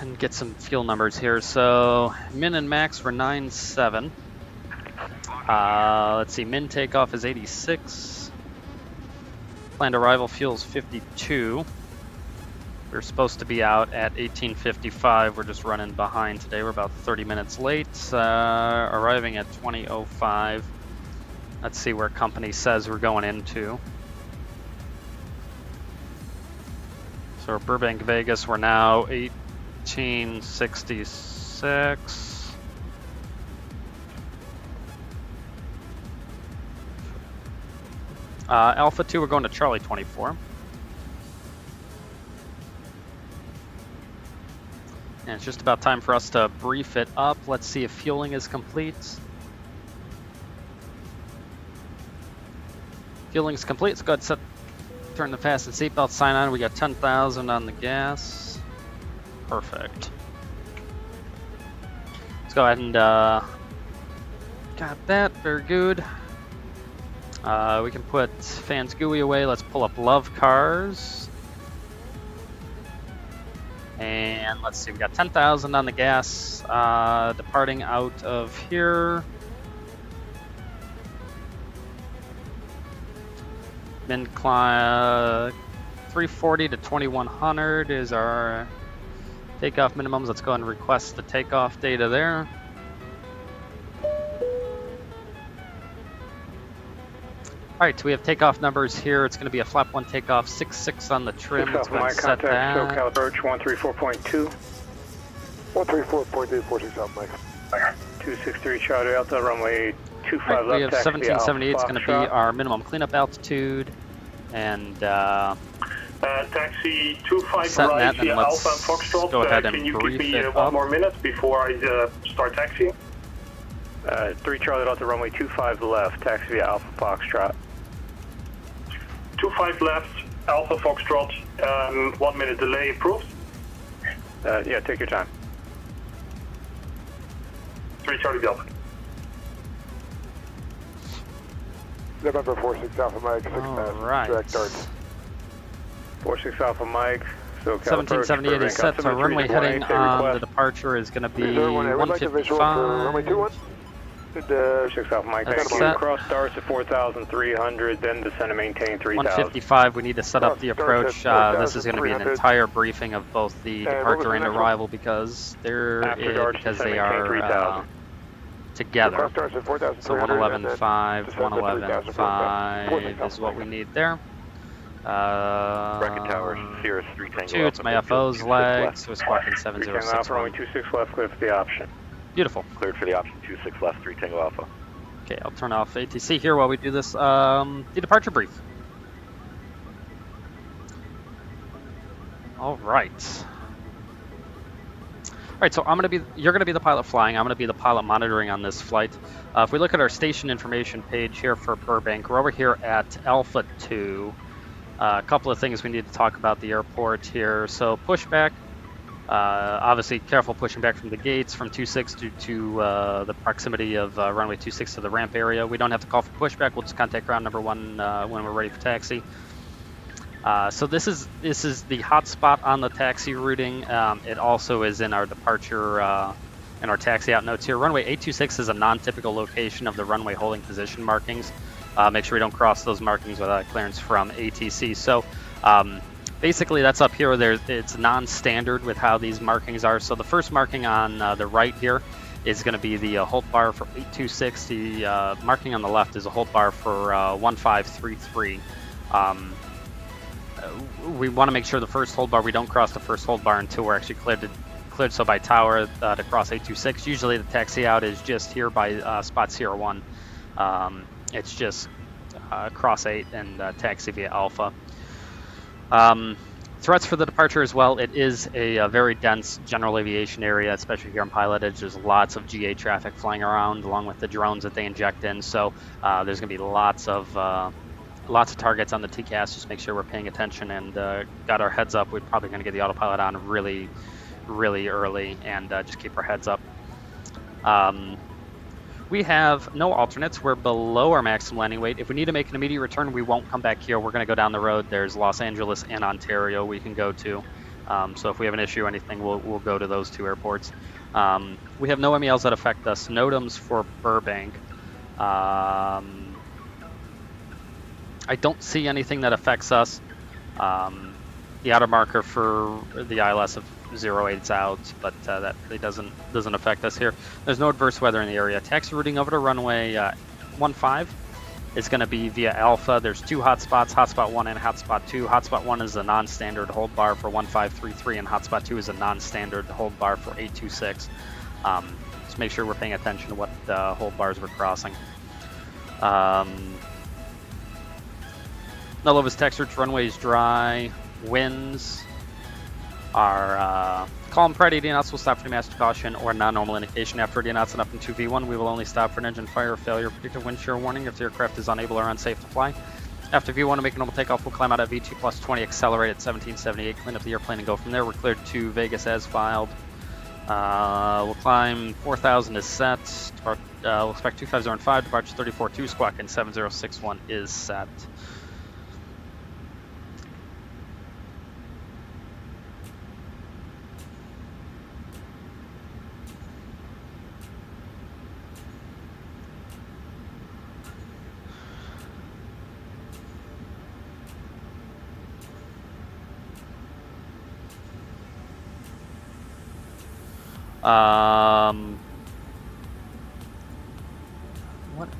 And get some fuel numbers here. So min and max were 9.7. Let's see, min takeoff is 86. Planned arrival fuel is 52. We're supposed to be out at 18:55. We're just running behind today. We're about 30 minutes late. Arriving at 20:05. Let's see where company says we're going into. So Burbank, Vegas, we're now 1866. Alpha 2, we're going to Charlie 24. And it's just about time for us to brief it up. Let's see if fueling is complete. Fueling's complete. Let's go ahead and turn the fasten seatbelt sign on. We got 10,000 on the gas. Perfect. Let's go ahead and got that. Very good. We can put fans GUI away. Let's pull up love cars. And let's see, we got 10,000 on the gas departing out of here. Min climb 340 to 2100 is our takeoff minimums. Let's go ahead and request the takeoff data there. All right, so we have takeoff numbers here. It's going to be a flap 1 takeoff, 66 on the trim. Let's go ahead and set that. SoCal approach 134.2. 134.2, 46 South Mike. 263 Charlie Delta, runway 25 Right, we left. have 1778 is going to be our minimum cleanup altitude. And taxi 25 setting right that, via and let's Alpha Foxtrot. go ahead and can you give brief me it one up. more minute before I start taxiing? 3 Charlie Delta, runway 25 left, taxi via Alpha Foxtrot. 25 left, Alpha Foxtrot, 1 minute delay approved. Yeah, take your time. 3 Charlie Delta. November 46 Alpha Mike, 6 Alright. direct darts. 46 Alpha Mike, SoCal 1778 is set, so runway heading on the departure is going to be 155. Runway 21. 46 Alpha Mike, That's thank you. set. Cross starts at 4,300, then descend and maintain 3,000. 155, we need to set up the approach. This is going to be an entire briefing of both the departure and arrival because they are together. So 111.5, 111.5 is what we need there. Bracket Tower, Sierra 3 Tango 2, it's my FO's leg, so it's squawking 3 Tango Alpha, runway 7061. 26 left, clear for the option. Beautiful. Cleared for the option 26 left, 3 Tango Alpha. Okay, I'll turn off ATC here while we do this. The departure brief. All right. All right, so you're gonna be the pilot flying. I'm gonna be the pilot monitoring on this flight. If we look at our station information page here for Burbank, we're over here at Alpha 2. A couple of things we need to talk about the airport here. So pushback. Obviously, careful pushing back from the gates from 26 due to the proximity of runway 26 to the ramp area. We don't have to call for pushback. We'll just contact ground number 1 when we're ready for taxi. So this is the hot spot on the taxi routing. It also is in our departure in our taxi out notes here. Runway 826 is a non-typical location of the runway holding position markings. Make sure we don't cross those markings without clearance from ATC. So basically that's up here. It's non-standard with how these markings are. So the first marking on the right here is going to be the hold bar for 826. The marking on the left is a hold bar for 1533. We want to make sure the first hold bar, we don't cross the first hold bar until we're actually cleared so by tower to cross 826. Usually the taxi out is just here by spot Sierra 1. It's just cross 8 and taxi via Alpha. Threats for the departure as well. It is a very dense general aviation area, especially here in Pilotedge. There's lots of GA traffic flying around along with the drones that they inject in. So there's going to be lots of targets on the TCAS. Just make sure we're paying attention and got our heads up. We're probably going to get the autopilot on really early and just keep our heads up. We have no alternates. We're below our maximum landing weight. If we need to make an immediate return, we won't come back here. We're going to go down the road. There's Los Angeles and Ontario we can go to. So if we have an issue or anything, we'll go to those 2 airports. We have no MELs that affect us. NOTAMs for Burbank. I don't see anything that affects us. The outer marker for the ILS of 08 is out, but that really doesn't affect us here. There's no adverse weather in the area. Taxi routing over to runway 15 is going to be via Alpha. There's 2 hotspots, hotspot 1 and hotspot 2. Hotspot 1 is a non-standard hold bar for 1533, and hotspot 2 is a non-standard hold bar for 826. Just make sure we're paying attention to what hold bars we're crossing. Nullova's text search, runways dry, winds are calm prior to 80 knots. We'll stop for master caution or non-normal indication. After 80 knots and up in 2V1, we will only stop for an engine fire or failure. Predictive wind shear warning if the aircraft is unable or unsafe to fly. After V1 to make a normal takeoff, we'll climb out at V2 plus 20, accelerate at 1778, clean up the airplane and go from there. We're cleared to Vegas as filed. We'll climb 4,000 is set. We'll expect 2505, departure 34-2, squawk in 7061 is set.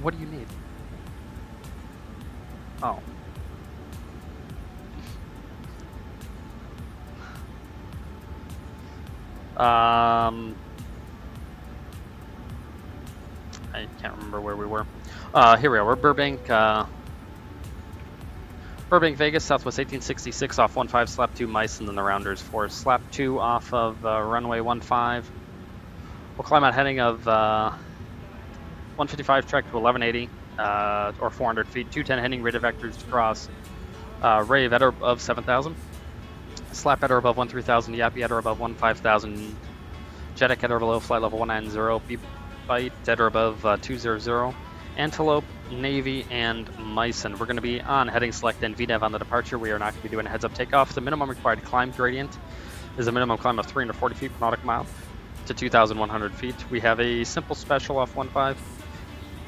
What do you need? Oh. I can't remember where we were. Here we are. We're Burbank. Burbank, Vegas, Southwest 1866 off 15, slap 2, mice, and then the rounders for slap 2 off of runway 15. We'll climb out heading of 155, track to 1180, or 400 feet, 210 heading, radar vectors to cross, rave at or above 7,000, slap at or above 13,000, yappy at or above 15,000, jetic at or below flight level 190, beep bite at or above 200, antelope, navy, and Myson. We're going to be on heading select and VNAV on the departure. We are not going to be doing a heads up takeoff. The minimum required climb gradient is a minimum climb of 340 feet per nautical mile to 2,100 feet. We have a simple special off 15.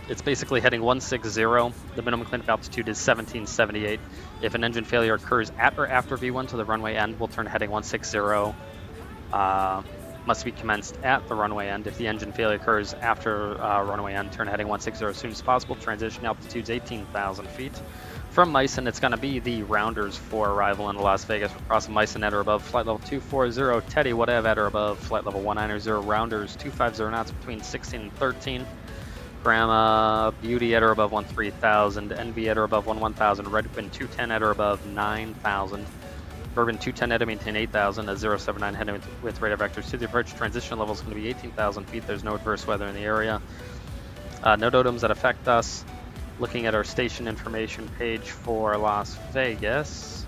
It's basically heading 160. The minimum cleanup altitude is 1778. If an engine failure occurs at or after V1 to the runway end, we'll turn heading 160. Must be commenced at the runway end. If the engine failure occurs after runway end, turn heading 160 as soon as possible. Transition altitude's 18,000 feet. From Myson, it's going to be the rounders for arrival in Las Vegas. We're crossing Myson at or above flight level 240, Teddy whatever at or above flight level 190, rounders 250 knots between 16 and 13. Grandma, Beauty at or above 13,000, NV at or above 11,000, Redpin 210 at or above 9,000. Bourbon 210 heading maintain 8,000, a 079 heading with radar vectors to the approach. Transition level is going to be 18,000 feet. There's no adverse weather in the area. No dotems that affect us. Looking at our station information page for Las Vegas.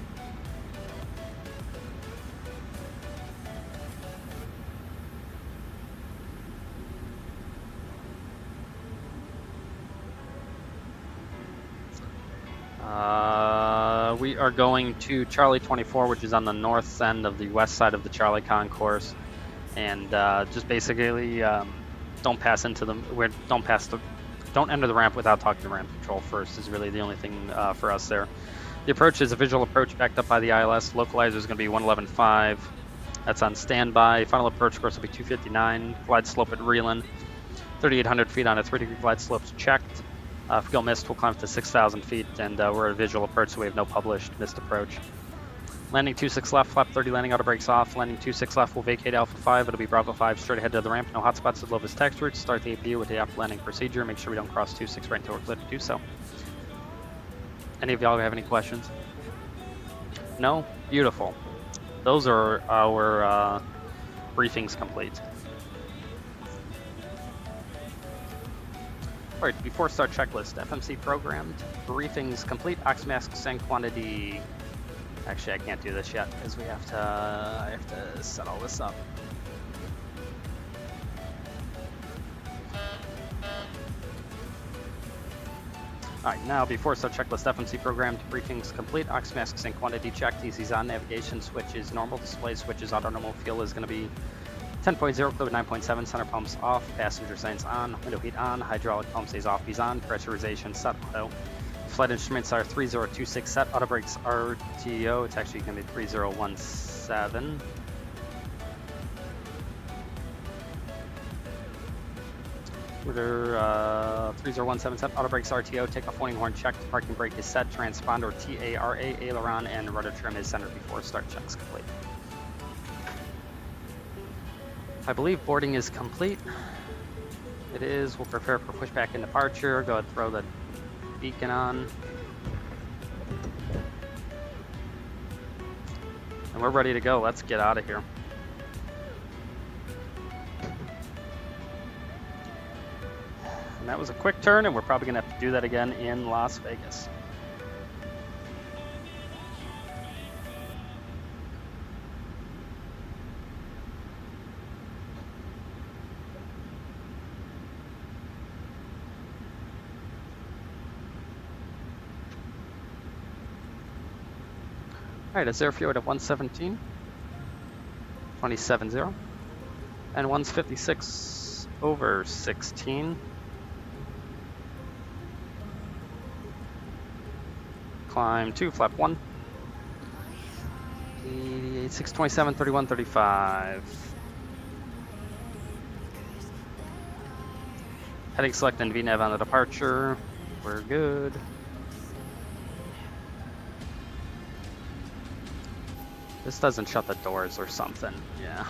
We are going to Charlie 24, which is on the north end of the west side of the Charlie concourse, and just basically don't pass into them. Don't enter the ramp without talking to ramp control first. Is really the only thing for us there. The approach is a visual approach backed up by the ILS. Localizer is going to be 111.5. That's on standby. Final approach course will be 259. Glide slope at Reelan, 3,800 feet on a 3-degree glide slope's checked. If we go missed, we'll climb to 6,000 feet, and we're at a visual approach, so we have no published missed approach. Landing 26 left, flap 30, landing auto brakes off. Landing 26 left, we'll vacate Alpha 5. It'll be Bravo 5 straight ahead to the ramp. No hotspots at lowest tax routes. Start the APU with the after landing procedure. Make sure we don't cross 26 right until we're cleared to do so. Any of y'all have any questions? No? Beautiful. Those are our briefings complete. Alright, before start checklist, FMC programmed, briefings complete, ox masks and quantity. Actually, I can't do this yet because I have to set all this up. Alright, now before start checklist, FMC programmed, briefings complete, ox masks and quantity checked, EC's on, navigation switch is normal, display switch is auto normal, fuel is going to be 10.0, fluid 9.7, center pumps off, passenger signs on, window heat on, hydraulic pump stays off, he's on, pressurization set auto. Flight instruments are 3026 set, auto brakes RTO, it's actually going to be 3017. Rudder 3017 set, auto brakes RTO, takeoff warning horn checked, parking brake is set, transponder TARA, aileron, and rudder trim is centered before start checks complete. I believe boarding is complete. It is. We'll prepare for pushback and departure. Go ahead and throw the beacon on. And we're ready to go. Let's get out of here. And that was a quick turn, and we're probably going to have to do that again in Las Vegas. Alright, a zero fuel weight of 117. 27.0. And one's 56 over 16. Climb 2, flap 1. 627, 31, 35. Heading select and VNAV on the departure. We're good. This doesn't shut the doors or something. Yeah.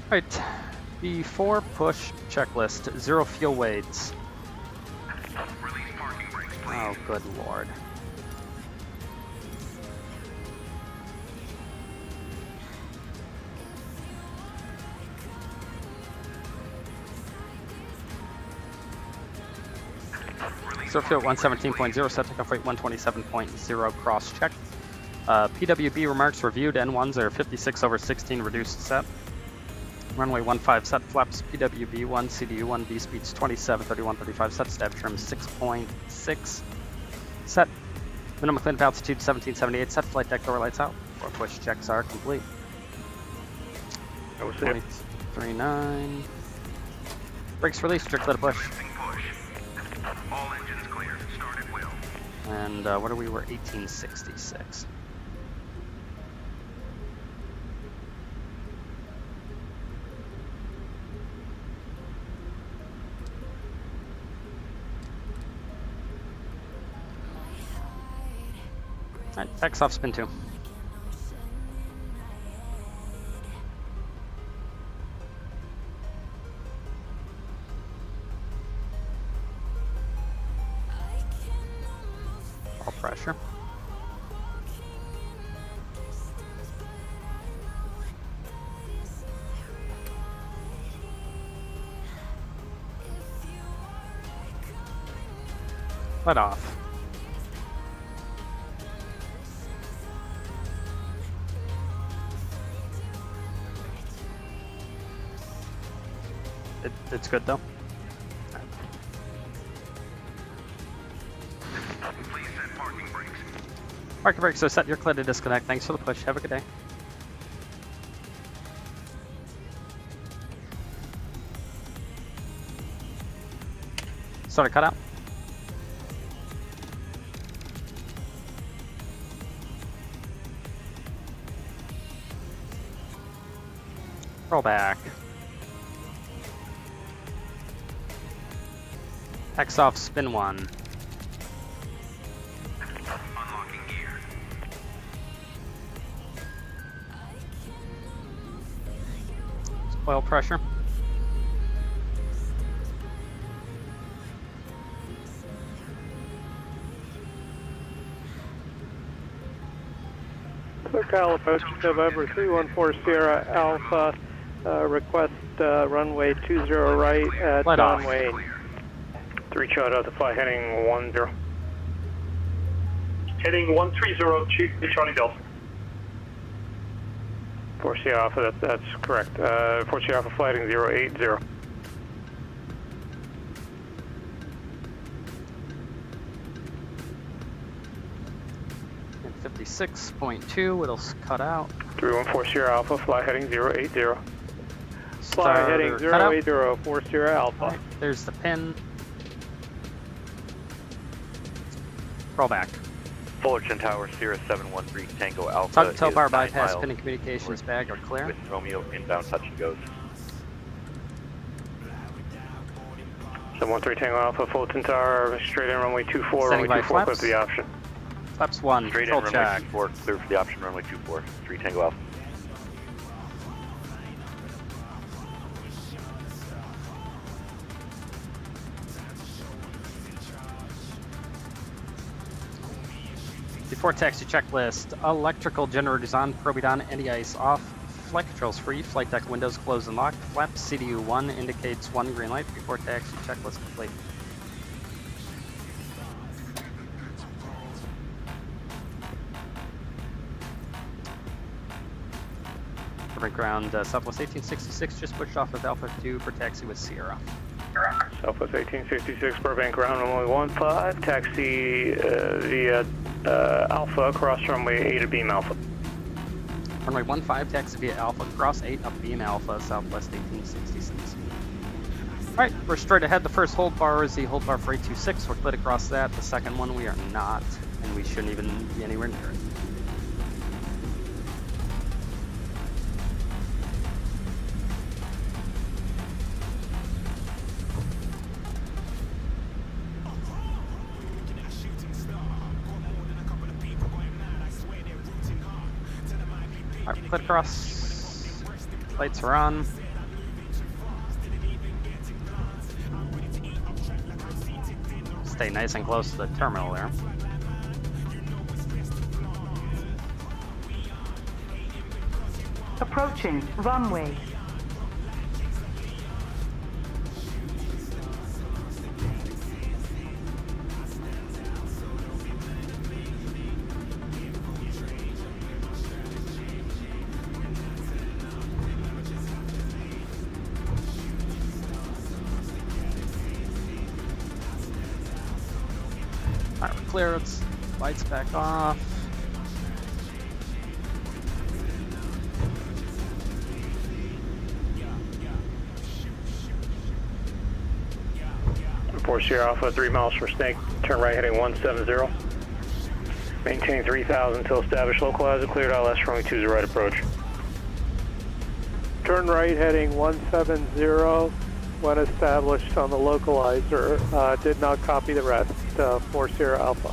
Alright. Before push checklist, 0 fuel weights. Oh, good lord. Zero fuel 117.0, set takeoff weight 127.0, cross check. PWB remarks reviewed, N1s are 56 over 16 reduced set. Runway 15 set flaps, PWB 1, CDU 1, V speeds 27, 31, 35 set, stab trim 6.6 set. Minimum clean altitude 1778 set, flight deck door lights out. 4 push checks are complete. 23.9. Brakes released, strict let a push. All engines clear. Start at will. And what are we? We're 1866. Alright, tax off spin 2. All pressure. Let off. It's good though. Please set parking brakes. Parking brakes are set. You're clear to disconnect. Thanks for the push. Have a good day. Start a cutout. Roll back. X off, spin 1. Unlocking gear. Oil pressure. SoCal approach November 314 Sierra Alpha, request runway 20 right at Let Don off. Wayne. 3 shot out to fly heading 10. Heading 130, Chief Charlie Delta. 4 Sierra Alpha, that's correct. 4 Sierra Alpha flighting 080. And 56.2, it'll cut out. 314 Sierra Alpha, fly heading 080. Fly heading Starter, 080, 4 Sierra Alpha. Right, there's the pin. Roll back. Fullerton Tower, Sierra 713 Tango Alpha. Tow bar 9 bypass, miles pin and communications bag are clear. With Romeo inbound touch and goes. 713 Tango Alpha, Fulton Tower, straight in runway 24, Standing runway by 24, clear flaps. for the option. Flaps 1, Straight in control runway check. 24, clear for the option runway 24. 3 Tango Alpha. Before taxi checklist, electrical generators on, probing on, anti-ice off, flight controls free, flight deck windows closed and locked, flaps CDU 1 indicates 1 green light. Before taxi checklist complete. Burbank ground, Southwest 1866, just pushed off of Alpha 2 for taxi with Sierra. Southwest 1866, Burbank ground runway 15, taxi via Alpha, cross runway 8 at beam Alpha. Runway 15, taxi via Alpha, cross 8 up beam Alpha, Southwest 1866. Alright, we're straight ahead. The first hold bar is the hold bar for 826. We're cleared across that. The second one we are not, and we shouldn't even be anywhere near it. Alright, cleared across. Lights are on. Stay nice and close to the terminal there. Approaching runway. Alright, we're clear. Let's lights back off. Report Sierra Alpha, 3 miles for Snake, turn right heading 170. Maintain 3000 until established localizer, cleared ILS runway 20 right approach. Turn right heading 170 when established on the localizer. Did not copy the rest. 4 Sierra Alpha.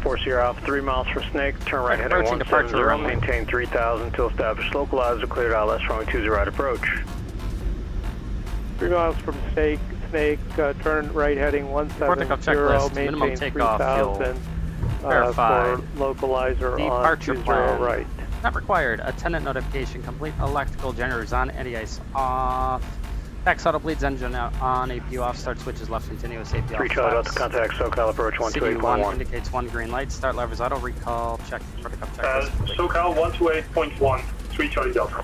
4 Sierra Alpha, 3 miles for Snake, turn right heading Approaching departure 170, runway. maintain 3000 until established localizer, cleared ILS runway 20 right approach. 3 miles from Snake, turn right heading 170, checklist, minimum maintain takeoff, 3000 verified. for localizer Departure on 20 plan. right. Not required. Attendant notification complete. Electrical generators on. Anti-ice off. Back throttle bleeds engine on. APU off. Start switches left continuous. APU off. 3 Charlie Delta, contact SoCal approach CU1 128.1. indicates 1 green light. Start levers auto recall. Check protocol checklist. SoCal 128.1, 3 Charlie Delta.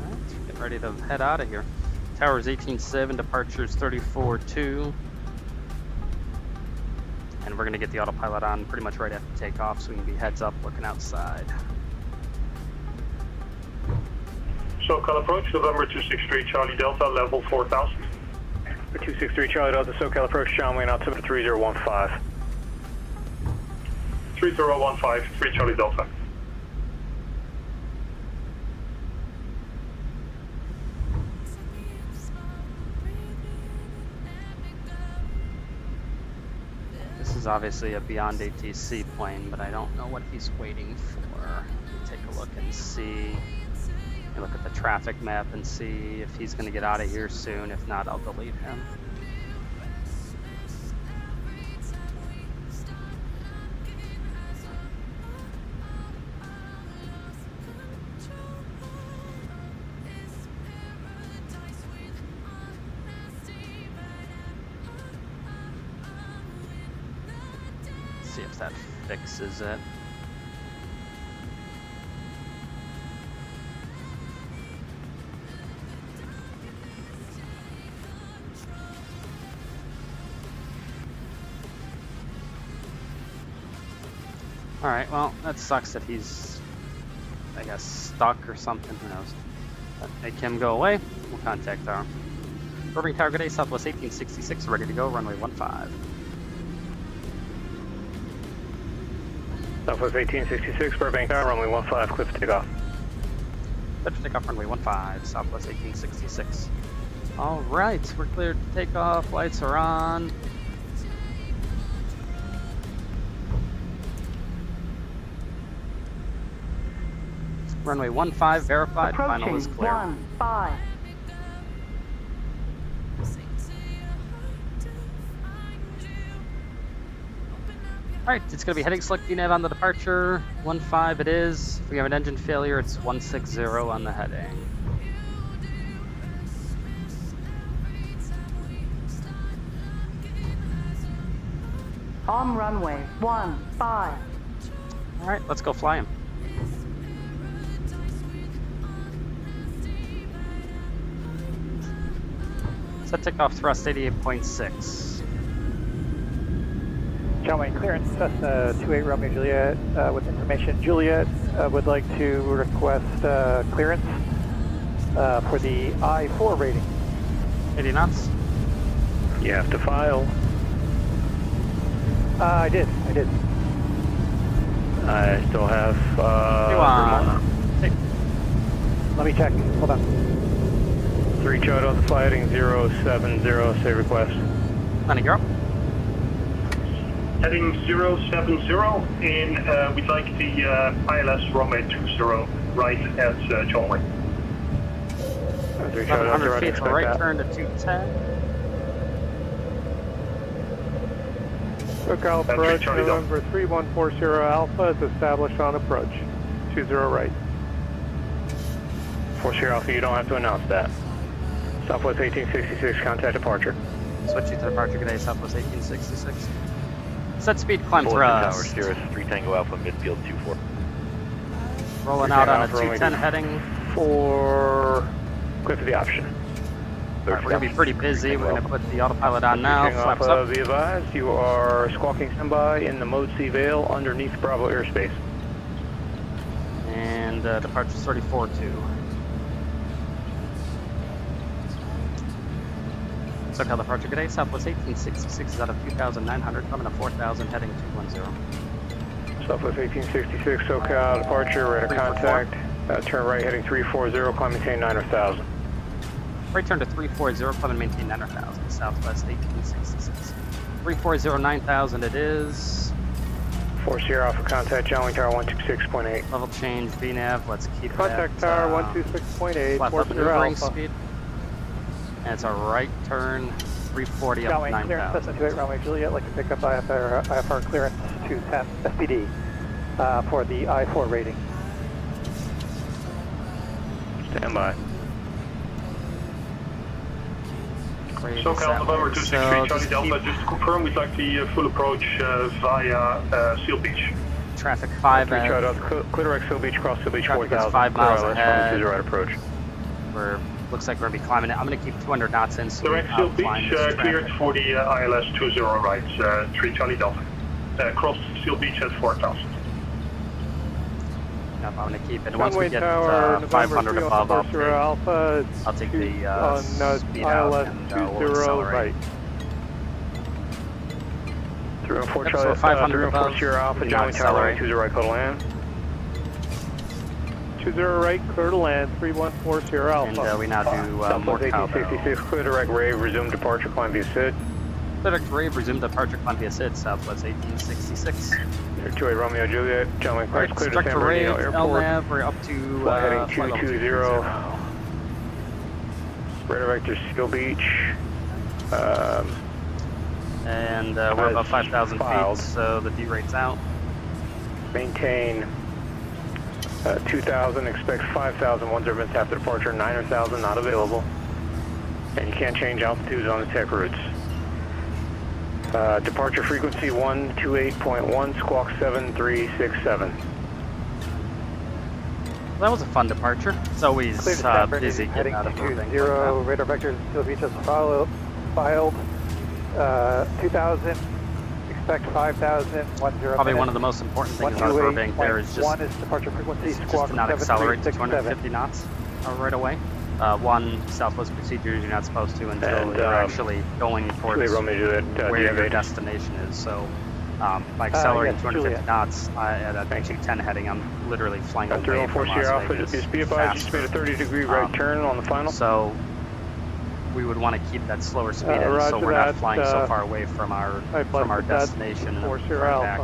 Alright, get ready to head out of here. Towers 18.7, departures 34.2. And we're going to get the autopilot on pretty much right after takeoff so we can be heads up looking outside. SoCal approach, November 263 Charlie Delta, level 4000. 263 Charlie Delta, SoCal approach, John Wayne, altimeter 3015. 3015, 3 Charlie Delta. This is obviously a beyond ATC plane, but I don't know what he's waiting for. Let me take a look and see. Let me look at the traffic map and see if he's going to get out of here soon. If not, I'll delete him. See if that fixes it. Alright, well, that sucks that he's, I guess, stuck or something, who knows. But make him go away, we'll contact our Burbank Tower, good day, Southwest 1866, ready to go, runway 15. Southwest 1866, Burbank Tower, runway 15, clear for takeoff. Clear for takeoff, runway 15, Southwest 1866. Alright, we're cleared to take off, lights are on. Runway 15, verified, final is clear. 15. Alright, it's going to be heading select VNAV on the departure. 15 it is. If we have an engine failure, it's 160 on the heading. On runway 15. All right, let's go fly him. Set takeoff thrust 88.6. John Wayne clearance, Cessna 28 Romeo Juliet, with information. Juliet would like to request clearance for the I-4 rating. 80 knots. You have to file. I did. I still have, Let me check. Hold on. 3 chart on the flight heading 070, say request. Landing, you're up. Heading 070, and we'd like the ILS runway 20 right at John Wayne. 1100 feet to right turn to 210. SoCal approach, November 3140 Alpha is established on approach. 20 right. 40 Alpha, you don't have to announce that. Southwest 1866, contact departure. Switching to departure, good day, Southwest 1866. Set speed, climb Tower, thrust. Sirius 3 Tango Alpha, midfield 24. Rolling out on a 210 heading. For clear for the option. Right, we're going to be pretty busy. We're going to put the autopilot on now. Flaps up. Be advised, you are squawking standby in the mode C Veil underneath Bravo airspace. And departure 34-2. SoCal departure, good day, Southwest 1866 is out of 2,900, coming to 4,000, heading 210. Southwest 1866, SoCal departure, radar contact, turn right heading 340, climb maintain 9,000. Right turn to 340, climb and maintain 9,000, Southwest 1866. 340, 9,000 it is. 40 Alpha, contact John Wayne Tower 126.8. Level change, VNAV, let's keep Contact that. Tower 126.8, flat 40 maneuvering Alpha. speed. And it's a right turn, 340 John up Wayne clearance, 9,000. Cessna 28 Romeo Juliet, like to pick up IFR clearance 210 SPD for the I-4 rating. Stand by. SoCal November 263, Charlie Delta, just to confirm, we'd like the full approach via Seal Beach. Traffic 5 3 chart out, clear direct Seal Beach, cross Seal Beach 4,000. 5 miles ahead. Right approach. Looks like we're going to be climbing it. I'm going to keep 200 knots in. So direct Seal Beach cleared for the ILS 20 right, 3 Charlie Delta. Cross Seal Beach at 4,000. Yep, I'm going to keep it. Once Runway we get Tower, 500 above, I'll Alpha, take the speed ILS out and we'll 20 accelerate. right. 314 Yep, Charlie, so 500 above, 314 Alpha, John Wayne Tower accelerate. 20 right, call to land. 20 right, clear to land, 3140 Alpha. And we now do more Southwest 1866, clear direct rave, resume departure, climb via SID. Direct rave, resume departure, climb via SID, Southwest 1866. 28 Romeo Juliet, John Wayne Right, clear to San structure Bernardino rave, Airport. LNAV, we're up to Heading flight level 220. Radar vector Seal Beach. And we're above 5,000 feet, so the D rate's out. Maintain 2,000, expect 5,000, 10 minutes after departure, 9,000 not available. And you can't change altitudes on the tech routes. Departure frequency 128.1, squawk 7367. That was a fun departure. It's always busy getting out of Burbank. 20, radar vector Seal Beach has filed 2,000, expect 5,000, 10 Probably one of the most important things out of Burbank there is just, one is departure frequency, just to not accelerate to 250 knots right away. One, Southwest procedures, you're not supposed to until you're actually going towards where your destination is. So by accelerating 250 knots at a 210 heading, I'm literally flying away from Las Vegas. Just be advised, you just made a 30-degree right turn on the final. So we would want to keep that slower speed in, so we're not flying so far away from our destination and back.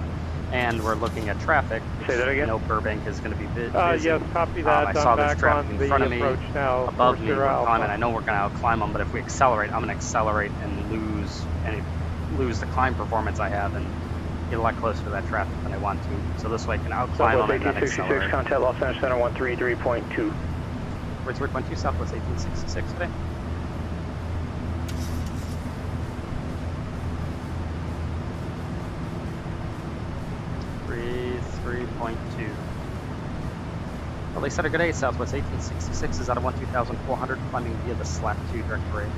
And we're looking at traffic. Say that again? I know Burbank is going to be busy. Yes, copy that. I saw there's traffic in front of me, above me, we're climbing. I know we're going to outclimb them, but if we accelerate, I'm going to accelerate and lose the climb performance I have and get a lot closer to that traffic than I want to. So this way I can outclimb them and then accelerate. Contact Los Angeles Center 133.2. Where's 3.2, Southwest 1866 today? 3.2. Well, they said a good day. Southwest 1866 is out of 12,400, climbing via the SLAP 2 direct grade.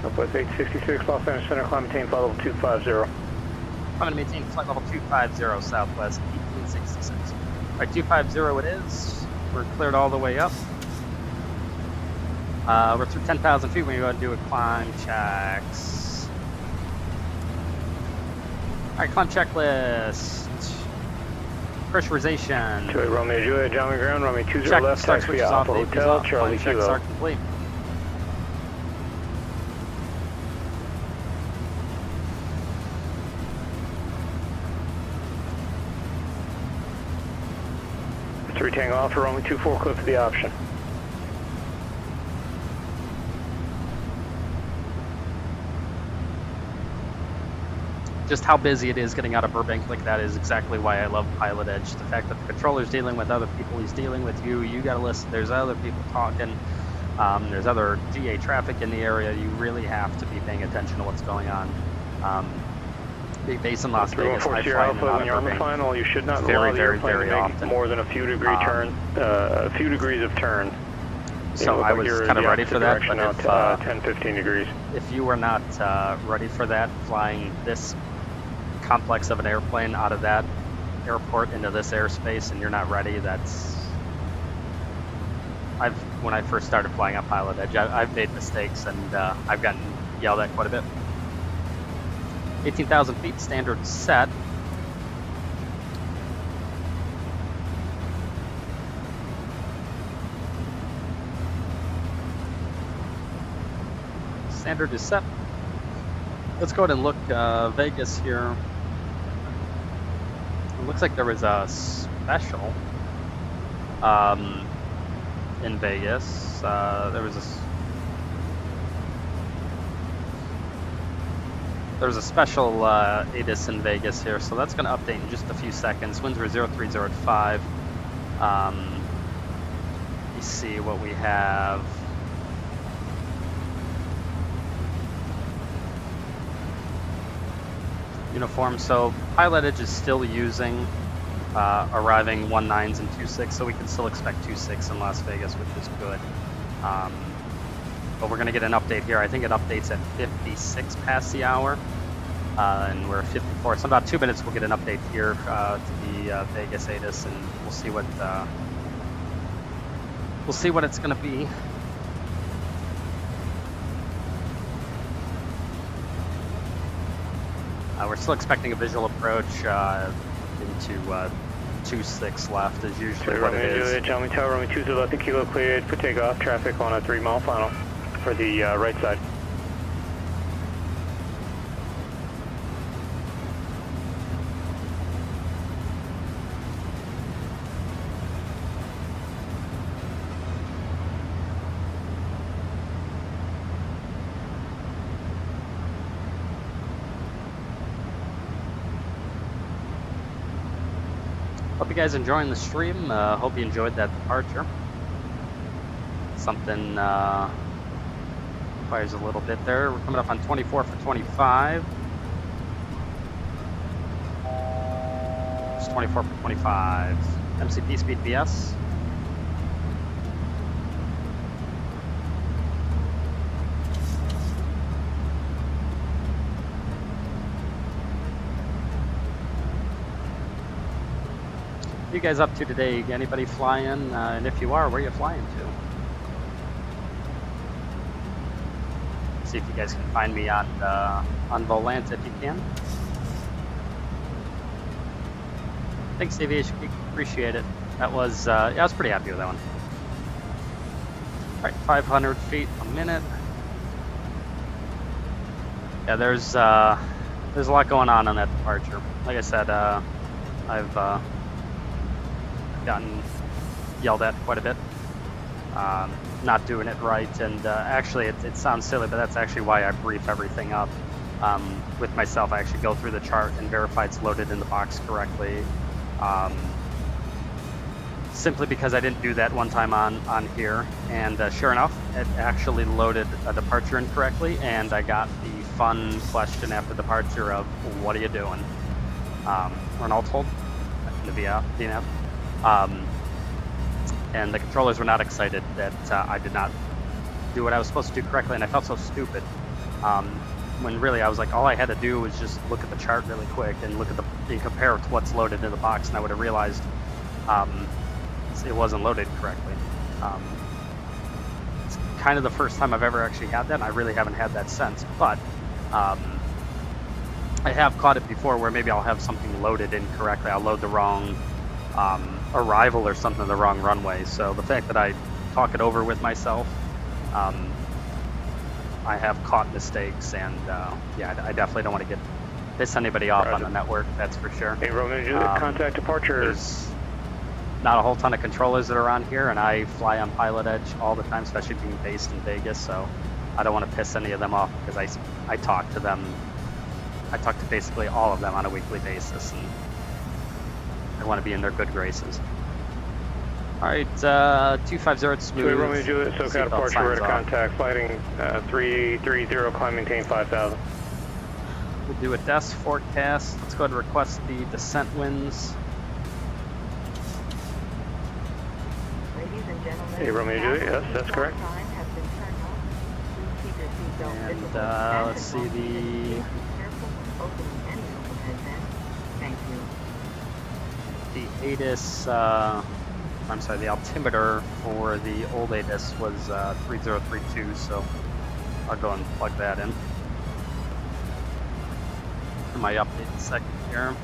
Southwest 866, Los Angeles Center, climb maintain flight level 250. I'm going to maintain flight level 250, Southwest 1866. All right, 250 it is. We're cleared all the way up. We're through 10,000 feet. We're going to go and do a climb checks. All right, climb checklist. Pressurization. Juliet, Romeo, Juliet, John ground, Romeo 20 check left, start taxi switches Alpha off, Hotel, off. Charlie Climb checks Kilo. are complete. Three Tango Alpha, Romeo 24, clear for the option. Just how busy it is getting out of Burbank like that is exactly why I love Pilotedge. The fact that the controller's dealing with other people, he's dealing with you, you gotta listen, there's other people talking, there's other GA traffic in the area, you really have to be paying attention to what's going on. Big base in Las Vegas, I fly in and out when you're of on the Burbank final, you should not allow the airplane to make often. more than a few degree turn, a few degrees of turn. So I was kind of ready for that, but if, 10-15 degrees. If you were not ready for that, flying this complex of an airplane out of that airport into this airspace and you're not ready, that's... When I first started flying on Pilotedge, I've made mistakes and I've gotten yelled at quite a bit. 18,000 feet, standard set. Standard is set. Let's go ahead and look Vegas here. It looks like there was a special in Vegas. There was a special ATIS in Vegas here, so that's going to update in just a few seconds. Winds were 030 at 5. Let me see what we have. Uniform. So Pilotedge is still using arriving 19s and 26, so we can still expect 26 in Las Vegas, which is good. But we're going to get an update here. I think it updates at 56 past the hour, and we're at 54. So in about 2 minutes, we'll get an update here to the Vegas ATIS, and we'll see what it's going to be. We're still expecting a visual approach into 26 left is usually what it is. Gentlemen Tower, Romeo 20 left, Kilo cleared for takeoff. Traffic on a 3-mile final for the right side. Hope you guys enjoying the stream. Hope you enjoyed that departure. Something requires a little bit there. We're coming up on 24 for 25. It's 24 for 25. MCP speed BS. What are you guys up to today? Anybody flying? And if you are, where are you flying to? See if you guys can find me on Volant if you can. Thanks, Aviation Geek. Appreciate it. That was yeah, I was pretty happy with that one. All right, 500 feet a minute. Yeah, there's a lot going on that departure. Like I said, I've gotten yelled at quite a bit, not doing it right, and actually it sounds silly, but that's actually why I brief everything up with myself. I actually go through the chart and verify it's loaded in the box correctly, simply because I didn't do that one time on here, and sure enough, it actually loaded a departure incorrectly, and I got the fun question after departure of, what are you doing? Renault hold? into VNAV. And the controllers were not excited that I did not do what I was supposed to do correctly, and I felt so stupid. When really I was like, all I had to do was just look at the chart really quick and look at and compare it to what's loaded in the box, and I would have realized it wasn't loaded correctly. It's kind of the first time I've ever actually had that, and I really haven't had that since, but I have caught it before where maybe I'll have something loaded incorrectly. I'll load the wrong arrival or something, the wrong runway. So the fact that I talk it over with myself, I have caught mistakes, and yeah, I definitely don't want to piss anybody off on the network, that's for sure. Hey, Romeo Juliet, contact departure. There's not a whole ton of controllers that are on here, and I fly on Pilotedge all the time, especially being based in Vegas, so I don't want to piss any of them off because I talk to them. I talk to basically all of them on a weekly basis, and I want to be in their good graces. All right, 250 at smooth. Romeo Juliet, SoCal departure, we're to contact, flighting 330, climb maintain 5,000. We'll do a desk forecast. Let's go ahead and request the descent winds. Hey, Romeo Juliet, yes, that's correct. And let's see the ATIS, I'm sorry, the altimeter for the old ATIS was 3032, so I'll go and plug that in. For my update in a second here.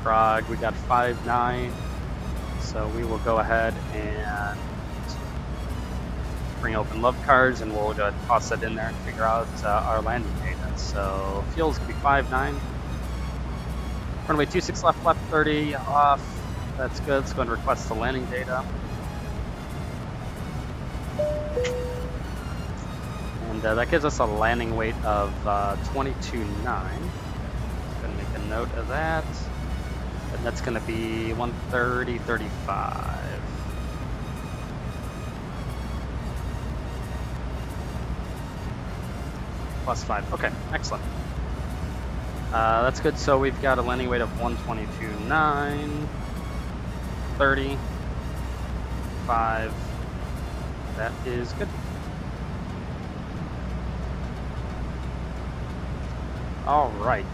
Prague, we got 5.9, so we will go ahead and bring open love cars, and we'll go ahead and toss that in there and figure out our landing data. So fuel's gonna be 5.9. Runway 26 left, left 30 off. That's good. Let's go ahead and request the landing data. And that gives us a landing weight of 22.9. Gonna make a note of that. And that's gonna be 130.35. +5. Okay, excellent. That's good. So we've got a landing weight of 122.9, 30, 5. That is good. All right.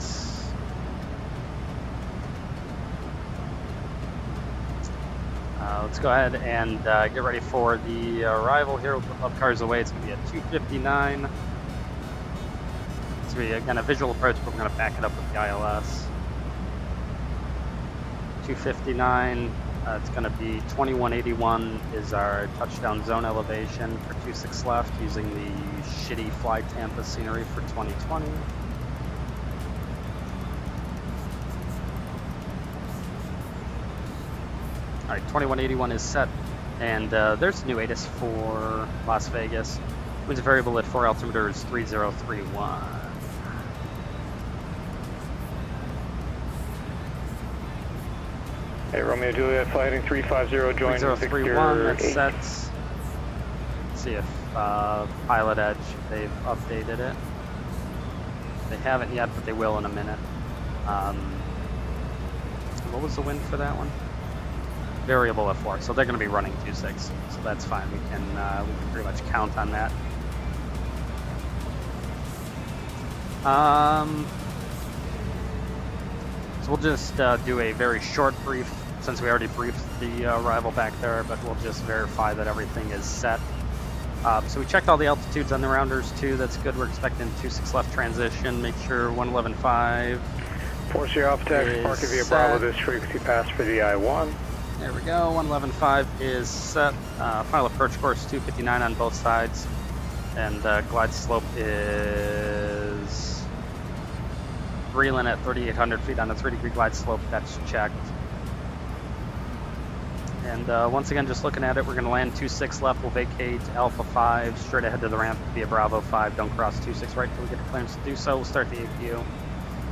Let's go ahead and get ready for the arrival here. We'll put love cars away. It's going to be at 2:59. It's going to be, again, a visual approach, but we're going to back it up with the ILS. 2:59. It's going to be 2181 is our touchdown zone elevation for 26 left, using the shitty Fly Tampa scenery for 2020. All right, 2181 is set, and there's a new ATIS for Las Vegas. Winds variable at 4, altimeter is 3031. Hey, Romeo Juliet, flighting 350, join 3031, that's set. Let's see if Pilotedge, they've updated it. They haven't yet, but they will in a minute. What was the wind for that one? Variable at 4, so they're going to be running 26, so that's fine. We can pretty much count on that. So we'll just do a very short brief, since we already briefed the arrival back there, but we'll just verify that everything is set. So we checked all the altitudes on the rounders too. That's good. We're expecting 26 left transition. Make sure 111.5. Force your off taxi, parking via Bravo, this frequency pass for the I-1. There we go, 111.5 is set. Final approach course 259 on both sides. And glide slope is Breland at 3,800 feet on a 3-degree glide slope. That's checked. And once again, just looking at it, we're going to land 26 left. We'll vacate Alpha 5 straight ahead to the ramp via Bravo 5. Don't cross 26 right until we get the clearance to do so. We'll start the APU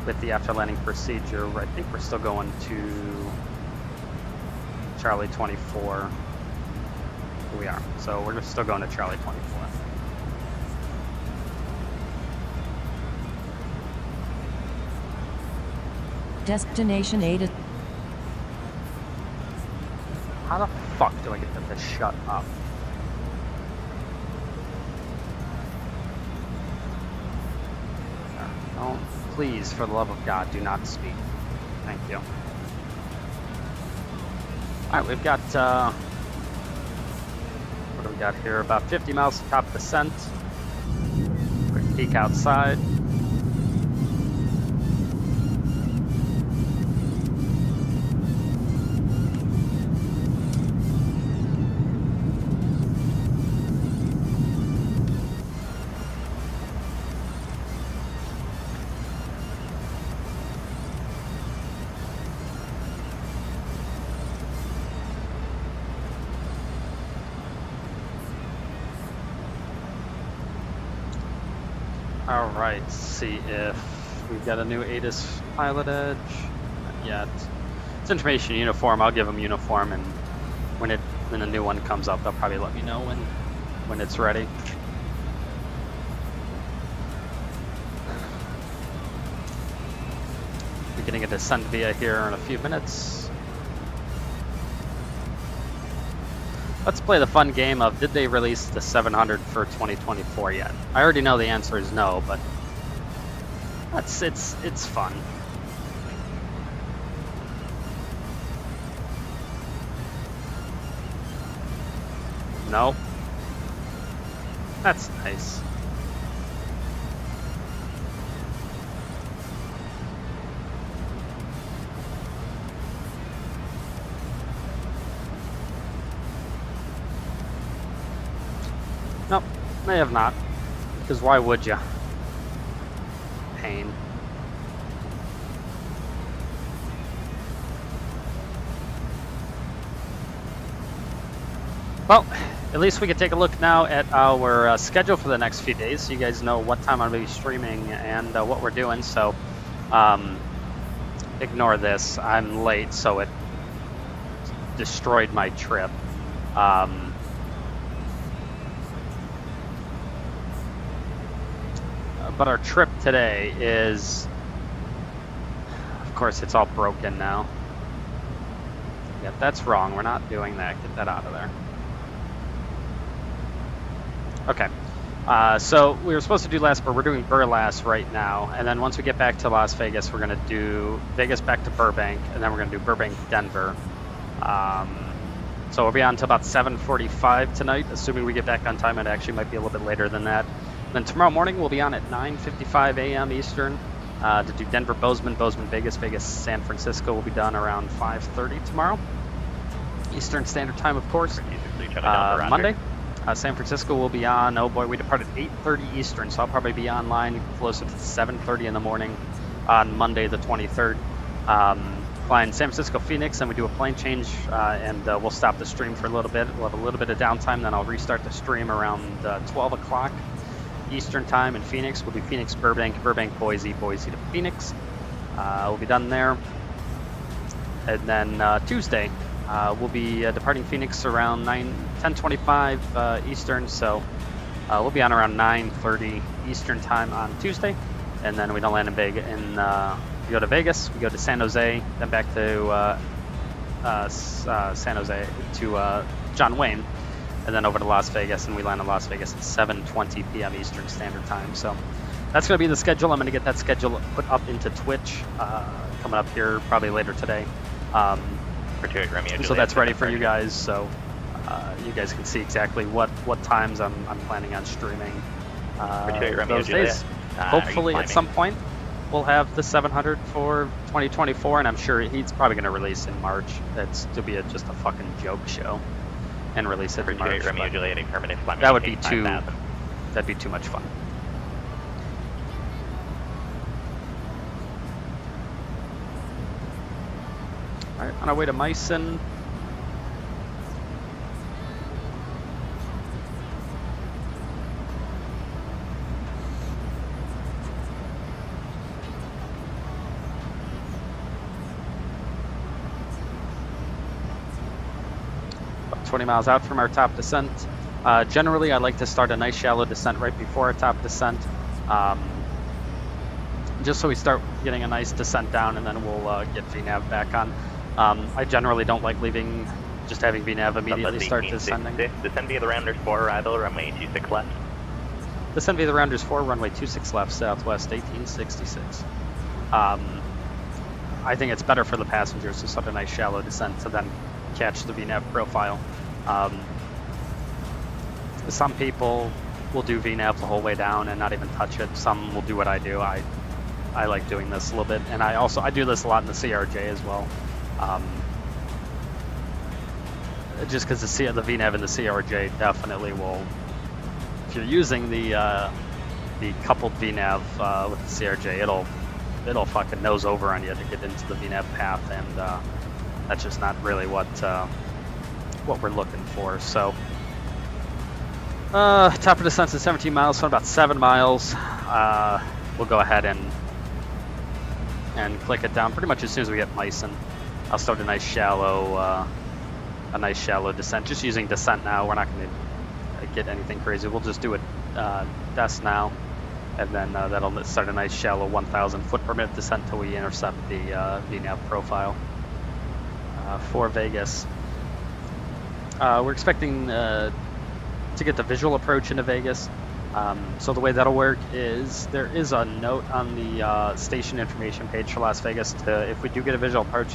with the after landing procedure. I think we're still going to Charlie 24. Here we are. So we're still going to Charlie 24. Destination ATIS. How the fuck do I get them to shut up? Don't, please, for the love of God, do not speak. Thank you. Alright, we've got, what do we got here? About 50 miles to top descent. Quick peek outside. Alright, let's see if we've got a new ATIS Pilotedge. Not yet. It's information uniform. I'll give them uniform, and when a new one comes up, they'll probably let me know when it's ready. We're getting a descent via here in a few minutes. Let's play the fun game of, did they release the 700 for 2024 yet? I already know the answer is no, but it's fun. No. That's nice. Nope, they have not. Because why would you? Pain. Well, at least we can take a look now at our schedule for the next few days, so you guys know what time I'm going to be streaming and what we're doing. So, ignore this. I'm late, so it destroyed my trip. But our trip today is, of course, it's all broken now. Yeah, that's wrong. We're not doing that. Get that out of there. Okay. So we were supposed to do last, but we're doing Burlas right now. And then once we get back to Las Vegas, we're going to do Vegas back to Burbank, and then we're going to do Burbank, Denver. So we'll be on until about 7:45 tonight, assuming we get back on time. It actually might be a little bit later than that. Then tomorrow morning we'll be on at 9:55 a.m. Eastern to do Denver, Bozeman, Vegas, San Francisco. Will be done around 5:30 tomorrow, Eastern Standard Time, of course. Monday, San Francisco will be on. Oh boy, we depart at 8:30 Eastern, so I'll probably be online closer to 7:30 in the morning on Monday, the 23rd. Flying San Francisco, Phoenix, and we do a plane change, and we'll stop the stream for a little bit. We'll have a little bit of downtime, then I'll restart the stream around 12 o'clock. Eastern time in Phoenix. We'll do Phoenix, Burbank, Boise, Boise to Phoenix. We'll be done there. And then Tuesday, we'll be departing Phoenix around 10:25 Eastern. So we'll be on around 9:30 Eastern time on Tuesday. And then we don't land in Vegas. We go to Vegas, we go to San Jose, then back to San Jose to John Wayne. And then over to Las Vegas, and we land in Las Vegas at 7:20 p.m. Eastern Standard Time. So that's going to be the schedule. I'm going to get that schedule put up into Twitch coming up here probably later today. So that's ready for you guys. So you guys can see exactly what times I'm planning on streaming those days. Hopefully at some point we'll have the 700 for 2024, and I'm sure he's probably going to release in March. It's to be just a fucking joke show. And release it in March. That would be that'd be too much fun. All right, on our way to Meissen. About 20 miles out from our top descent. Generally, I like to start a nice shallow descent right before our top descent, just so we start getting a nice descent down, and then we'll get VNAV back on. I generally don't like leaving just having VNAV immediately start descending. Descend via the Rounders 4 arrival, runway 26 left. Descend via the Rounders 4, runway 26 left, Southwest 1866. I think it's better for the passengers to start a nice shallow descent to then catch the VNAV profile. Some people will do VNAV the whole way down and not even touch it. Some will do what I do. I like doing this a little bit, and I do this a lot in the CRJ as well. Just because the VNAV in the CRJ definitely will, if you're using the coupled VNAV with the CRJ, it'll fucking nose over on you to get into the VNAV path, and that's just not really what we're looking for. So top of descent is 17 miles, so about 7 miles. We'll go ahead and click it down pretty much as soon as we hit Meissen. I'll start a nice shallow descent, just using descent now. We're not going to get anything crazy. We'll just do it descent now, and then that'll start a nice shallow 1,000 foot per minute descent till we intercept the VNAV profile for Vegas. We're expecting to get the visual approach into Vegas. So the way that'll work is there is a note on the station information page for Las Vegas to, if we do get a visual approach,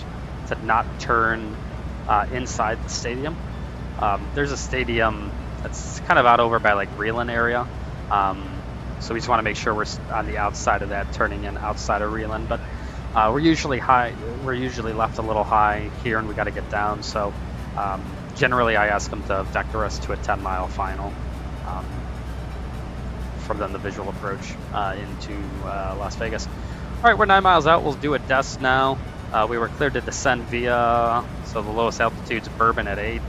to not turn inside the stadium. There's a stadium that's kind of out over by like Reeland area. So we just want to make sure we're on the outside of that, turning in outside of Reeland. But we're usually left a little high here, and we got to get down. So generally I ask them to vector us to a 10-mile final. For then the visual approach into Las Vegas. All right, we're 9 miles out. We'll do a DES now. We were cleared to descend via, so the lowest altitude's Burbank at 8.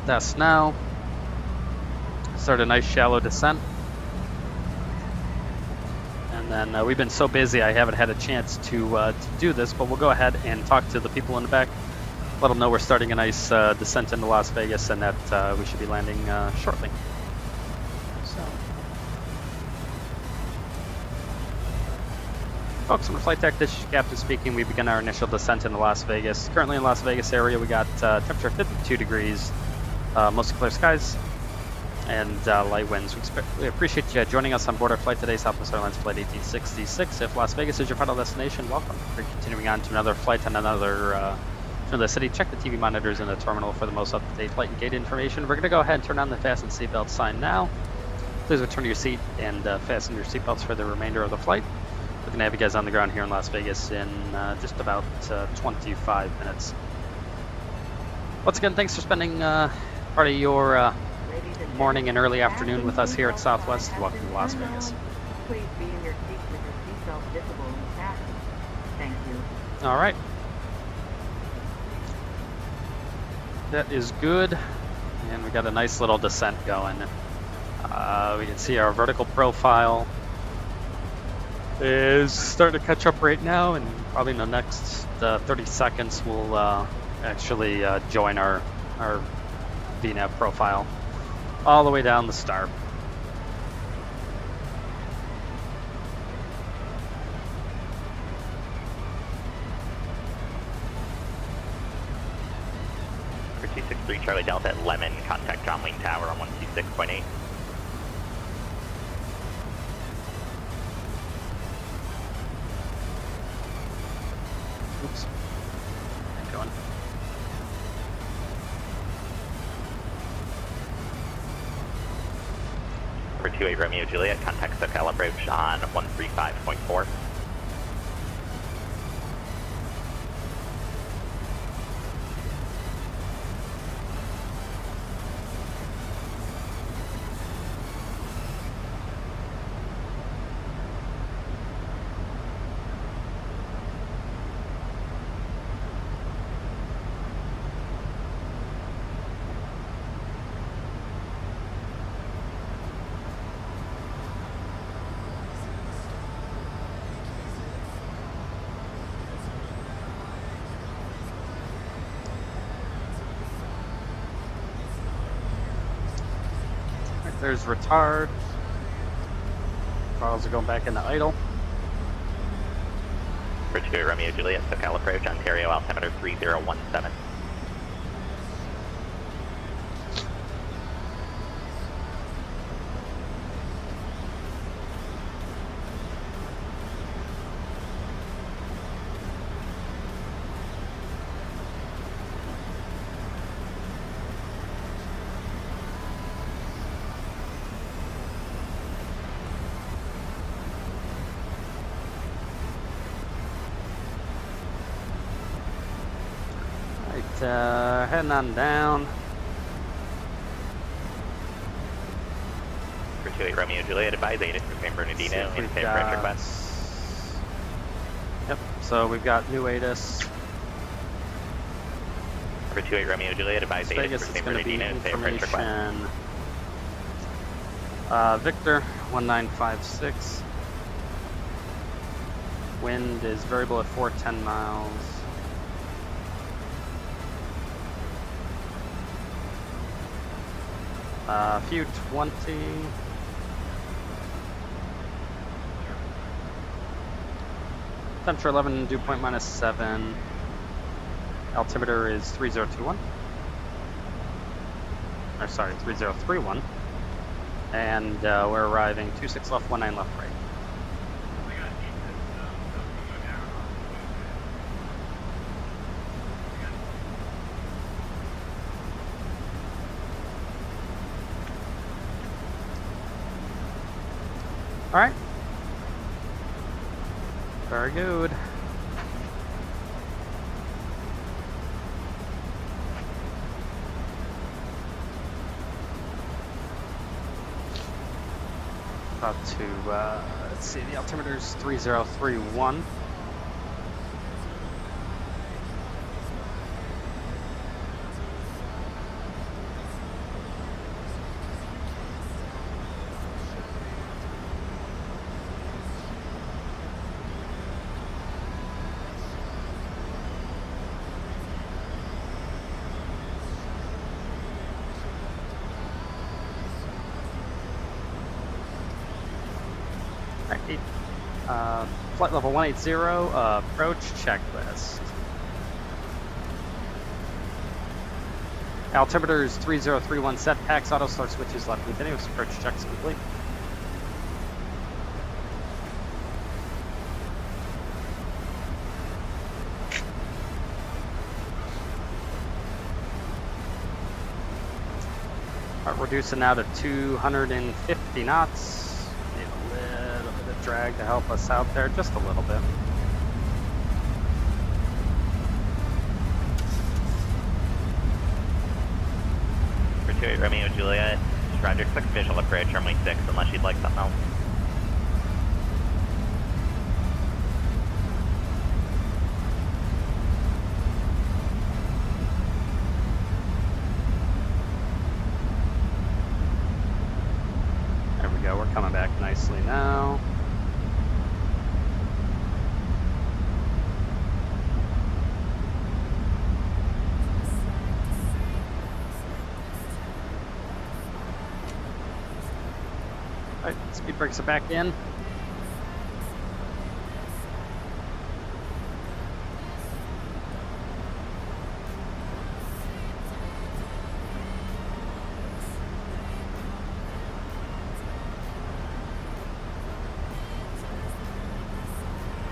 DES now. Start a nice shallow descent. And then we've been so busy I haven't had a chance to do this, but we'll go ahead and talk to the people in the back. Let them know we're starting a nice descent into Las Vegas and that we should be landing shortly. Folks, from Flight Tech, this is Captain speaking. We begin our initial descent into Las Vegas. Currently in Las Vegas area, we got temperature 52 degrees, mostly clear skies, and light winds. We appreciate you joining us on board our flight today, Southwest Airlines Flight 1866. If Las Vegas is your final destination, welcome. We're continuing on to another flight on another city. Check the TV monitors in the terminal for the most up-to-date flight and gate information. We're going to go ahead and turn on the fasten seatbelt sign now. Please return to your seat and fasten your seatbelts for the remainder of the flight. We're going to have you guys on the ground here in Las Vegas in just about 25 minutes. Once again, thanks for spending part of your morning and early afternoon with us here at Southwest. Welcome to Las Vegas. Please be in your seat with your seatbelt visible and fastened. Thank you. All right. That is good. And we got a nice little descent going. We can see our vertical profile is starting to catch up right now, and probably in the next 30 seconds we'll actually join our VNAV profile all the way down the star. For 263 Charlie Delta at Lemon, contact John Wayne Tower on 126.8. Oops. Going. For 28 Romeo Juliet, contact SoCal approach on 135.4. There's retard. Throttles are going back into idle. For 2 Romeo Juliet, SoCal approach, Ontario altimeter 3017. Heading on down. For 28 Romeo Juliet, advise ATIS for San Bernardino, and San Frederick West. Yep, so we've got new ATIS. For 28 Romeo Juliet, advise ATIS for San Bernardino, and San Frederick West. Victor, 1956. Wind is variable at 410 miles. Few 20. Temperature 11, dew point -7. Altimeter is 3021. Or sorry, 3031. And we're arriving 26 left, 19 left, right. All right. Very good. About to, let's see, the altimeter is 3031. Flight level 180, approach checklist. Altimeter is 3031 set, packs, auto start switches left continuous, approach checks complete. Alright, reducing now to 250 knots. Drag to help us out there just a little bit. For 28 Romeo Juliet, Roger, quick visual approach, runway 6, unless you'd like something else. There we go, we're coming back nicely now. Speed brakes are back in.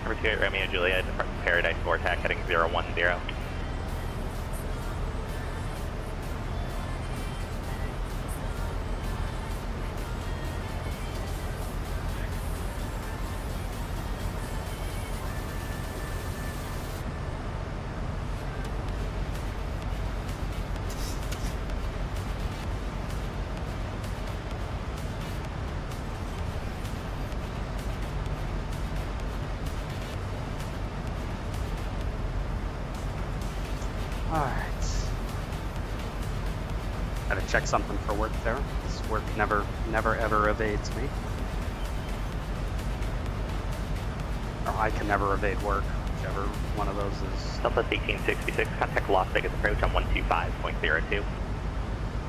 Number 28 Romeo Juliet, Paradise Vortex heading 010. Alright. Gotta check something for work there. This work never ever evades me. Or I can never evade work, whichever one of those is. Southwest 1866, contact Las Vegas approach on 125.02.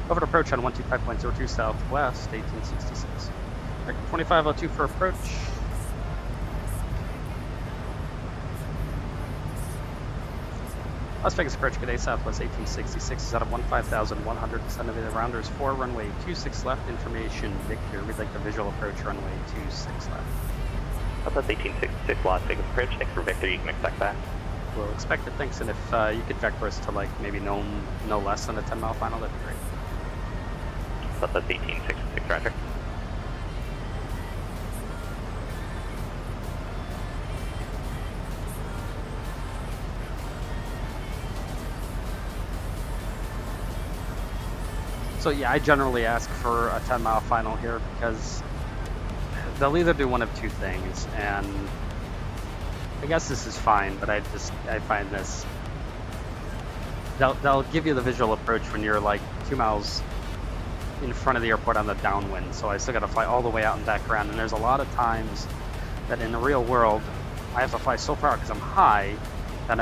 Over to approach on 125.02 Southwest 1866. 2502 for approach. Las Vegas approach, good day, Southwest 1866 is out of 15,100, descend to the rounders 4, runway 26 left, information Victor, we'd like the visual approach, runway 26 left. Southwest 1866 Las Vegas approach, thanks for Victor, you can expect that. We'll expect it, thanks, and if you could vector us to like maybe no less than a 10-mile final, that'd be great. Southwest 1866, roger. So yeah, I generally ask for a 10-mile final here because they'll either do one of two things, and I guess this is fine, but I find this, they'll give you the visual approach when you're like 2 miles in front of the airport on the downwind, so I still got to fly all the way out and back around, and there's a lot of times that in the real world I have to fly so far because I'm high that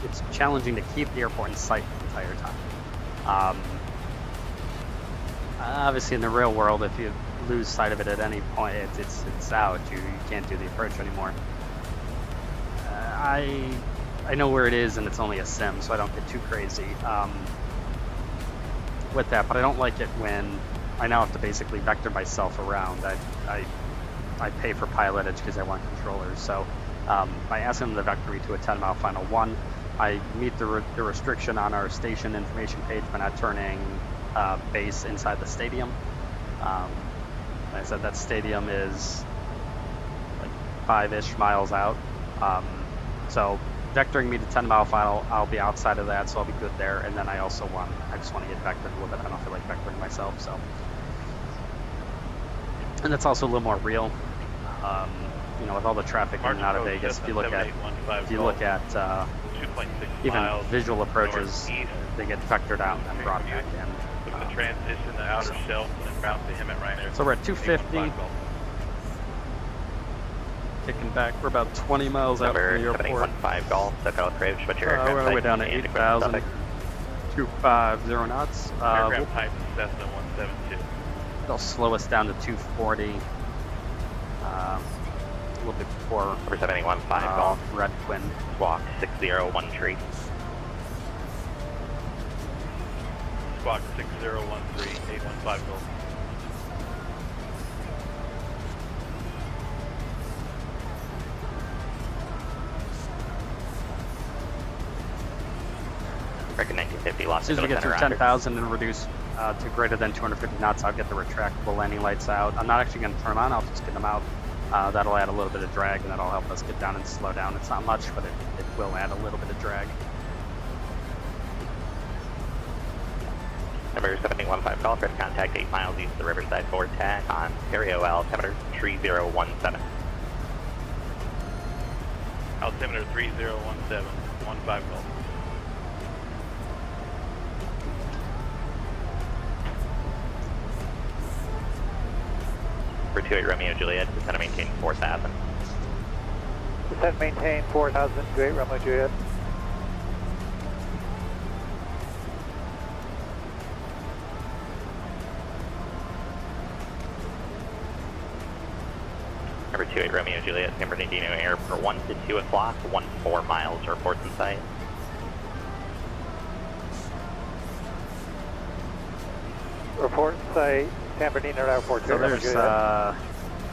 it's challenging to keep the airport in sight the entire time. Obviously in the real world, if you lose sight of it at any point, it's out. You can't do the approach anymore. I know where it is, and it's only a sim, so I don't get too crazy with that. But I don't like it when I now have to basically vector myself around. I pay for Pilotedge because I want controllers. So by asking them to vector me to a 10-mile final, one, I meet the restriction on our station information page by not turning base inside the stadium. Like I said, that stadium is like 5-ish miles out. So vectoring me to 10-mile final, I'll be outside of that, so I'll be good there. And then I just want to get vectored a little bit. I don't feel like vectoring myself, so. And that's also a little more real. You know, with all the traffic in and out of Vegas, if you look at even visual approaches, they get vectored out and then brought back in. The transition, the outer shelf, and route to him at Ryanair. So we're at 250. Kicking back, we're about 20 miles out from the airport. 715 Golf, SoCal approach, what's your aircraft we're type? way down to 8,000. 250 knots. Aircraft type Cessna 172. They'll slow us down to 240. A little bit before 715 Golf. Red Quinn. Squawk 601 tree. Squawk 6013, 815 Golf. Reckon 1950 lost. As soon as we get through 10,000 and reduce to greater than 250 knots, I'll get the retractable landing lights out. I'm not actually going to turn them on, I'll just get them out. That'll add a little bit of drag, and that'll help us get down and slow down. It's not much, but it will add a little bit of drag. Number 715 Golf, ready to contact 8 miles east of the Riverside Ford TAC on Ontario altimeter 3017. Altimeter 3017, 15 Golf. For 28 Romeo Juliet, descend to maintain 4,000. Descend maintain 4,000, 28 Romeo Juliet. Number 28 Romeo Juliet, San Bernardino Airport 1 to 2 o'clock, 14 miles, reports in sight. Report in sight, San Bernardino Airport. So there's,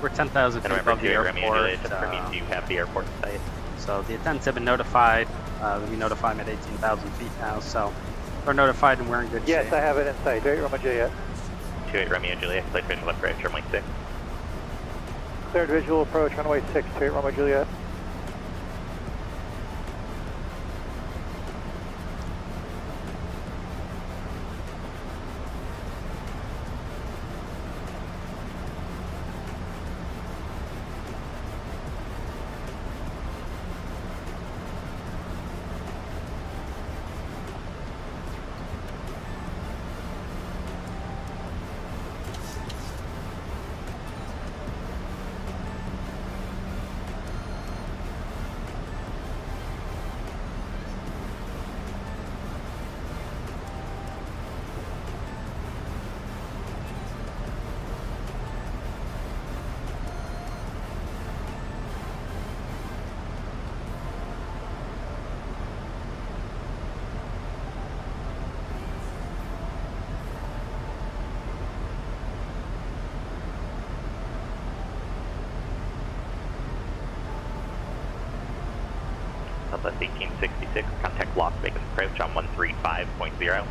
we're 10,000 feet above the airport. Do you have the airport in sight? So the attendants have been notified. We notify them at 18,000 feet now, so they're notified and we're in good shape. Yes, I have it in sight. 28 Romeo Juliet. 28 Romeo Juliet, clear to left right, runway 6. Cleared visual approach, runway 6, 28 Romeo Juliet. Southwest 1866, contact Las Vegas approach on 135.0.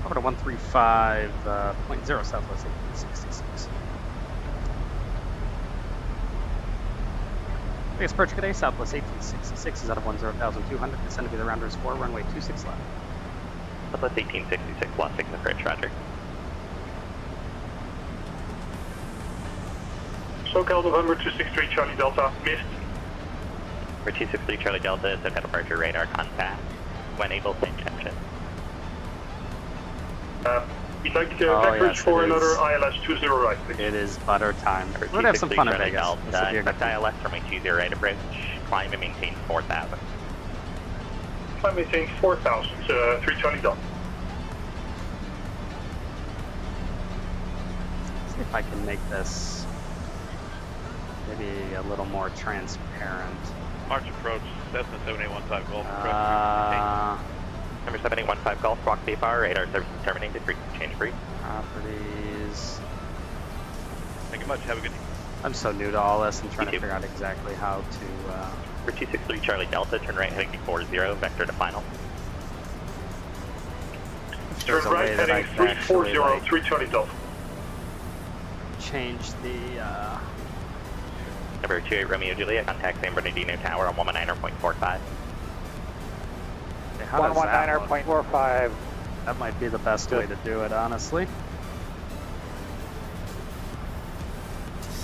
Over to 135.0 Southwest 1866. Biggest approach today, Southwest 1866 is out of 10,200. Descend to the rounder is 4, runway 26 left. Southwest 1866, Las Vegas approach, roger. SoCal November 263 Charlie Delta, missed. For 263 Charlie Delta, SoCal departure radar contact. When able, same connection. We'd like backwards for another ILS 20 right, please. It is butter time. For We're gonna have some fun in Charlie Vegas. Delta, This will be a good expect ILS from a 20 right approach, climb and maintain 4,000. Climb maintain 4,000, 3 Charlie Delta. See if I can make this maybe a little more transparent. March approach, Cessna 7815 Golf. Number 7815 Golf, walk VFR, radar services terminated, frequency change brief. Properties. Thank you much, have a good day. I'm so new to all this. I'm trying to figure out exactly how to... For 263 Charlie Delta, turn right heading 40, vector to final. Turn right heading 340, 3 Charlie Delta. Change the... Number 28 Romeo Juliet, contact San Bernardino Tower on 119.45. 119.45. That might be the best way to do it, honestly.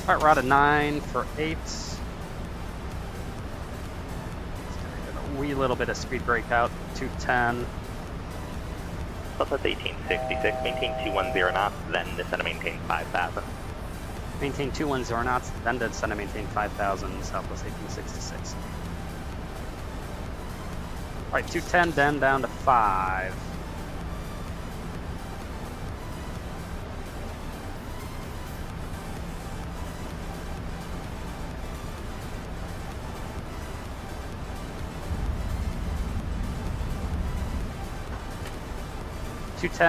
Alright, we're out of 9 for 8. A wee little bit of speed breakout, 210. Southwest 1866, maintain 210 knots, then descend to maintain 5,000. Maintain 210 knots, then descend to maintain 5,000, Southwest 1866. Alright, 210, then down to 5.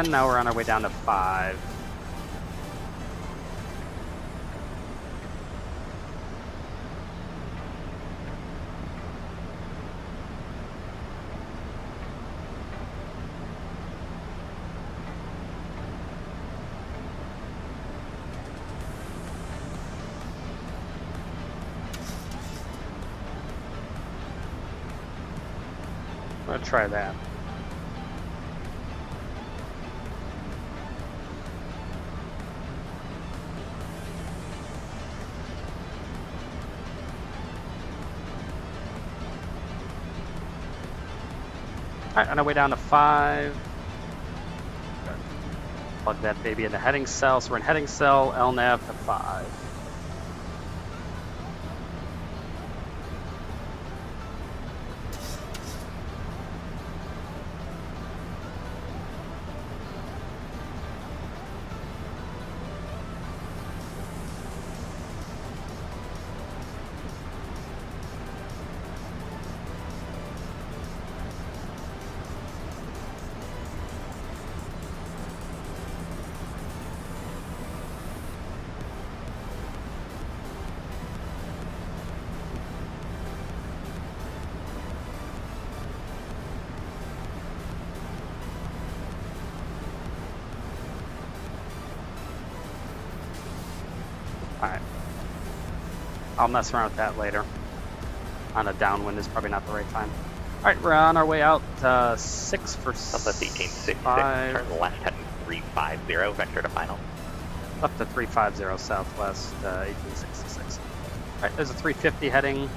Now we're on our way down to 5. I'm gonna try that. Alright, on our way down to 5. Plug that baby into heading cell. So we're in heading cell, LNAV to 5. Alright. I'll mess around with that later. On a downwind is probably not the right time. Alright, we're on our way out. 6 for Southwest 1866, 5. turn left heading 350, vector to final. Up to 350 Southwest 1866. Alright, there's a 350 heading.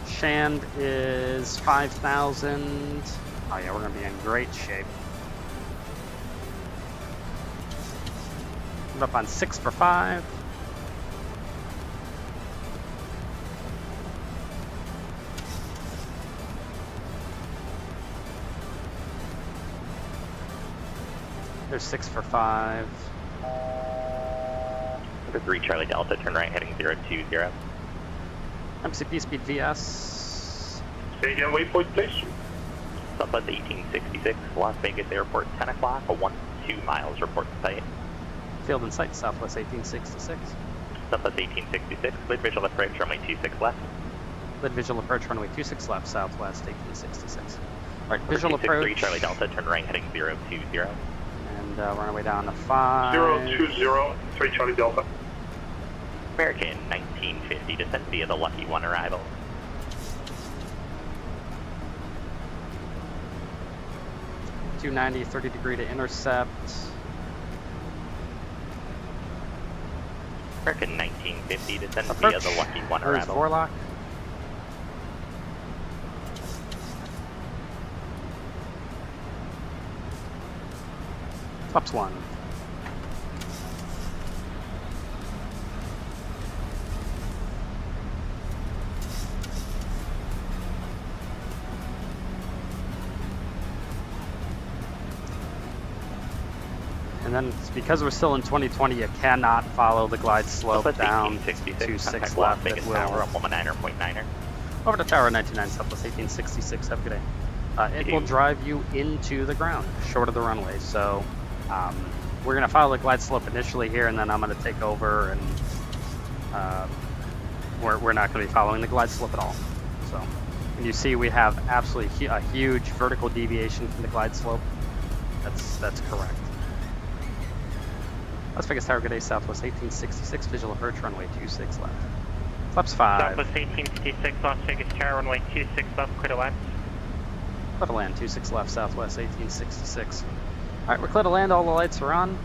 Shand is 5,000. Oh yeah, we're gonna be in great shape. I'm up on 6 for 5. There's 6 for 5. Number 3 Charlie Delta, turn right heading 020. MCP speed VS. Say again, waypoint please. Southwest 1866, Las Vegas Airport, 10 o'clock, 12 miles, report to site. field in sight, Southwest 1866. Southwest 1866, cleared visual approach, runway 26 left. Lid visual approach, runway 26 left, Southwest 1866. All right, visual approach. 3 Charlie Delta, turn right heading 020. And we're on our way down to 5. 020, 3 Charlie Delta. American 1950, descent via the Lucky 1 arrival. .290, 30 degree to intercept. American 1950, descend Approach. via the Lucky 1 There's arrival. Vorlock. Flaps 1. And then because we're still in 2020, you cannot follow the glide slope down to 6 left. It will. Tower, 119.9er. Over to Tower 99, Southwest 1866. Have a good day. It will drive you into the ground, short of the runway. So we're going to follow the glide slope initially here, and then I'm going to take over, and we're not going to be following the glide slope at all. So, and you see we have absolutely a huge vertical deviation from the glide slope. That's correct. Las Vegas Tower, good day, Southwest 1866, visual approach, runway 26 left. Flaps 5. Southwest 1866, Las Vegas Tower, runway 26 left, clear to land. Clear to land, 26 left, Southwest 1866. Alright, we're clear to land, all the lights are on.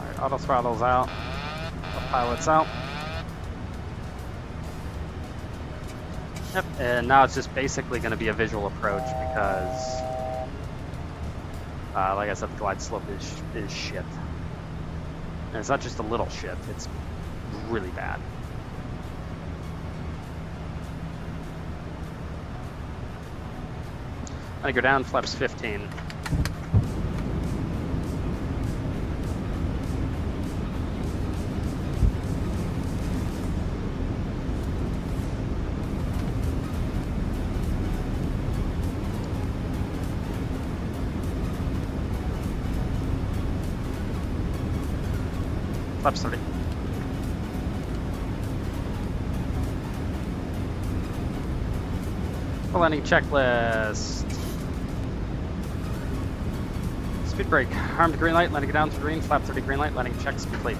Alright, auto throttle's out. The pilot's out. Yep, and now it's just basically going to be a visual approach because, like I said, the glide slope is shit. And it's not just a little shit, it's really bad. I'm going to go down, flaps 15. Flaps 30. Landing checklist. Speed brake. Armed green light, letting it down to green. Flap 30 green light, landing checks complete.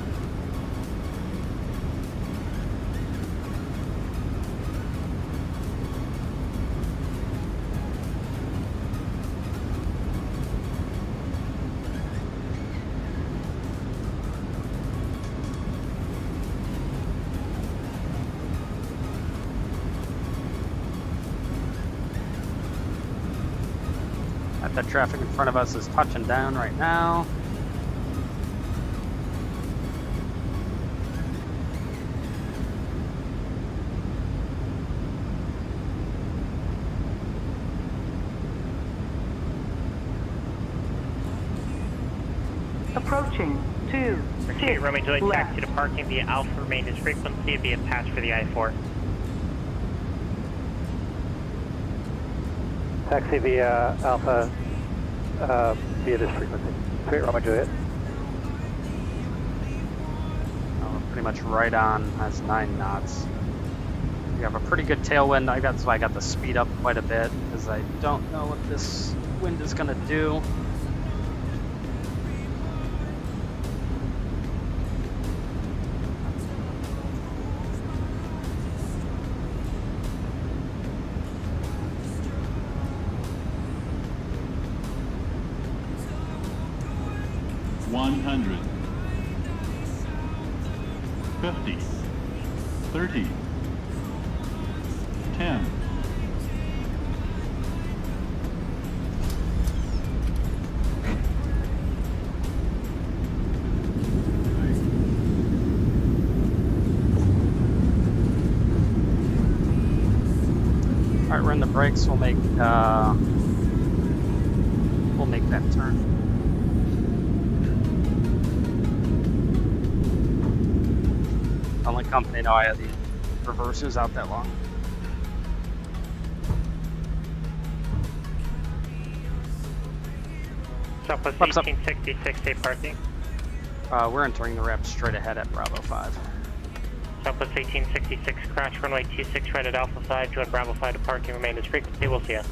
That traffic in front of us is touching down right now. Approaching 2. Okay, runway delay taxi to parking via Alpha maintenance frequency via pass for the I-4. Taxi via Alpha via this frequency. Great, runway Juliet. Pretty much right on, has 9 knots. We have a pretty good tailwind. That's why I got the speed up quite a bit, because I don't know what this wind is going to do. $100, $50, $30, $10. Alright, we're in the brakes. We'll make that turn. Only company know I have the reversers out that long. Southwest What's up? 1866, state parking. We're entering the ramp straight ahead at Bravo 5. Southwest 1866, crash runway 26 right at Alpha 5, join Bravo 5 to parking, remain as frequency, we'll see ya.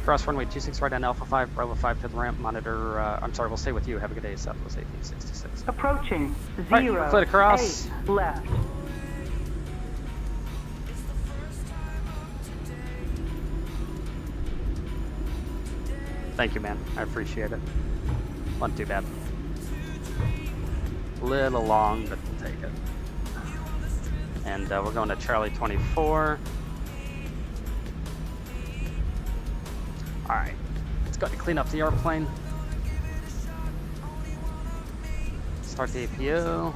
Cross runway 26 right on Alpha 5, Bravo 5 to the ramp, monitor, I'm sorry, we'll stay with you. Have a good day, Southwest 1866. Approaching. Right, 0. clear to cross. 8 left. Thank you, man. I appreciate it. Wasn't too bad. Little long, but we'll take it. And we're going to Charlie 24. Alright, let's go ahead and clean up the airplane. Start the APU.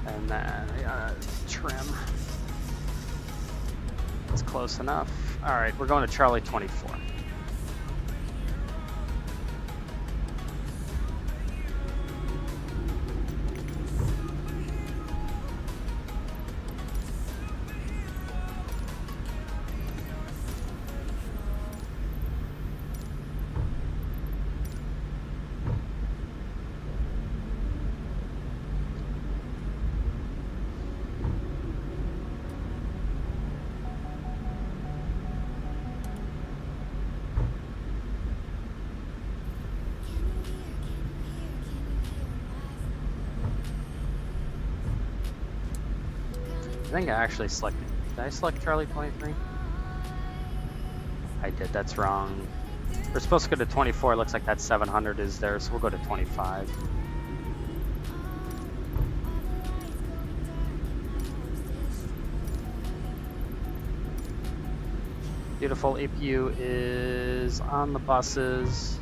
And then I gotta trim. It's close enough. Alright, we're going to Charlie 24. I think I actually selected. Did I select Charlie 23? I did. That's wrong. We're supposed to go to 24. Looks like that 700 is there, so we'll go to 25. Beautiful. APU is on the buses.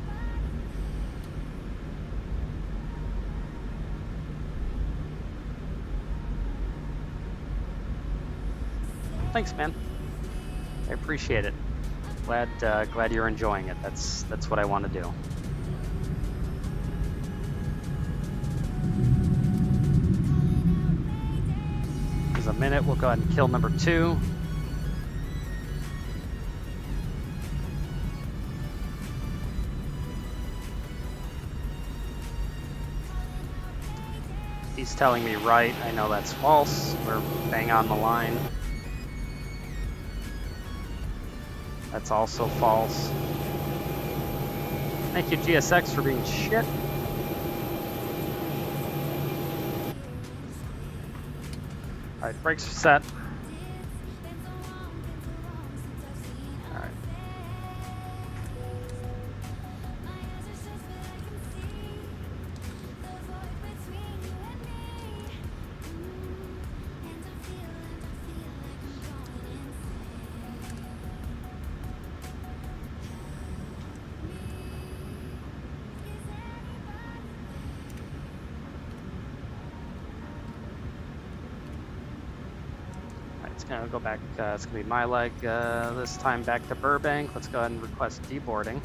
Thanks, man. I appreciate it. Glad you're enjoying it. That's what I want to do. There's a minute. We'll go ahead and kill number 2. He's telling me right. I know that's false. We're bang on the line. That's also false. Thank you, GSX, for being shit. Alright, brakes are set. Alright. It's gonna go back, it's gonna be my leg this time back to Burbank. Let's go ahead and request deboarding.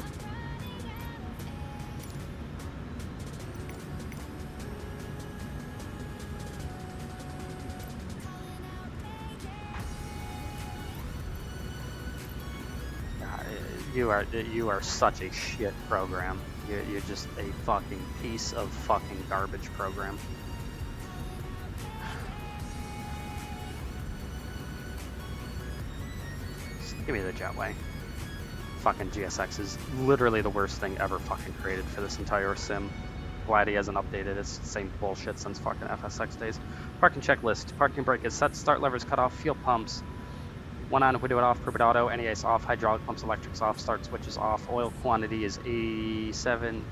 You are such a shit program. You're just a fucking piece of fucking garbage program. Give me the jetway. Fucking GSX is literally the worst thing ever fucking created for this entire sim. Glad he hasn't updated. It's the same bullshit since fucking FSX days. Parking checklist. Parking brake is set. Start levers cut off. Fuel pumps. One on, we do it off. Private auto. NEA's off. Hydraulic pumps, electrics off. Start switches off. Oil quantity is 87.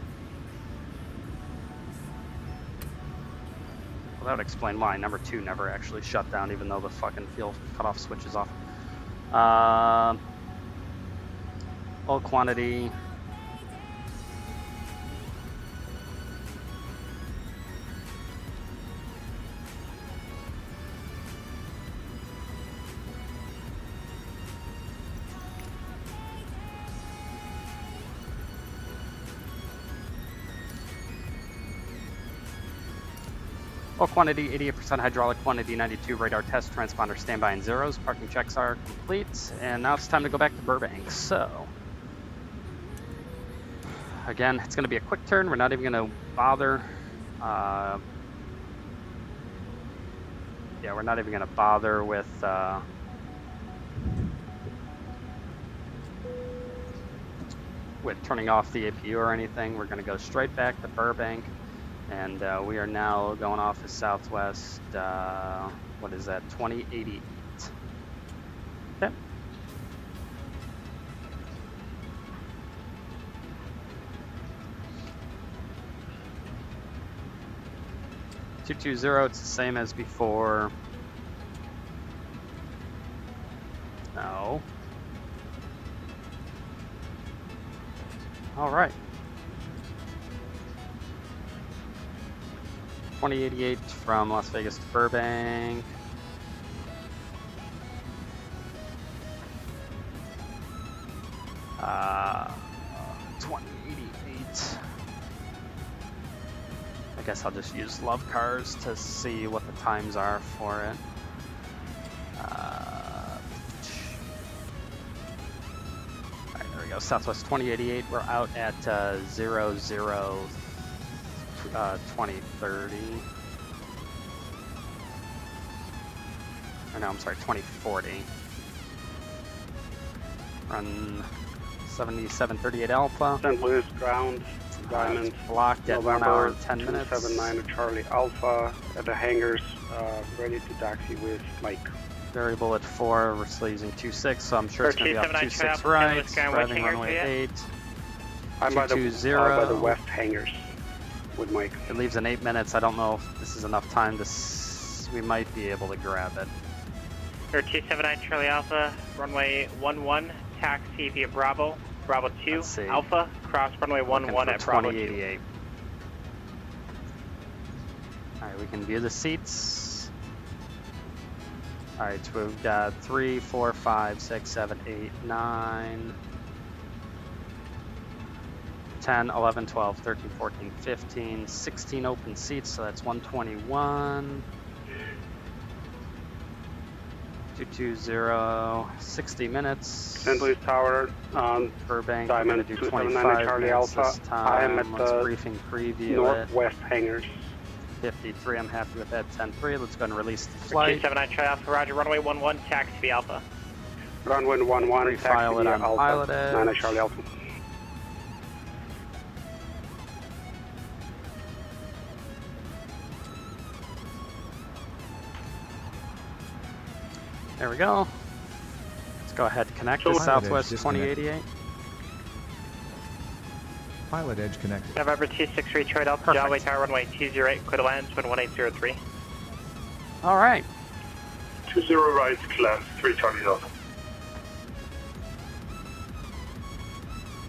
Well, that would explain why number 2 never actually shut down, even though the fucking fuel cutoff switch is off. Oil quantity. Oil quantity 88%, hydraulic quantity 92, radar test, transponder standby in zeros. Parking checks are complete, and now it's time to go back to Burbank. So, again, it's going to be a quick turn. We're not even going to bother. Yeah, we're not even going to bother with turning off the APU or anything. We're going to go straight back to Burbank. And we are now going off of Southwest, what is that, 2088. Okay. $220, it's the same as before. No. All right. 2088 from Las Vegas to Burbank. Uh, 2088. I guess I'll just use Love Cars to see what the times are for it. Alright, there we go. Southwest 2088. We're out at 2030. Or no, I'm sorry, 2040. Run 7738 Alpha. St. Louis ground, Diamond. Blocked at 1 hour and 10 minutes. 279 Charlie Alpha at the hangars, ready to taxi with Mike. Variable at 4, we're still using 26, so I'm sure it's going to be off 26 right. Driving runway 8. I'm by the west hangars with Mike. It leaves in 8 minutes. I don't know if this is enough time to. We might be able to grab it. 279 Charlie Alpha, runway 11, taxi via Bravo, Bravo 2, Alpha, cross runway 11 at Bravo 2. Alright, we can view the seats. Alright, so we've got 3, 4, 5, 6, 7, 8, 9, 10, 11, 12, 13, 14, 15, 16 open seats, so that's 121. 220, 60 minutes. St. Louis Tower on Burbank. Diamond, We're going to do 279 Charlie Alpha. I am at the briefing preview northwest hangars. 53, I'm happy with that. 10-3, let's go and release the flight. 279 Charlie Alpha, roger, runway 11, taxi via Alpha. Runway 11, taxi Refile it via on Alpha. Pilotedge. 9 Charlie Alpha. There we go. Let's go ahead and connect to Southwest 2088. Pilotedge connected. November 26 Detroit Alpha, John Way Tower, runway 208, clear to land, wind 1803. All right. 20 right, land, 3 Charlie Alpha.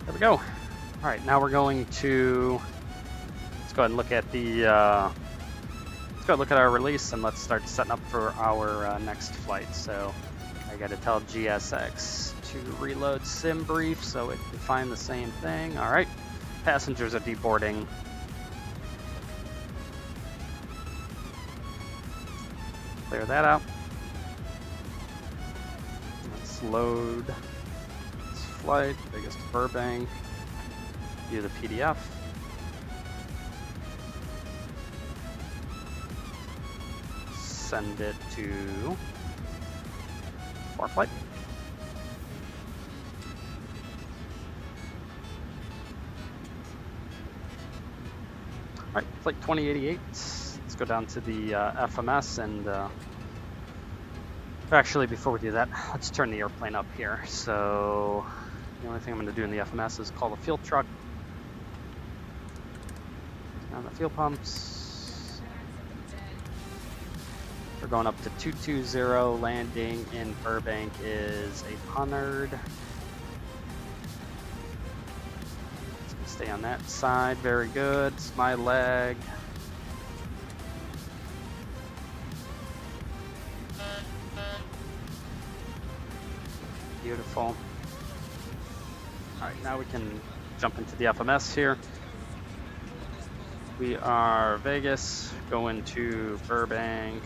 There we go. All right, now we're going to. Let's go ahead and look at the. Let's go look at our release and let's start setting up for our next flight. So I got to tell GSX to reload sim brief so it can find the same thing. All right, passengers are deboarding. Clear that out. Let's load this flight, Vegas to Burbank. View the PDF. Send it to FliGht. Alright, flight 2088. Let's go down to the FMS and actually before we do that, let's turn the airplane up here. So the only thing I'm going to do in the FMS is call the fuel truck. Down the fuel pumps. We're going up to 220, landing in Burbank is 800. Stay on that side, very good. It's my leg. Beautiful. All right, now we can jump into the FMS here. We are Vegas, going to Burbank.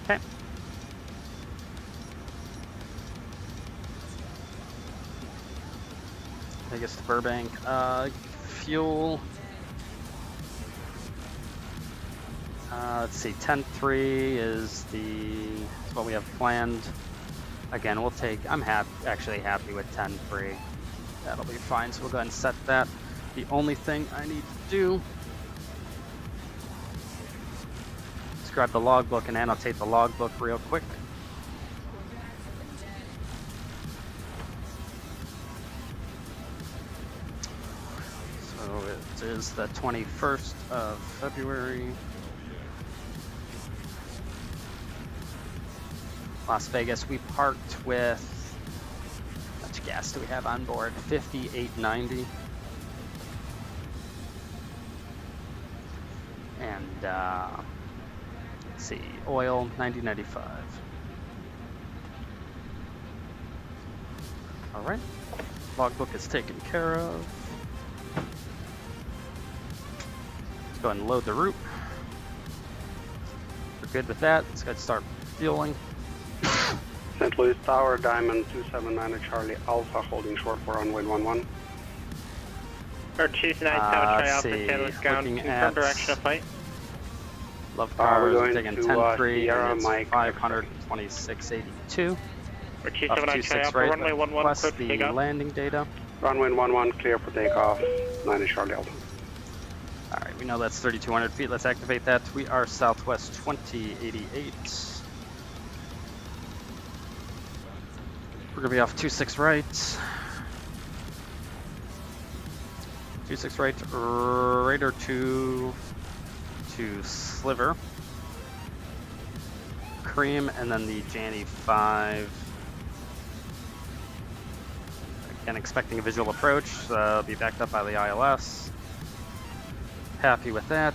Okay. Vegas to Burbank. Fuel. Let's see, 10.3 is what we have planned. Again, we'll take, actually happy with 10.3. That'll be fine, so we'll go ahead and set that. The only thing I need to do is grab the logbook and annotate the logbook real quick. So it is the 21st of February. Las Vegas, we parked with, how much gas do we have on board? 5890. And let's see, oil 9095. All right, logbook is taken care of. Let's go ahead and load the route. We're good with that. Let's go ahead and start fueling. St. Louis Tower, Diamond 279 Charlie Alpha, holding short for runway 11. Or 297 Charlie Alpha, St. Louis ground, confirm direction of flight. Love cars, we're taking to 10.3, and Mike. 526.82. Or 279 Charlie Alpha, runway 11, request clear for the takeoff. landing data. Runway 11, clear for takeoff, 9 Charlie Alpha. Alright, we know that's 3,200 feet. Let's activate that. We are Southwest 2088. We're gonna be off 26 right. 26 right, Raider 2 to Sliver. Cream, and then the Janny 5. Again, expecting a visual approach. Be backed up by the ILS. Happy with that.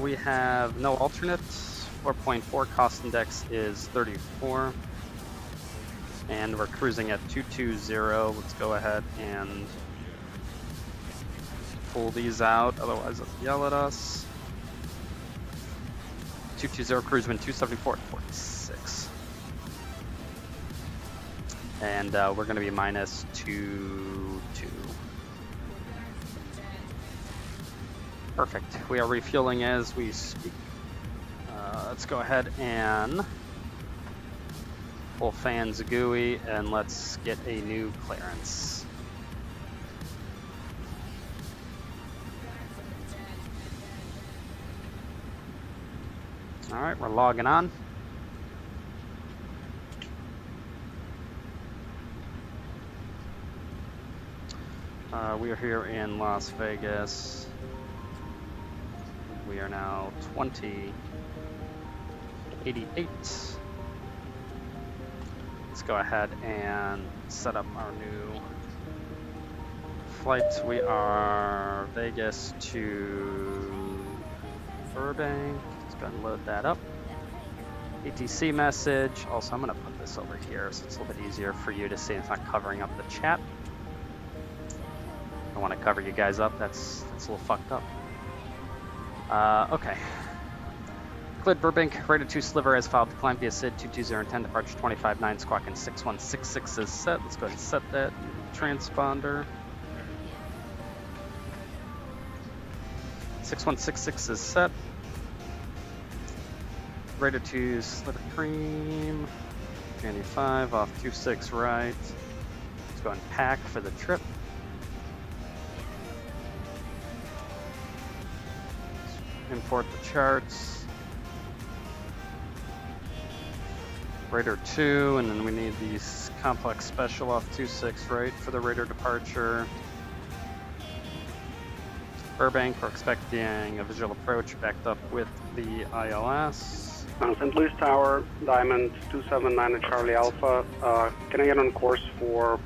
We have no alternates. 4.4 cost index is 34. And we're cruising at 220. Let's go ahead and pull these out, otherwise they'll yell at us. 220, cruise wind 274.46. And we're going to be minus 2.2. Perfect. We are refueling as we speak. Let's go ahead and pull fans GUI and let's get a new clearance. All right, we're logging on. We are here in Las Vegas. We are now 2088. Let's go ahead and set up our new flight. We are Vegas to Burbank. Let's go ahead and load that up. ATC message. Also, I'm going to put this over here so it's a little bit easier for you to see. It's not covering up the chat. I want to cover you guys up. That's a little fucked up. Okay. Cleared Burbank, Raider 2 Sliver as filed to climb via SID 220 and 10, departure 25.9, squawking 6166 is set. Let's go ahead and set that transponder. 6166 is set. Raider 2 Sliver Cream, Janny 5 off 26 right. Let's go ahead and pack for the trip. Import the charts. Raider 2, and then we need these complex special off 26 right for the Raider departure. Burbank, we're expecting a visual approach backed up with the ILS. St. Louis Tower, Diamond 279 Charlie Alpha. Can I get on course for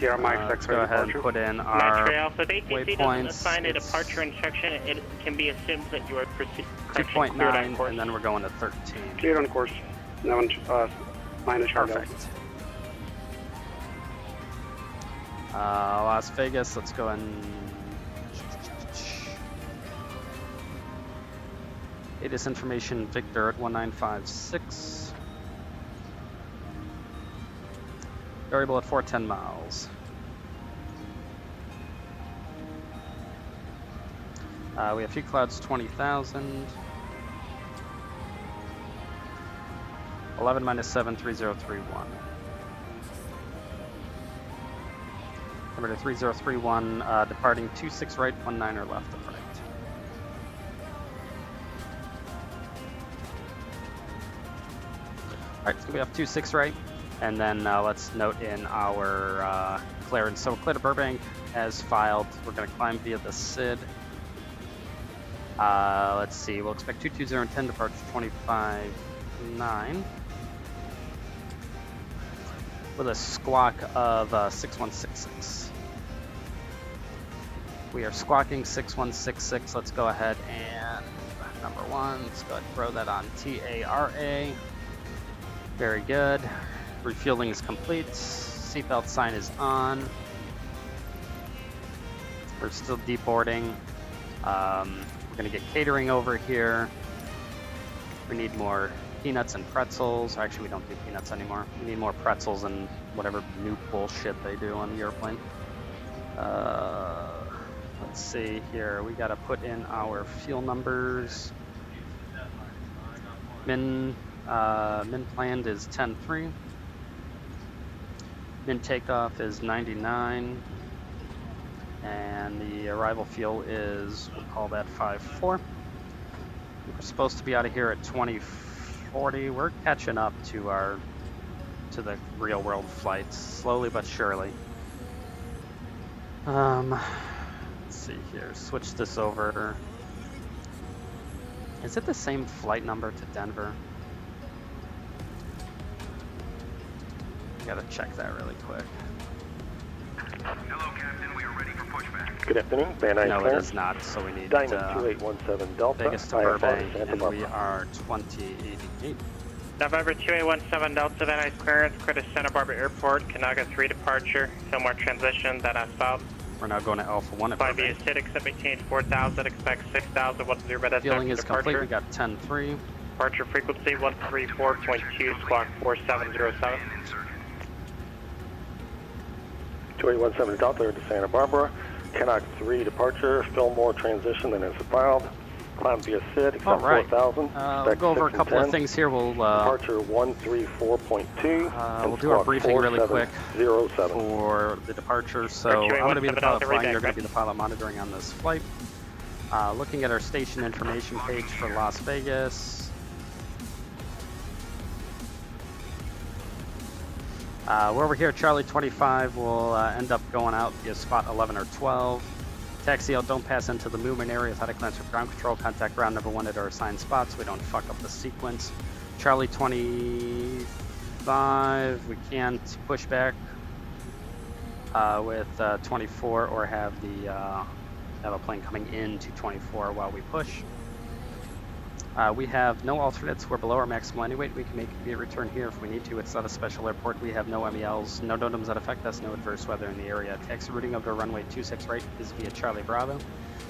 Sierra Mike let's go ahead and put in our Alpha. If ATC doesn't assign a departure instruction, it can be assumed that you are 2.9, and then we're going to 13. Cleared on course. 9 Charlie Alpha. Perfect. Las Vegas, let's go and ATIS information Victor at 1956. Variable at 410 miles. We have few clouds 20,000. 11 minus 7 3031. Number to 3031, departing 26 right, 19 or left of right. Alright, so we have 26 right, and then let's note in our clearance. So we'll clear to Burbank as filed. We're going to climb via the SID. Let's see, we'll expect 220 and 10, departure 25.9. With a squawk of 6166. We are squawking 6166. Let's go ahead and number one, let's go ahead and throw that on TARA. Very good. Refueling is complete. Seatbelt sign is on. We're still deboarding. We're gonna get catering over here. We need more peanuts and pretzels. Actually, we don't do peanuts anymore. We need more pretzels and whatever new bullshit they do on the airplane. Let's see here. We gotta put in our fuel numbers. Min planned is 10.3. Min takeoff is 99. And the arrival fuel is, we'll call that 5.4. We're supposed to be out of here at 2040. We're catching up to the real world flights, slowly but surely. Let's see here, switch this over. Is it the same flight number to Denver? Gotta check that really quick. Hello, Captain. We are ready for pushback. Good afternoon, Van Nuys. No, it is not, so we need Diamond 2817 Delta. Vegas to Burbank, and we are 2088. November 2817 Delta, Van Nuys clearance, clear to Santa Barbara Airport, Canaga 3 departure, Fillmore transition, then south. We're now going to Alpha 1 at Fly via Burbank. SID, expect maintain 4,000, expect 6,000, 10 red at Fueling is departure. complete, we got 10.3. Departure frequency 134.2, squawk 4707. 2817 Delta to Santa Barbara. Canaga 3 departure, Fillmore transition, then as filed. Climb via SID, expect 4,000. We'll go over a couple of things here. We'll departure 134.2. We'll do our briefing really quick 07. for the departure. So I'm going to be the pilot flying. You're going to be the pilot monitoring on this flight. Looking at our station information page for Las Vegas. We're over here at Charlie 25. We'll end up going out via spot 11 or 12. Taxi out, don't pass into the movement area without a clearance for ground control. Contact ground number 1 at our assigned spots. We don't fuck up the sequence. Charlie 25, we can't push back with 24 or have a plane coming into 24 while we push. We have no alternates. We're below our maximum landing weight. We can make a return here if we need to. It's not a special airport. We have no MELs, no NOTAMs that affect us, no adverse weather in the area. Taxi routing over runway 26 right is via Charlie Bravo.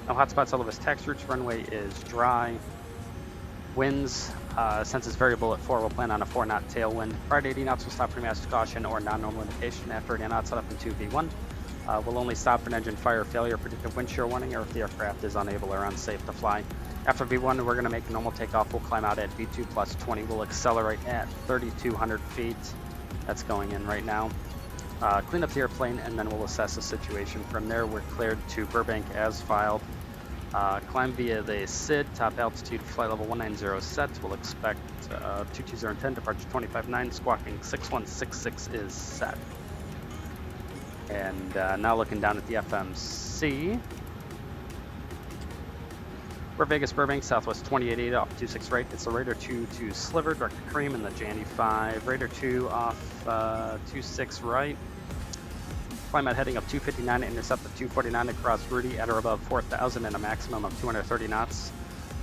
No hotspots, all of us taxi routes. Runway is dry. Winds, since it's variable at 4, we'll plan on a 4-knot tailwind. Prior to 80 knots, we'll stop for mass caution or non-normal indication. After 80 knots, set up in 2V1. We'll only stop for an engine fire failure, predictive wind shear warning, or if the aircraft is unable or unsafe to fly. After V1, we're going to make a normal takeoff. We'll climb out at V2 plus 20. We'll accelerate at 3,200 feet. That's going in right now. Clean up the airplane, and then we'll assess the situation. From there, we're cleared to Burbank as filed. Climb via the SID, top altitude, flight level 190 set. We'll expect 220 and 10, departure 25.9, squawking 6166 is set. And now looking down at the FMC. We're Vegas, Burbank, Southwest 2088 off 26 right. It's a Raider 2 to Sliver, direct to Cream in the Janny 5. Raider 2 off 26 right. Climb out heading up 259 to intercept at 249 across Rudy at or above 4,000 and a maximum of 230 knots.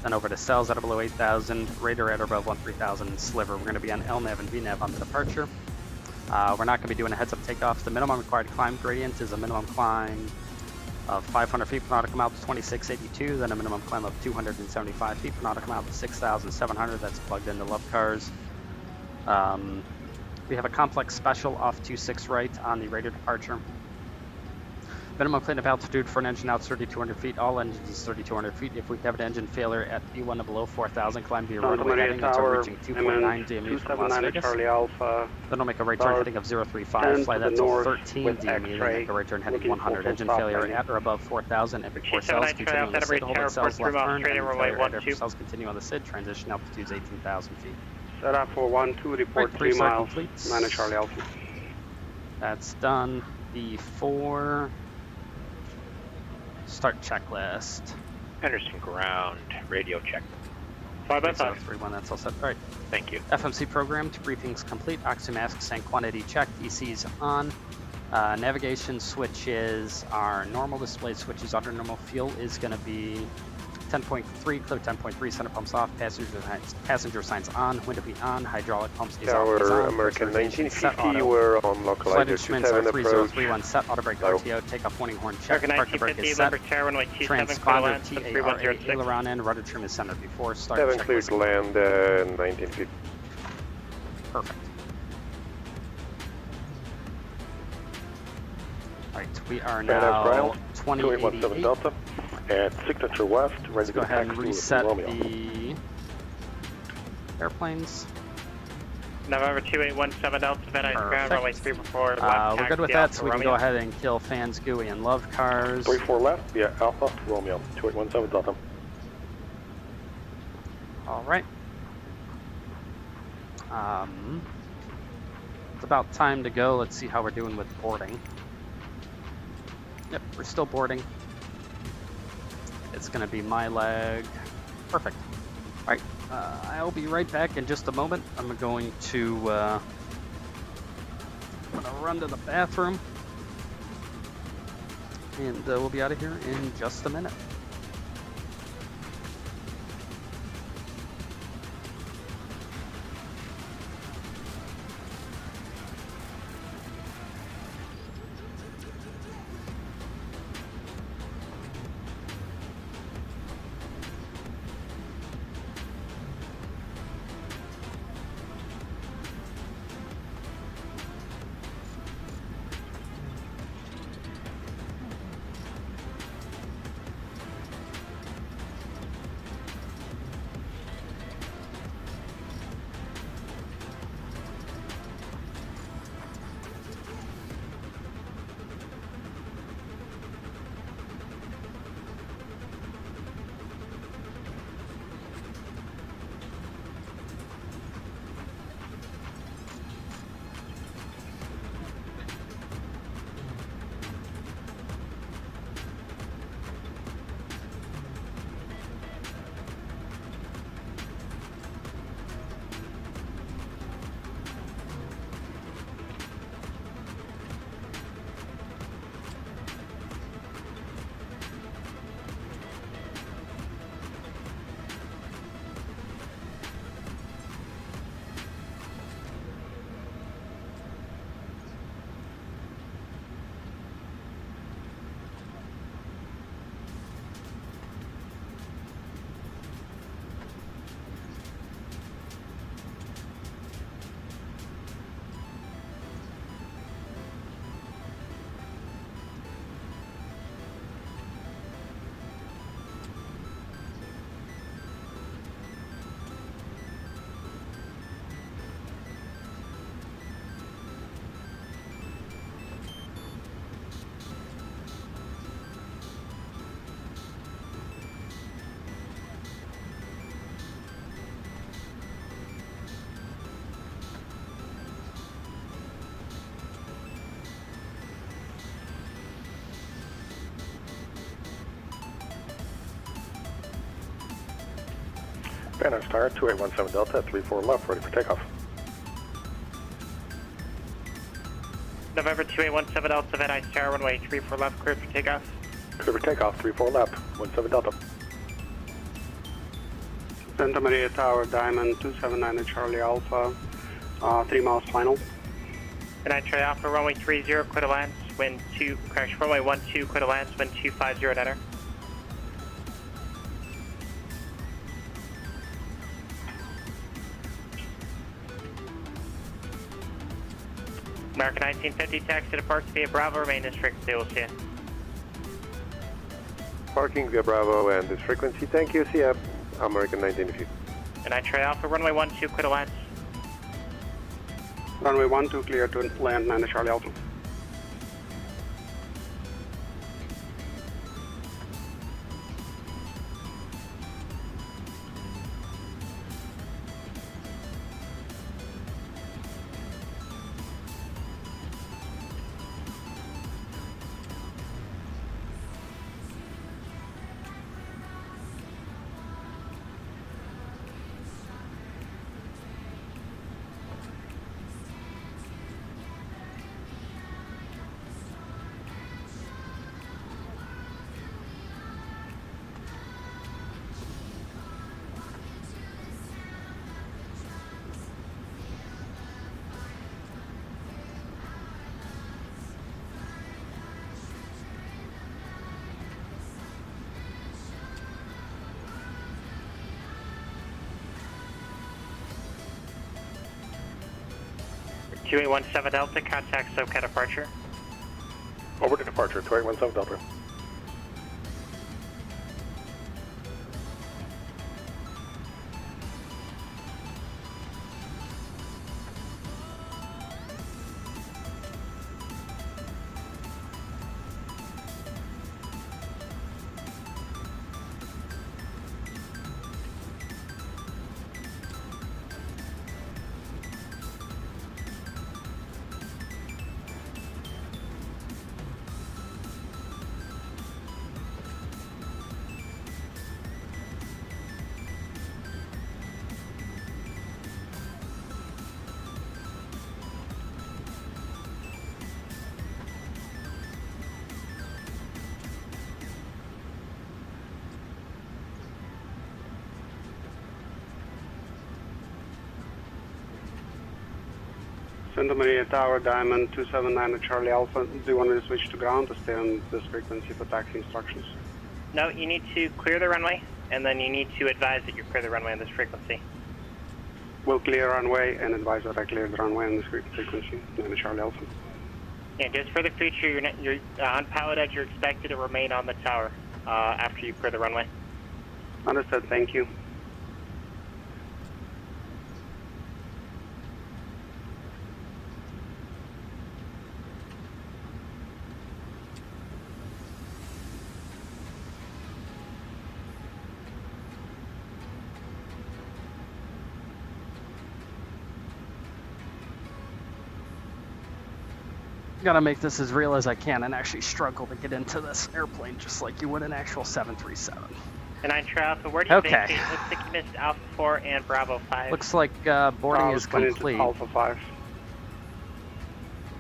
Then over to Cells at or below 8,000. Raider at or above 13,000 and Sliver. We're going to be on LNAV and VNAV on the departure. We're not going to be doing a heads-up takeoff. The minimum required climb gradient is a minimum climb of 500 feet per nautical mile to 2682, then a minimum climb of 275 feet per nautical mile to 6,700. That's plugged into Love Cars. We have a complex special off 26 right on the radar departure. Minimum clean of altitude for an engine out 3,200 feet. All engines is 3,200 feet. If we have an engine failure at P1 to below 4,000, climb via runway heading until reaching 2.9 DME from Las Vegas. Then we'll make a right turn heading of 035. Fly that till 13 DME. Then make a right turn heading 100. Engine failure at or above 4,000. And before cells continue on the SID. Hold at cells left turn. And failure at cells continue on the SID. Transition altitude is 18,000 feet. Set up for 1-2, report 3 miles. 9 Charlie Alpha. That's done. Before start checklist. Henderson ground, radio check. 5x5. 3-1, that's all set. All right. Thank you. FMC programmed, briefings complete, oxygen masks and quantity checked, ECs on. Navigation switches are normal, display switches under normal. Fuel is going to be 10.3, clear 10.3, center pumps off, passenger signs on, window be on, hydraulic pumps is Tower on. American 1950, we're on localizer Flight instruments are 27 3031 set, auto brake RTO, takeoff warning horn check, parking brake is set, transponder TARA, aileron in, rudder trim is centered before start. 7 cleared to land 1950. Perfect. Alright, we are now 2088. Delta. At signature west, ready Let's to go ahead and taxi reset Romeo. the airplanes. November 2817 Delta, Van ground, runway 34 left. We're good with that, so we can go ahead and kill Fans, GUI, and Love Cars. 34 left, via Alpha, Romeo, 2817 Delta. Alright. It's about time to go. Let's see how we're doing with boarding. Yep, we're still boarding. It's going to be my leg. Perfect. All right, I'll be right back in just a moment. I'm going to run to the bathroom, and we'll be out of here in just a minute. Van Star, 2817 Delta, 34 left, ready for takeoff. November 2817 Delta, Van Star, runway 34 left, cleared for takeoff. Clear for takeoff, 34 left, 17 Delta. Santa Maria Tower, Diamond, 279 Charlie Alpha, 3 miles final. Good night, Charlie Alpha, runway 30, clear to land, wind 2, correction, runway 12, clear to land, wind 250 at enter. American 1950, taxi to park via Bravo, remain this frequency, we'll see you. Parking via Bravo and this frequency, thank you, see ya. American 1950. Good night, Charlie Alpha, runway 12, clear to land. Runway 12, clear to land, 9 Charlie Alpha. $2817 Delta, contact SoCal departure. Over to departure, 2817 Delta. Santa Maria Tower, Diamond 279 at Charlie Alpha. Do you want me to switch to ground to stay on this frequency for taxi instructions? No, you need to clear the runway, and then you need to advise that you clear the runway on this frequency. We'll clear runway and advise that I cleared the runway on this frequency, 9 at Charlie Alpha. And just for the future, you're on Pilotedge, you're expected to remain on the tower after you clear the runway. Understood, thank you. Gotta make this as real as I can and actually struggle to get into this airplane just like you would an actual 737. And 9 Alpha, where do you think? Looks like you missed Alpha 4 and Bravo 5. Looks like boarding is complete. Alpha 5.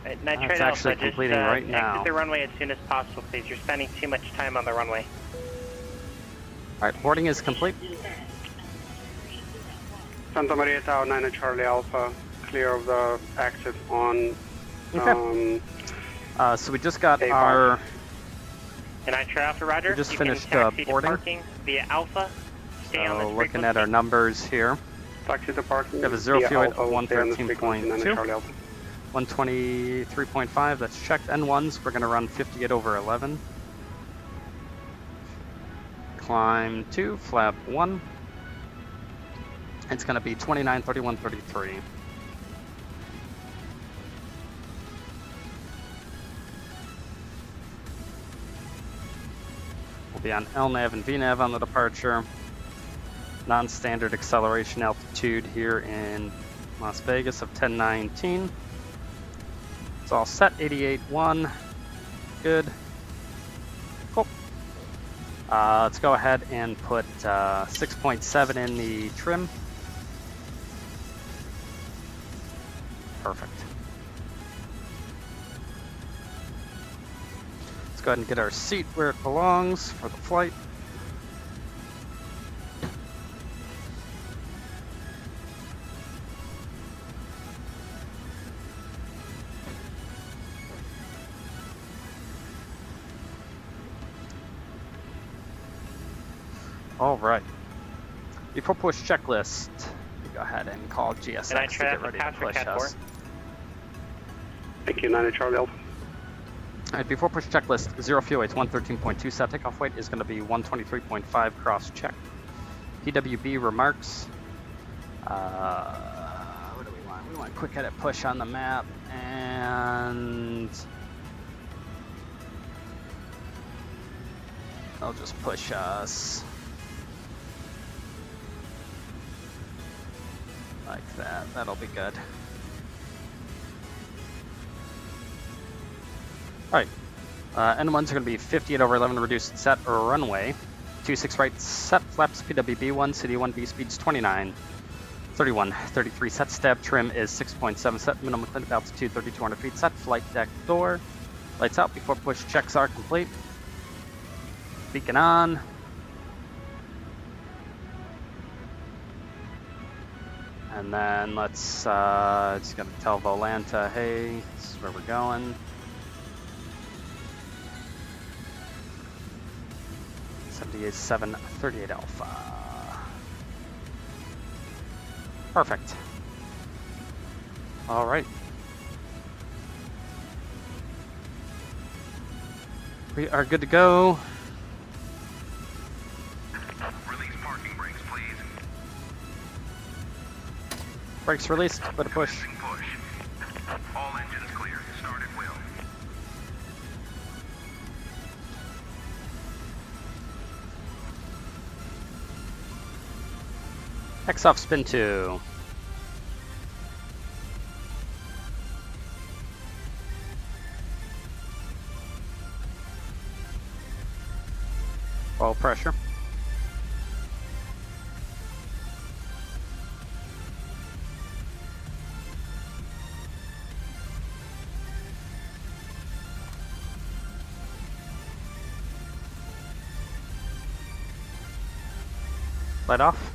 It's actually completing right now. Exit the runway as soon as possible, please. You're spending too much time on the runway. Alright, boarding is complete. Santa Maria Tower, 9 at Charlie Alpha. Clear of the exit on... Okay. So we just got our... And 9 Alpha, Roger. We just you finished can taxi boarding. To parking via Alpha. Stay on this looking frequency. at our numbers here. Taxi to parking. We have a 0 fuel at 113.2. 123.5, that's checked. N1s, we're going to run 58 over 11. Climb 2, flap 1. It's going to be 2931.33. We'll be on LNAV and VNAV on the departure. Non-standard acceleration altitude here in Las Vegas of 1019. It's all set, 88.1, good. Cool. Let's go ahead and put 6.7 in the trim. Perfect. Let's go ahead and get our seat where it belongs for the flight. All right. Before push checklist, we go ahead and call GSX to get ready to push us. Thank you, 90 Charlie Alpha. All right, before push checklist, 0 fuel weight 113.2, set takeoff weight is going to be 123.5, cross check. PWB remarks. What do we want? We want quick edit push on the map, and they'll just push us like that. That'll be good. All right, N1s are going to be 58 over 11 reduced set runway, 26 right set flaps PWB1, City 1 B speeds 29, 31, 33 set stab trim is 6.7 set minimum cleanup altitude 3,200 feet set flight deck door, lights out before push checks are complete, beacon on. And then let's just gonna tell Volanta, hey, this is where we're going. 78-738 Alpha. Perfect. All right. We are good to go. Release parking brakes, please. Brakes released. Let it push. Push. All engines clear. Start at will. X off spin 2. Oil pressure. Light off.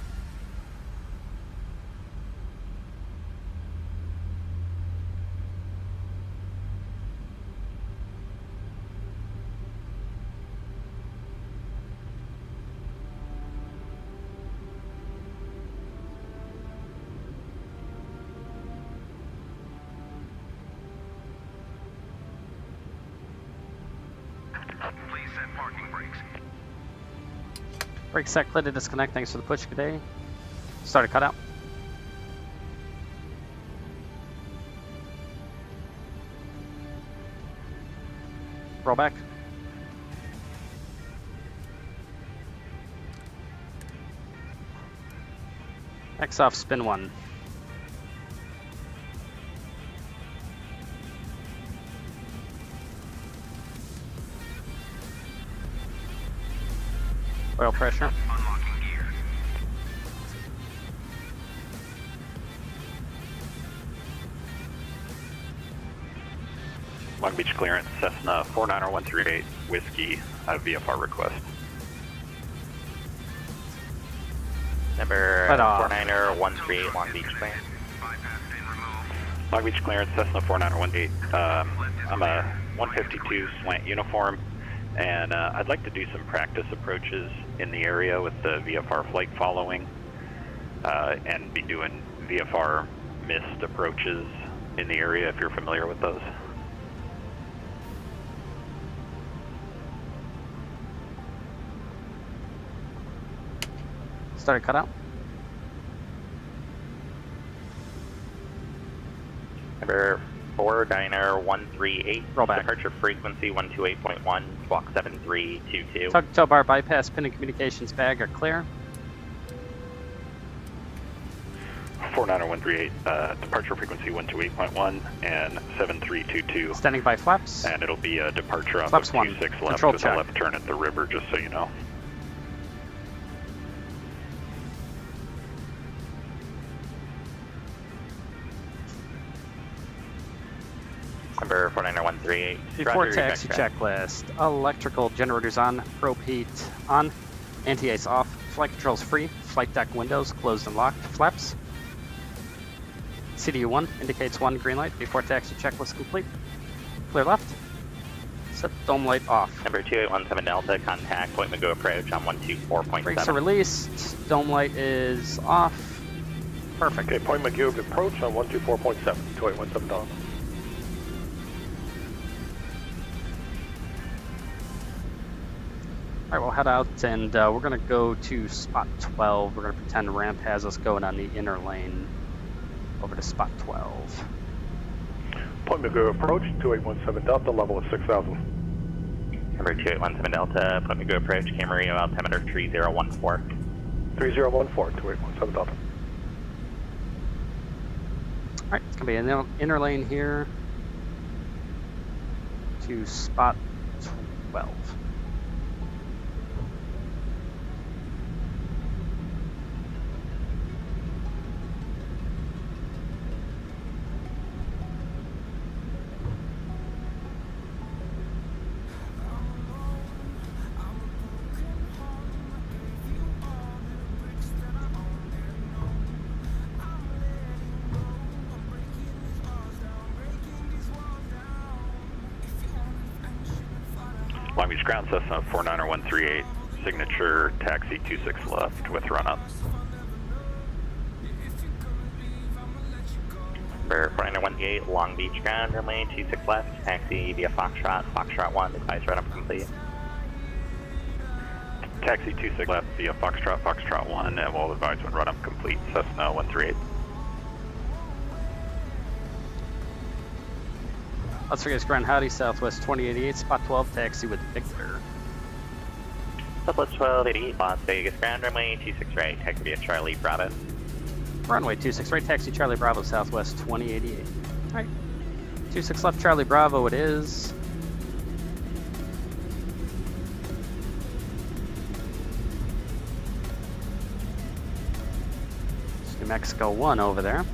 Please set parking brakes. Brake set, clear to disconnect. Thanks for the push. Good day. Start a cutout. Roll back. X off spin 1. Oil pressure. Unlocking gear. Long Beach clearance, Cessna 490-138, Whiskey, VFR request. Number Right off. 49er138, Long Beach clearance. Long Beach clearance, Cessna 490-138. I'm a 152 slant uniform, and I'd like to do some practice approaches in the area with the VFR flight following, and be doing VFR missed approaches in the area if you're familiar with those. Start a cutout. Number 490-138. Roll back. Departure frequency 128.1, squawk 7322. Tug bar bypass, pin and communications bag are clear. 490-138, departure frequency 128.1 and 7322. Standing by flaps. And it'll be a departure off Flaps of 1. 26 left Control with check. a left turn at the river, just so you know. Number 490-138. Before taxi checklist, electrical generators on, probe heat on, anti-ice off, flight controls free, flight deck windows closed and locked, flaps. CDU 1 indicates 1 green light before taxi checklist complete. Clear left. Set dome light off. Number 2817 Delta, contact Point McGo approach on 124.7. Brakes are released. Dome light is off. Perfect. Okay, Point McGo approach on 124.7, 2817 Delta. Alright, we'll head out and we're going to go to spot 12. We're going to pretend ramp has us going on the inner lane over to spot 12. Point McGo approach, 2817 Delta, level is 6,000. Number 2817 Delta, Point McGo approach, Camarillo, altimeter 3014. 3014, 2817 Delta. Alright, it's going to be in the inner lane here to spot 12. Long Beach Ground Cessna 49138, signature taxi 26 left with run up. For 49138, Long Beach Ground, runway 26 left, taxi via Foxtrot, Foxtrot 1, advise run up complete. Taxi 26 left via Foxtrot, Foxtrot 1, and we'll advise when run up complete, Cessna 138. Las Vegas Grand Howdy, Southwest 2088, spot 12, taxi with Victor. Southwest 1288, Las Vegas Ground, runway 26 right, taxi via Charlie Bravo. Runway 26 right, taxi Charlie Bravo, Southwest 2088. Alright, 26 left, Charlie Bravo it is. It's New Mexico 1 over there.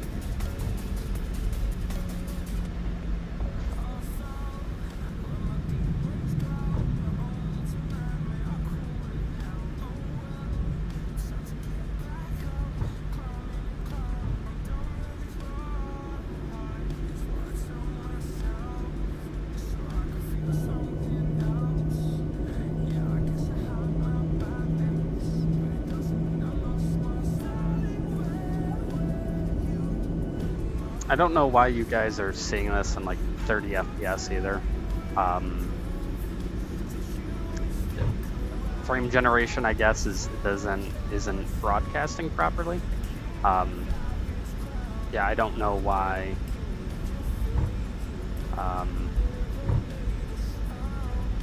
I don't know why you guys are seeing this in like 30 FPS either. Frame generation, I guess, isn't broadcasting properly. Yeah, I don't know why.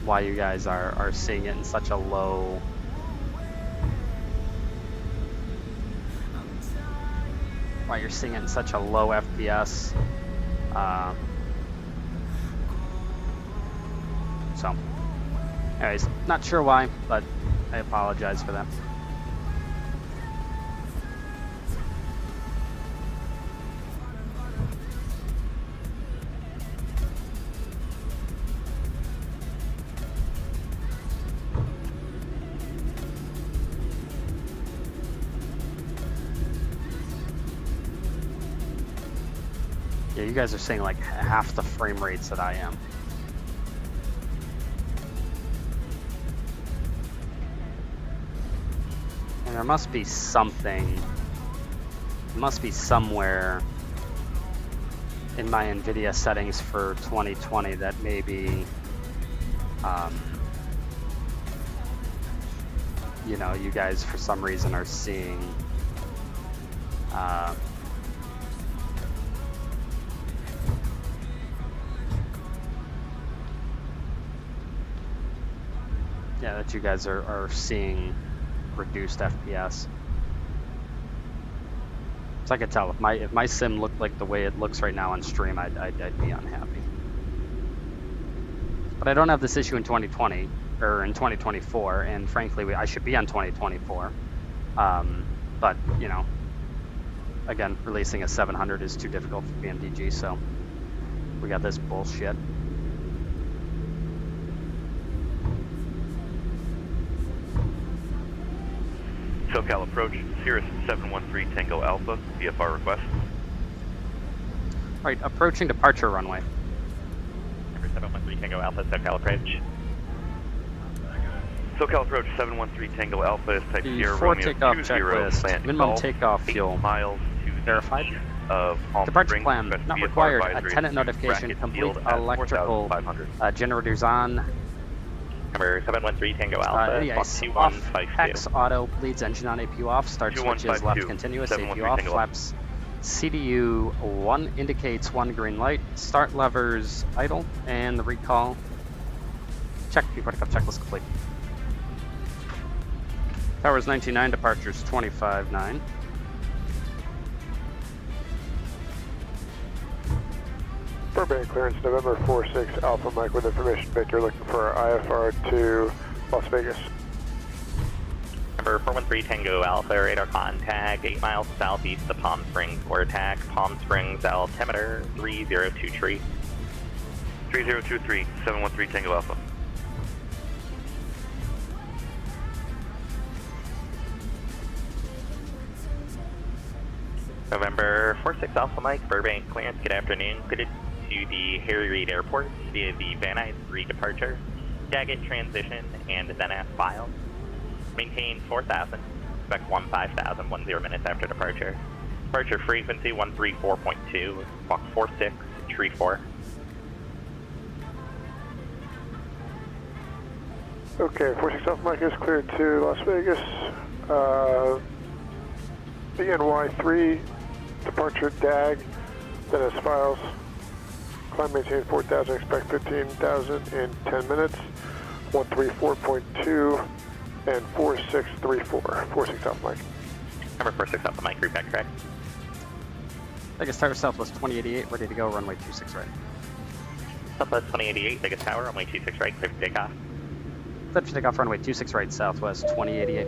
Why you guys are seeing it in such a low. Why you're seeing it in such a low FPS. So, anyways, not sure why, but I apologize for that. Yeah, you guys are seeing like half the frame rates that I am. And there must be something, somewhere in my Nvidia settings for 2020 that maybe, you know, you guys for some reason are seeing, yeah, that you guys are seeing reduced FPS. So I could tell if my sim looked like the way it looks right now on stream, I'd be unhappy. But I don't have this issue in 2020 or in 2024, and frankly, I should be on 2024. But you know, again, releasing a 700 is too difficult for Pmdg, so we got this bullshit. SoCal approach, Cirrus 713 Tango Alpha, VFR request. Right, approaching departure runway. Number 713. 713 Tango Alpha, SoCal approach. SoCal approach 713 Tango Alpha is type Sierra Before Romeo takeoff 20, checklist, plant minimum golf, takeoff 8 fuel. miles to Verified. of Palm Departure Springs, plan, West not VFR required. advisory Attendant to notification, bracket complete field at electrical 4,500. generators on. Number 713 Tango Alpha, Yes, Fox off, 2152. Hex auto, bleeds engine on, APU off, start switch is left 2152, continuous, APU 713 off, Tango flaps CDU 1 indicates 1 green light, start levers idle, and the recall. Check, before takeoff checklist complete. Towers 19.9, departures 25.9. Burbank clearance November 46 Alpha Mike with information Victor looking for IFR to Las Vegas. Number 413 Tango Alpha, radar contact 8 miles southeast of Palm Springs, or attack Palm Springs altimeter 3023. 3023, 713 Tango Alpha. November 46 Alpha Mike, Burbank clearance, good afternoon. Cleared to the Harry Reid Airport via the Van Nuys 3 departure, Daggett transition, and then as filed. Maintain 4,000, expect 15,000, 10 minutes after departure. Departure frequency 134.2, walk 4634. Okay, 46 Alpha Mike is cleared to Las Vegas. BNY3, departure DAG, then as files. Climb maintain 4,000, expect 15,000 in 10 minutes. 134.2 and 4634. 46 Alpha Mike. Number 46 Alpha Mike, reback track. Vegas Tower Southwest 2088, ready to go, runway 26 right. Southwest 2088, Vegas Tower, runway 26 right, clear for takeoff. Clear for takeoff, runway 26 right, Southwest 2088.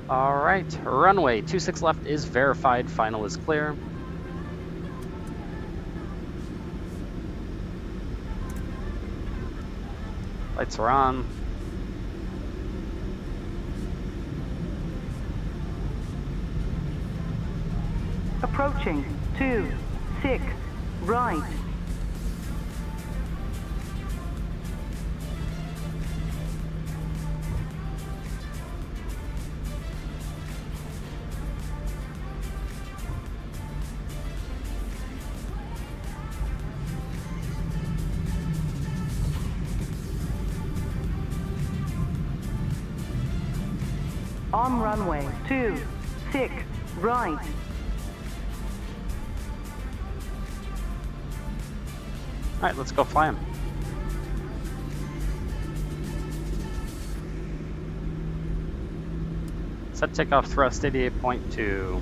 Alright, runway 26 left is verified, final is clear. Lights are on. Approaching 26 right. On runway 26 right. Alright, let's go fly him. Set takeoff thrust 88.2.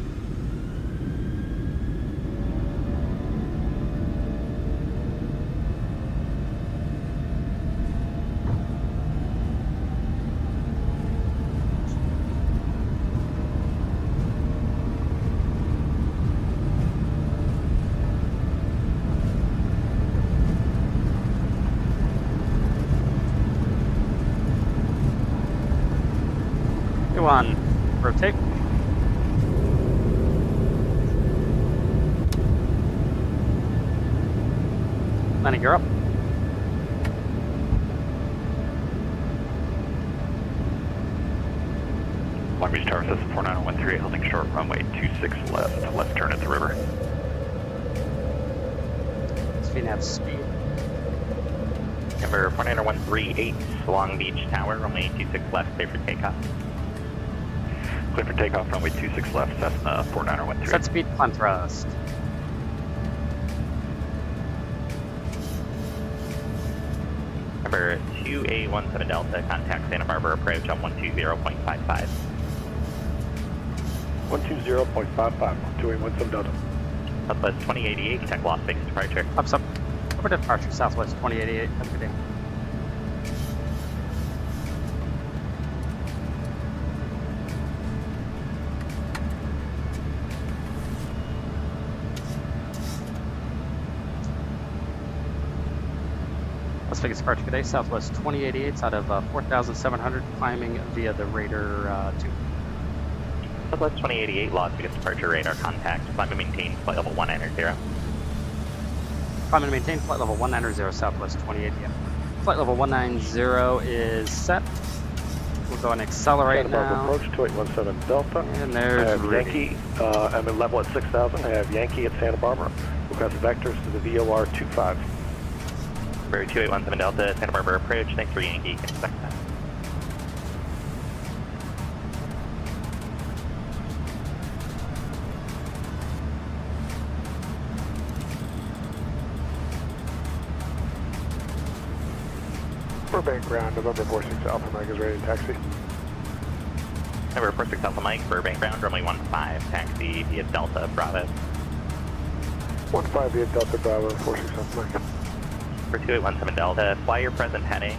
One, rotate. Landing gear up. Long Beach Tower System 49013, holding short, runway 26 left turn at the river. VNAV speed. Number 49138, Long Beach Tower, runway 26 left, clear for takeoff. Clear for takeoff, runway 26 left, Cessna 49013. Set speed, climb thrust. Number 2817 Delta, contact Santa Barbara approach on 120.55. 120.55, 2817 Delta. Southwest 2088, check Las Vegas departure. Up. Over departure, Southwest 2088. Have a good day. Las Vegas departure today, Southwest 2088 out of 4,700, climbing via the Raider 2. Southwest 2088, Las Vegas departure radar contact, climb and maintain flight level 190. Climb and maintain flight level 190, Southwest 2088. Flight level 190 is set. We'll go and accelerate Santa Barbara now. approach 2817 Delta. And there's I have Rudy. Yankee. I'm at level at 6,000. I have Yankee at Santa Barbara. Request vectors to the VOR 25. For 2817 Delta, Santa Barbara approach. Thanks for Yankee. Expect that. Burbank ground, November 46 Alpha Mike is ready to taxi. Number 46 Alpha Mike, Burbank ground, runway 15, taxi via Delta Bravo. 15 via Delta Bravo, 46 Alpha Mike. For 2817 Delta, fly your present heading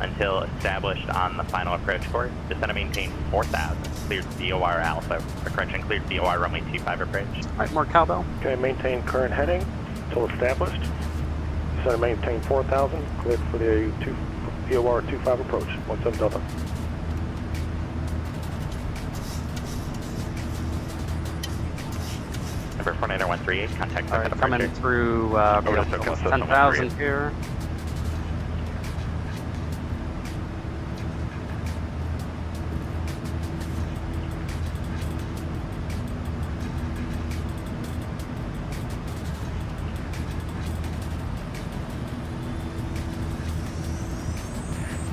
until established on the final approach course. Descend and maintain 4,000. Cleared VOR Alpha, correction, cleared VOR runway 25 approach. All right, more cowbell. Okay, maintain current heading until established. Descend and maintain 4,000. Cleared for the VOR 25 approach, 17 Delta. Number 49138, contact All right, coming through 10,000 here.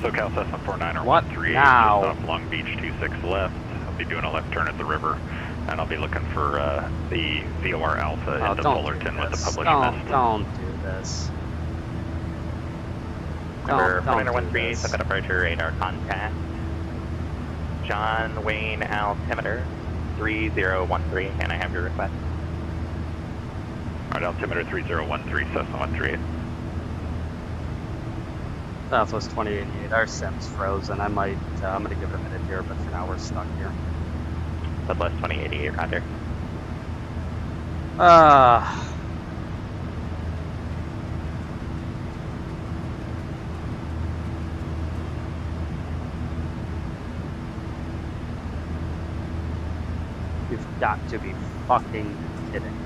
SoCal Cessna 49 or What 138 now? just off Long Beach 26 left. I'll be doing a left turn at the river, and I'll be looking for the VOR Alpha into Fullerton with the published mist. Don't do this. Number Don't do 49138, set that approacher radar contact. John Wayne altimeter 3013, and I have your request. Alright, altimeter 3013, Cessna 138. Southwest 2088. Our sim's frozen. I'm gonna give it a minute here, but for now we're stuck here. Southwest 2088, roger. You've got to be fucking kidding.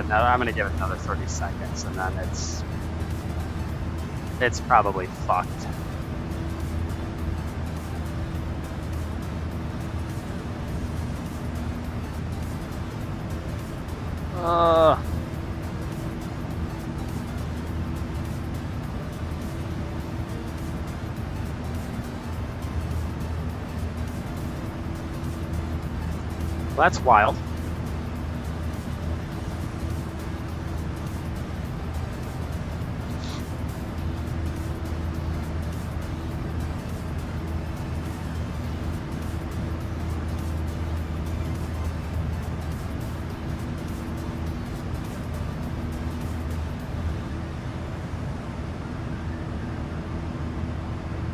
I'm gonna give it another 30 seconds, and then it's probably fucked. Well, that's wild.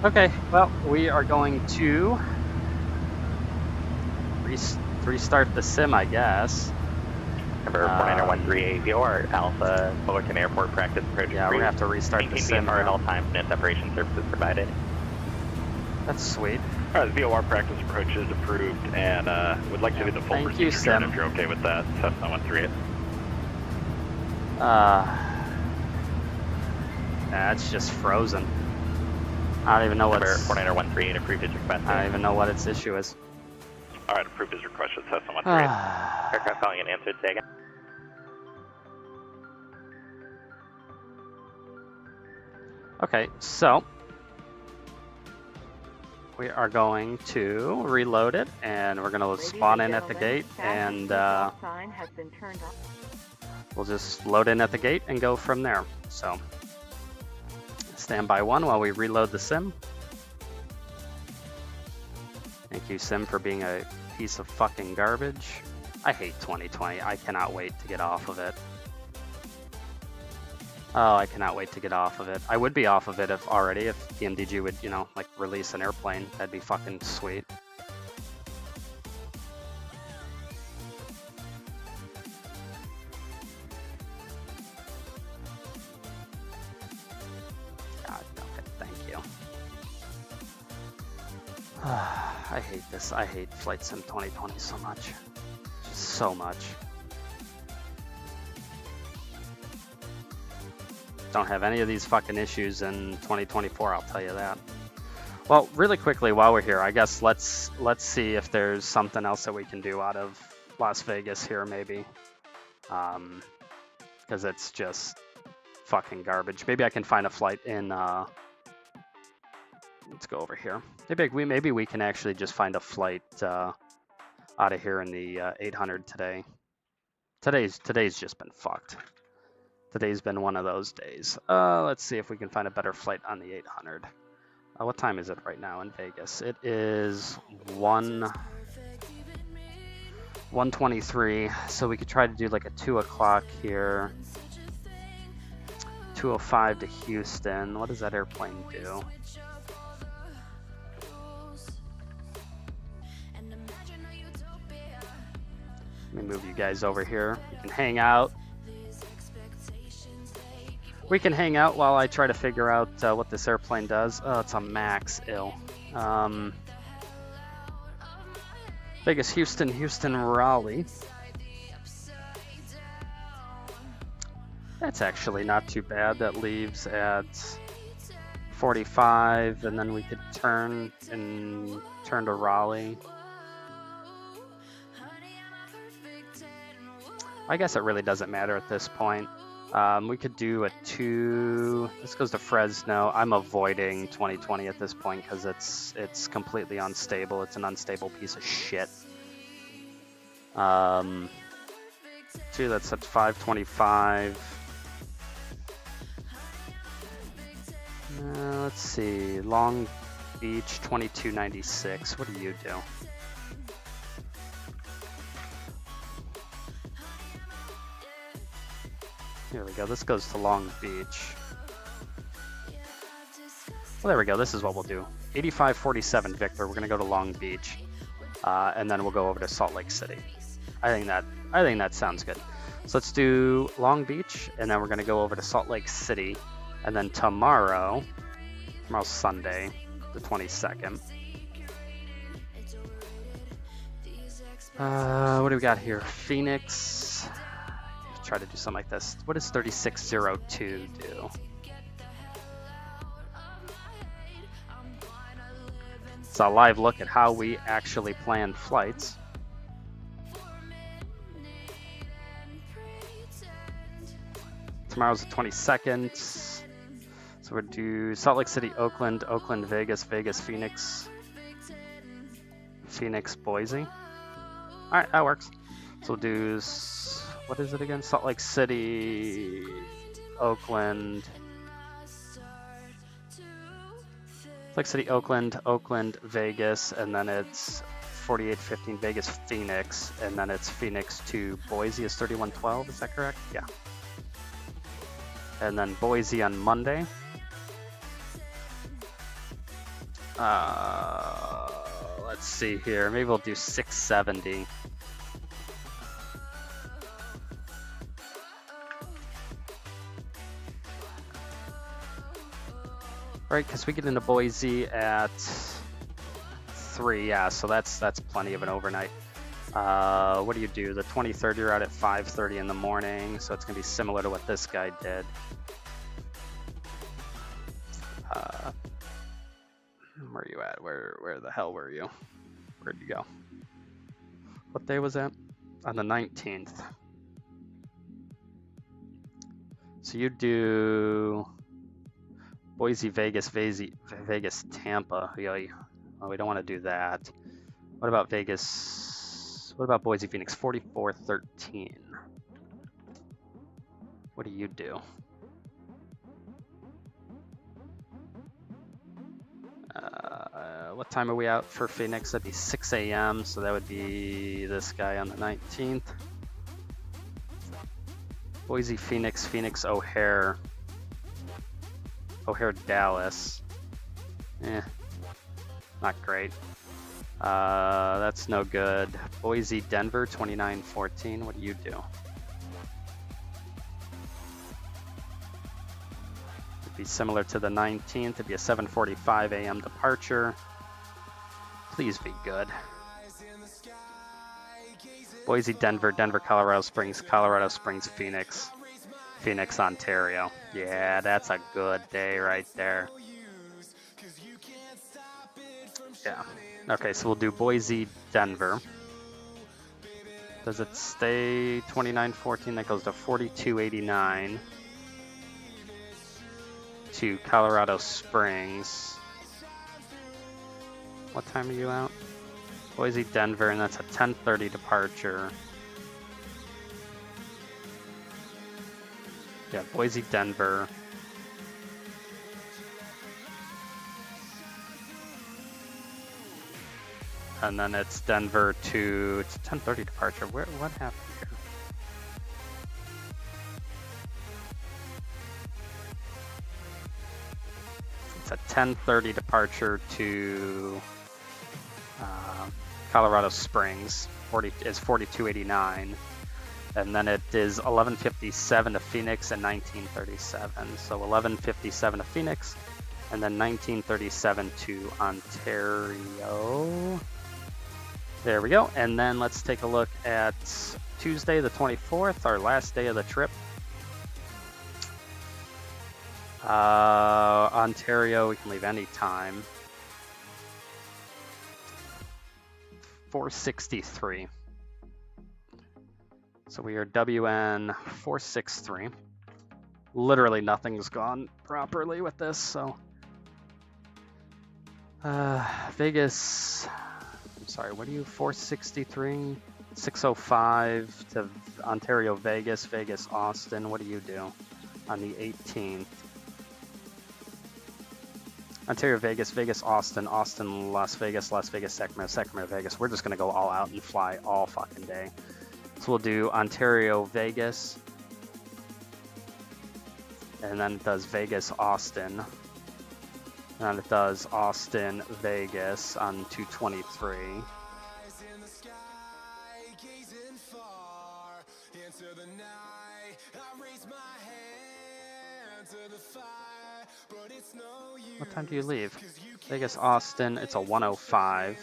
Okay, well, we are going to restart the sim, I guess. Number 49138, VOR Alpha, Fullerton Airport practice approach. Yeah, we're gonna have to restart the sim VFR at all times, no separation services provided. That's sweet. Alright, the VOR practice approach is approved, and would like to do the full Thank you, procedure turn Sim. if you're okay with that. Cessna 138. That's just frozen. I don't even know what. Number 49138, approved his request. I don't even know what its issue is. Alright, approved his request at Cessna 138. Aircraft calling in answered, say again. Okay, so we are going to reload it, and we're going to spawn in at the gate, and we'll just load in at the gate and go from there. So stand by one while we reload the sim. Thank you, Sim, for being a piece of fucking garbage. I hate 2020. I cannot wait to get off of it. Oh, I cannot wait to get off of it. I would be off of it if Pmdg would, like release an airplane. That'd be fucking sweet. God I hate this. I hate Flightsim 2020 so much. Just so much. Don't have any of these fucking issues in 2024, I'll tell you that. Well, really quickly while we're here, I guess let's see if there's something else that we can do out of Las Vegas here, maybe. Because it's just fucking garbage. Maybe I can find a flight in, let's go over here. Maybe we can actually just find a flight out of here in the 800 today. Today's just been fucked. Today's been one of those days. Let's see if we can find a better flight on the 800. What time is it right now in Vegas? It is 1:23. So we could try to do like a 2 o'clock here. 2:05 to Houston. What does that airplane do? Let me move you guys over here. We can hang out. We can hang out while I try to figure out what this airplane does. Oh, it's a Max, ill. Vegas, Houston, Houston, Raleigh. That's actually not too bad. That leaves at 45, and then we could turn to Raleigh. I guess it really doesn't matter at this point. We could do a 2. This goes to Fresno. I'm avoiding 2020 at this point because it's completely unstable. It's an unstable piece of shit. 2. That's at 525. Let's see. Long Beach 2296. What do you do? Here we go. This goes to Long Beach. Well, there we go. This is what we'll do. 8547 Victor. We're gonna go to Long Beach, and then we'll go over to Salt Lake City. I think that sounds good. So let's do Long Beach, and then we're gonna go over to Salt Lake City, and then tomorrow's Sunday, the 22nd. What do we got here? Phoenix. Try to do something like this. What does 3602 do? It's a live look at how we actually plan flights. Tomorrow's the 22nd. So we'll do Salt Lake City, Oakland, Oakland, Vegas, Vegas, Phoenix, Phoenix, Boise. All right, that works. So we'll do, what is it again? Salt Lake City, Oakland. Salt Lake City, Oakland, Oakland, Vegas, and then it's 4815 Vegas, Phoenix, and then it's Phoenix to Boise is 3112, is that correct? Yeah. And then Boise on Monday. Let's see here. Maybe we'll do 670. Right, because we get into Boise at 3, yeah, so that's plenty of an overnight. What do you do? The 23rd, you're out at 5:30 in the morning, so it's going to be similar to what this guy did. Where are you at? Where the hell were you? Where'd you go? What day was that? On the 19th. So you do Boise, Vegas, Vegas, Tampa. Oh, we don't want to do that. What about Vegas? What about Boise, Phoenix? 4413. What do you do? What time are we out for Phoenix? That'd be 6 a.m. So that would be this guy on the 19th. Boise, Phoenix, Phoenix, O'Hare. O'Hare, Dallas. Not great. That's no good. Boise, Denver, 2914. What do you do? It'd be similar to the 19th. It'd be a 7:45 a.m. departure. Please be good. Boise, Denver, Denver, Colorado Springs, Phoenix, Phoenix, Ontario. Yeah, that's a good day right there. Yeah. Okay, so we'll do Boise, Denver. Does it stay 2914? That goes to 4289 to Colorado Springs. What time are you out? Boise, Denver, and that's a 10:30 departure. Yeah, Boise, Denver. And then it's Denver to, it's a 10:30 departure. What happened here? It's a 10:30 departure to Colorado Springs. Is 4289. And then it is 11:57 to Phoenix and 19:37. So 11:57 to Phoenix, and then 19:37 to Ontario. There we go. And then let's take a look at Tuesday the 24th, our last day of the trip. Ontario, we can leave any time. 463. So we are WN 463. Literally nothing's gone properly with this, so. Vegas, I'm sorry, what are you, 463? 605 to Ontario, Vegas, Vegas, Austin. What do you do on the 18th? Ontario, Vegas, Vegas, Austin, Austin, Las Vegas, Sacramento, Sacramento, Vegas. We're just gonna go all out and fly all fucking day. So we'll do Ontario, Vegas, and then it does Vegas, Austin, and then it does Austin, Vegas on 223. What time do you leave? Vegas, Austin, it's a 105.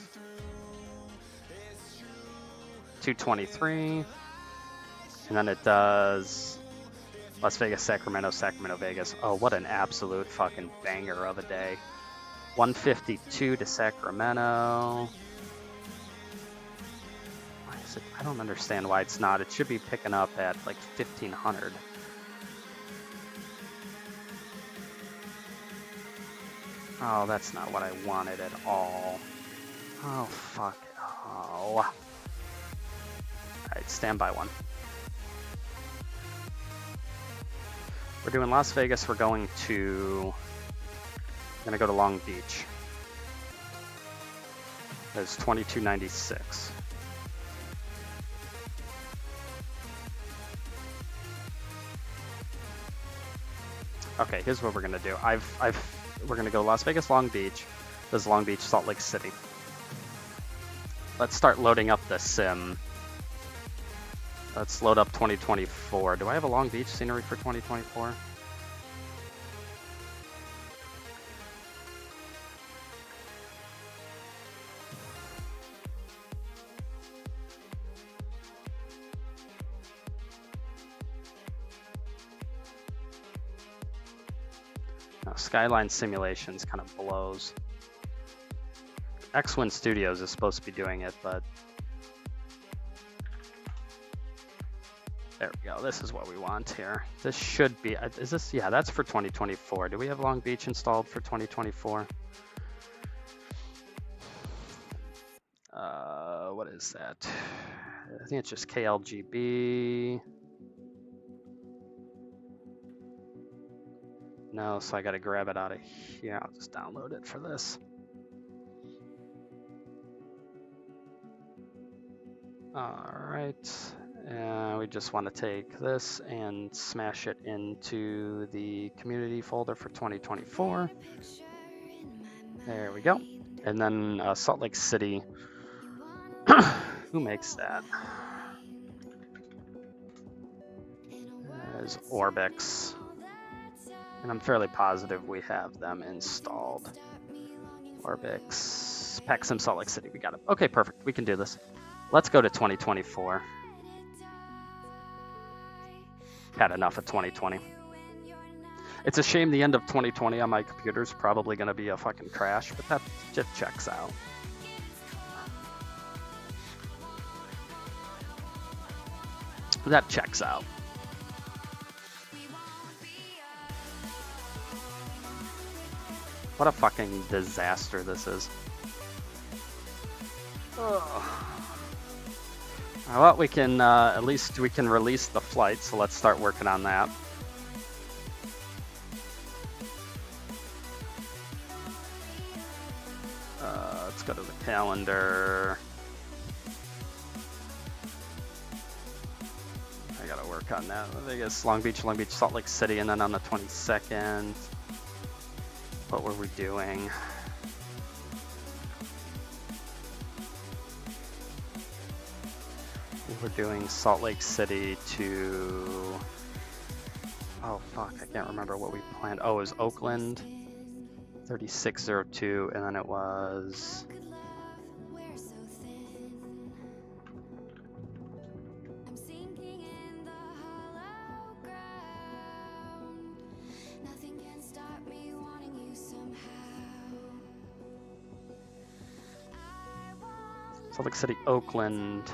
223. And then it does Las Vegas, Sacramento, Sacramento, Vegas. Oh, what an absolute fucking banger of a day. 152 to Sacramento. Why is it? I don't understand why it's not. It should be picking up at like 1500. Oh, that's not what I wanted at all. Oh, fuck. Oh. Alright, standby one. We're doing Las Vegas. We're going to go to Long Beach. That's 2296. Okay, here's what we're gonna do. We're gonna go Las Vegas, Long Beach. This is Long Beach, Salt Lake City. Let's start loading up the sim. Let's load up 2024. Do I have a Long Beach scenery for 2024? Now, Skyline Simulations kind of blows. X-Win Studios is supposed to be doing it, but there we go. This is what we want here. This should be, is this, yeah, that's for 2024. Do we have Long Beach installed for 2024? What is that? I think it's just KLGB. No, so I gotta grab it out of here. I'll just download it for this. All right. We just want to take this and smash it into the community folder for 2024. There we go. And then Salt Lake City. Who makes that? There's Orbix. And I'm fairly positive we have them installed. Orbix Pexim, Salt Lake City. We got it. Okay, perfect. We can do this. Let's go to 2024. Had enough of 2020. It's a shame the end of 2020 on my computer is probably going to be a fucking crash, but that just checks out. That checks out. What a fucking disaster this is. Well, we can, at least we can release the flight, so let's start working on that. Let's go to the calendar. I gotta work on that. Vegas, Long Beach, Salt Lake City, and then on the 22nd. What were we doing? We're doing Salt Lake City to... Oh fuck, I can't remember what we planned. Oh, it was Oakland, 3602, and then it was... Salt Lake City, Oakland.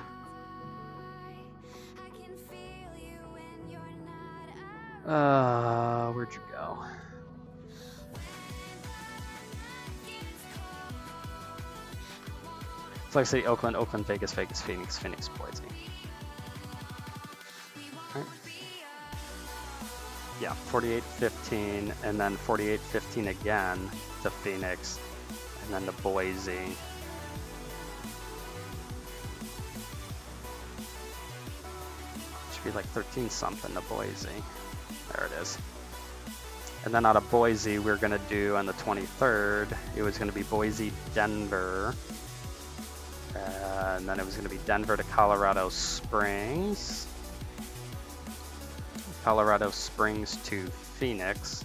Where'd you go? Salt Lake City, Oakland, Vegas, Phoenix, Boise. Right. Yeah, 4815, and then 4815 again to Phoenix, and then to Boise. Should be like 13 something to Boise. There it is. And then out of Boise, we're going to do on the 23rd, it was going to be Boise, Denver. And then it was going to be Denver to Colorado Springs. Colorado Springs to Phoenix.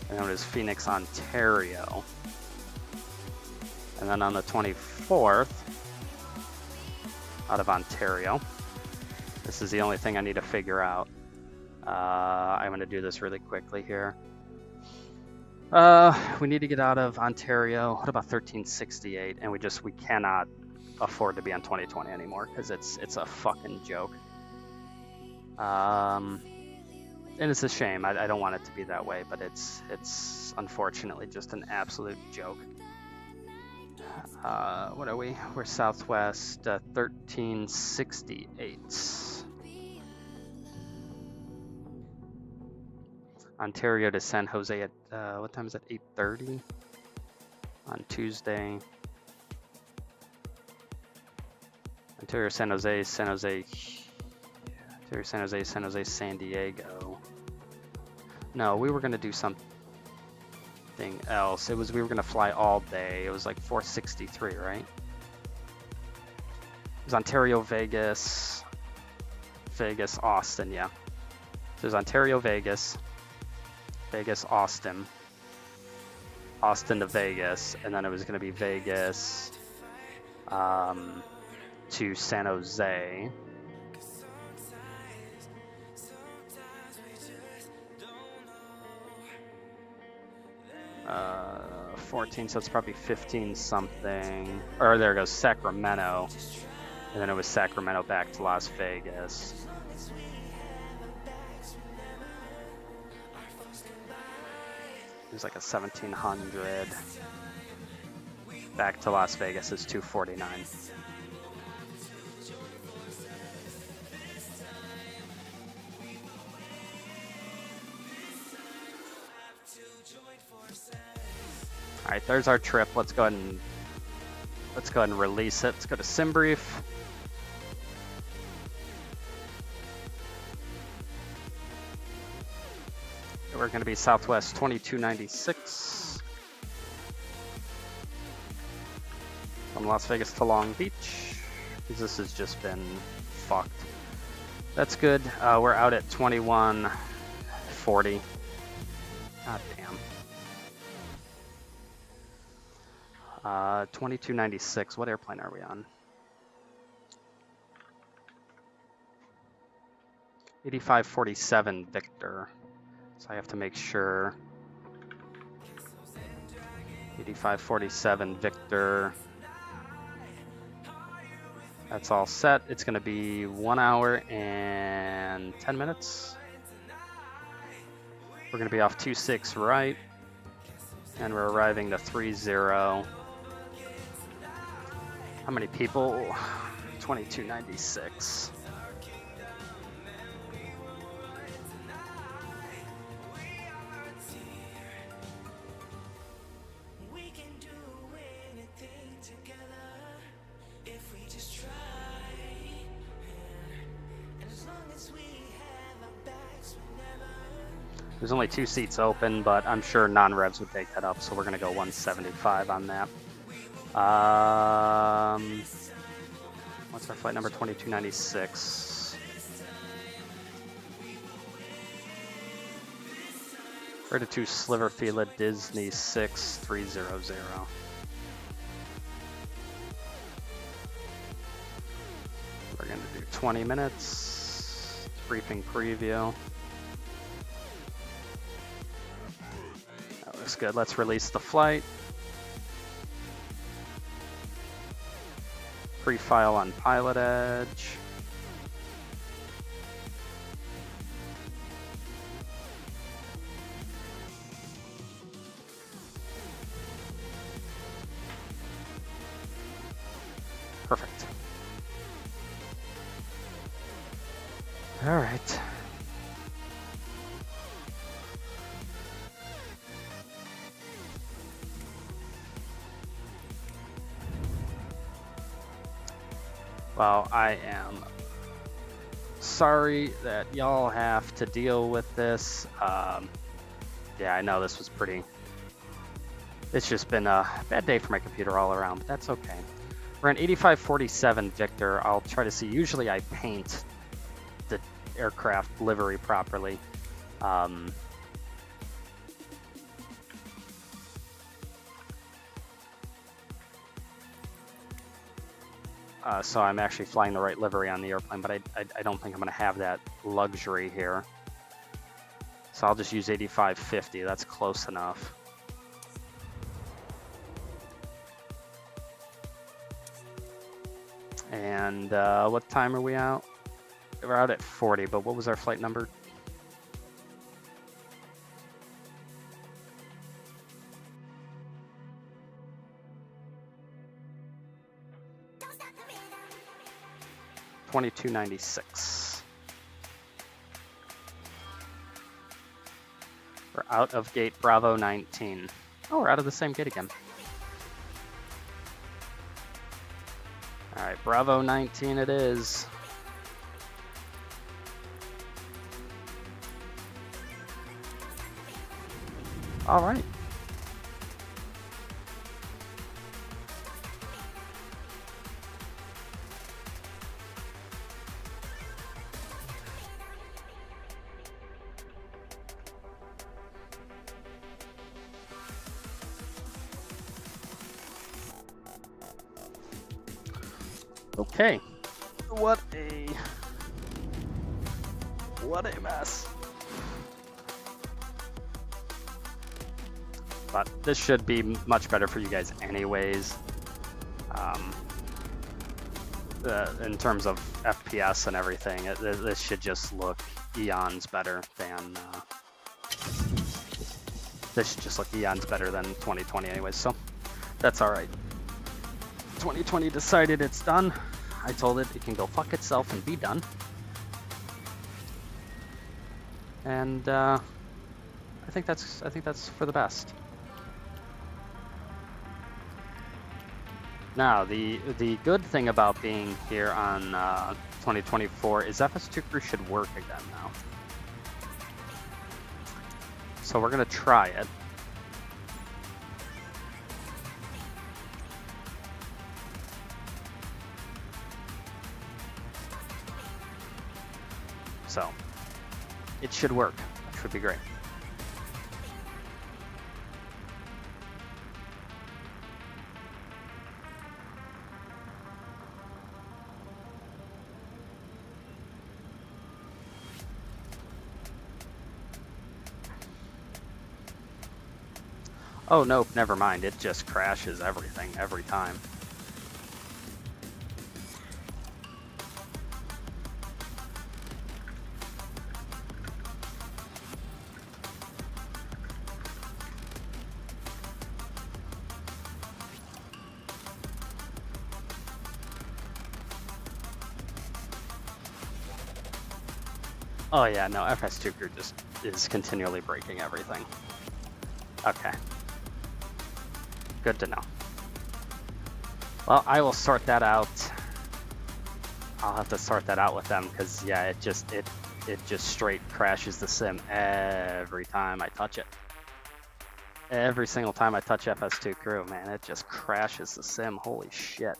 And then it was Phoenix, Ontario. And then on the 24th, out of Ontario. This is the only thing I need to figure out. I'm going to do this really quickly here. We need to get out of Ontario. What about 1368? And we cannot afford to be on 2020 anymore because it's a fucking joke. And it's a shame. I don't want it to be that way, but it's unfortunately just an absolute joke. What are we? We're Southwest 1368. Ontario to San Jose at, what time is it? 8:30 on Tuesday. Ontario, San Jose, San Diego. No, we were going to do something else. We were going to fly all day. It was like 463, right? It was Ontario, Vegas, Austin, yeah. So there's Ontario, Vegas, Austin to Vegas, and then it was going to be Vegas to San Jose. Uh, 14, so it's probably 15 something. Or there goes Sacramento, and then it was Sacramento back to Las Vegas. It was like a 1700. Back to Las Vegas is 249. All right, there's our trip. Let's go ahead and release it. Let's go to SimBrief. We're going to be Southwest 2296 from Las Vegas to Long Beach, because this has just been fucked. That's good. We're out at 2140. God 2296. What airplane are we on? 8547 Victor. So I have to make sure. 8547 Victor. That's all set. It's going to be 1 hour and 10 minutes. We're going to be off 26 right. And we're arriving to 30. How many people? 2296. There's only 2 seats open, but I'm sure non-revs would take that up, so we're going to go 175 on that. What's our flight number? 2296. Ready to Sliverfield, Disney 6300. We're going to do 20 minutes. Briefing preview. That looks good. Let's release the flight. Pre-file on Pilotedge. Perfect. All right. Well, I am sorry that y'all have to deal with this. Yeah, I know this was pretty... It's just been a bad day for my computer all around, but that's okay. We're on 8547 Victor. I'll try to see. Usually I paint the aircraft livery properly. So I'm actually flying the right livery on the airplane, but I don't think I'm going to have that luxury here. So I'll just use 8550. That's close enough. And what time are we out? We're out at 40, but what was our flight number? $22.96. We're out of gate Bravo 19. Oh, we're out of the same gate again. All right, Bravo 19 it is. All right. Okay, what a mess. But this should be much better for you guys anyways. In terms of FPS and everything, this should just look eons better than this should just look eons better than 2020 anyways, so that's all right. 2020 decided it's done. I told it can go fuck itself and be done. And I think that's for the best. Now the good thing about being here on 2024 is FS2 crew should work again now. So we're gonna try it. So it should work. It should be great. Oh, nope, never mind. It just crashes everything every time. Oh yeah, no, FS2 crew just is continually breaking everything. Okay. Good to know. Well, I will sort that out. I'll have to sort that out with them because yeah, it just straight crashes the sim every time I touch it. Every single time I touch FS2 crew, man, it just crashes the sim. Holy shit.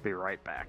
Be right back.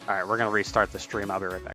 All right, we're going to restart the stream. I'll be right back.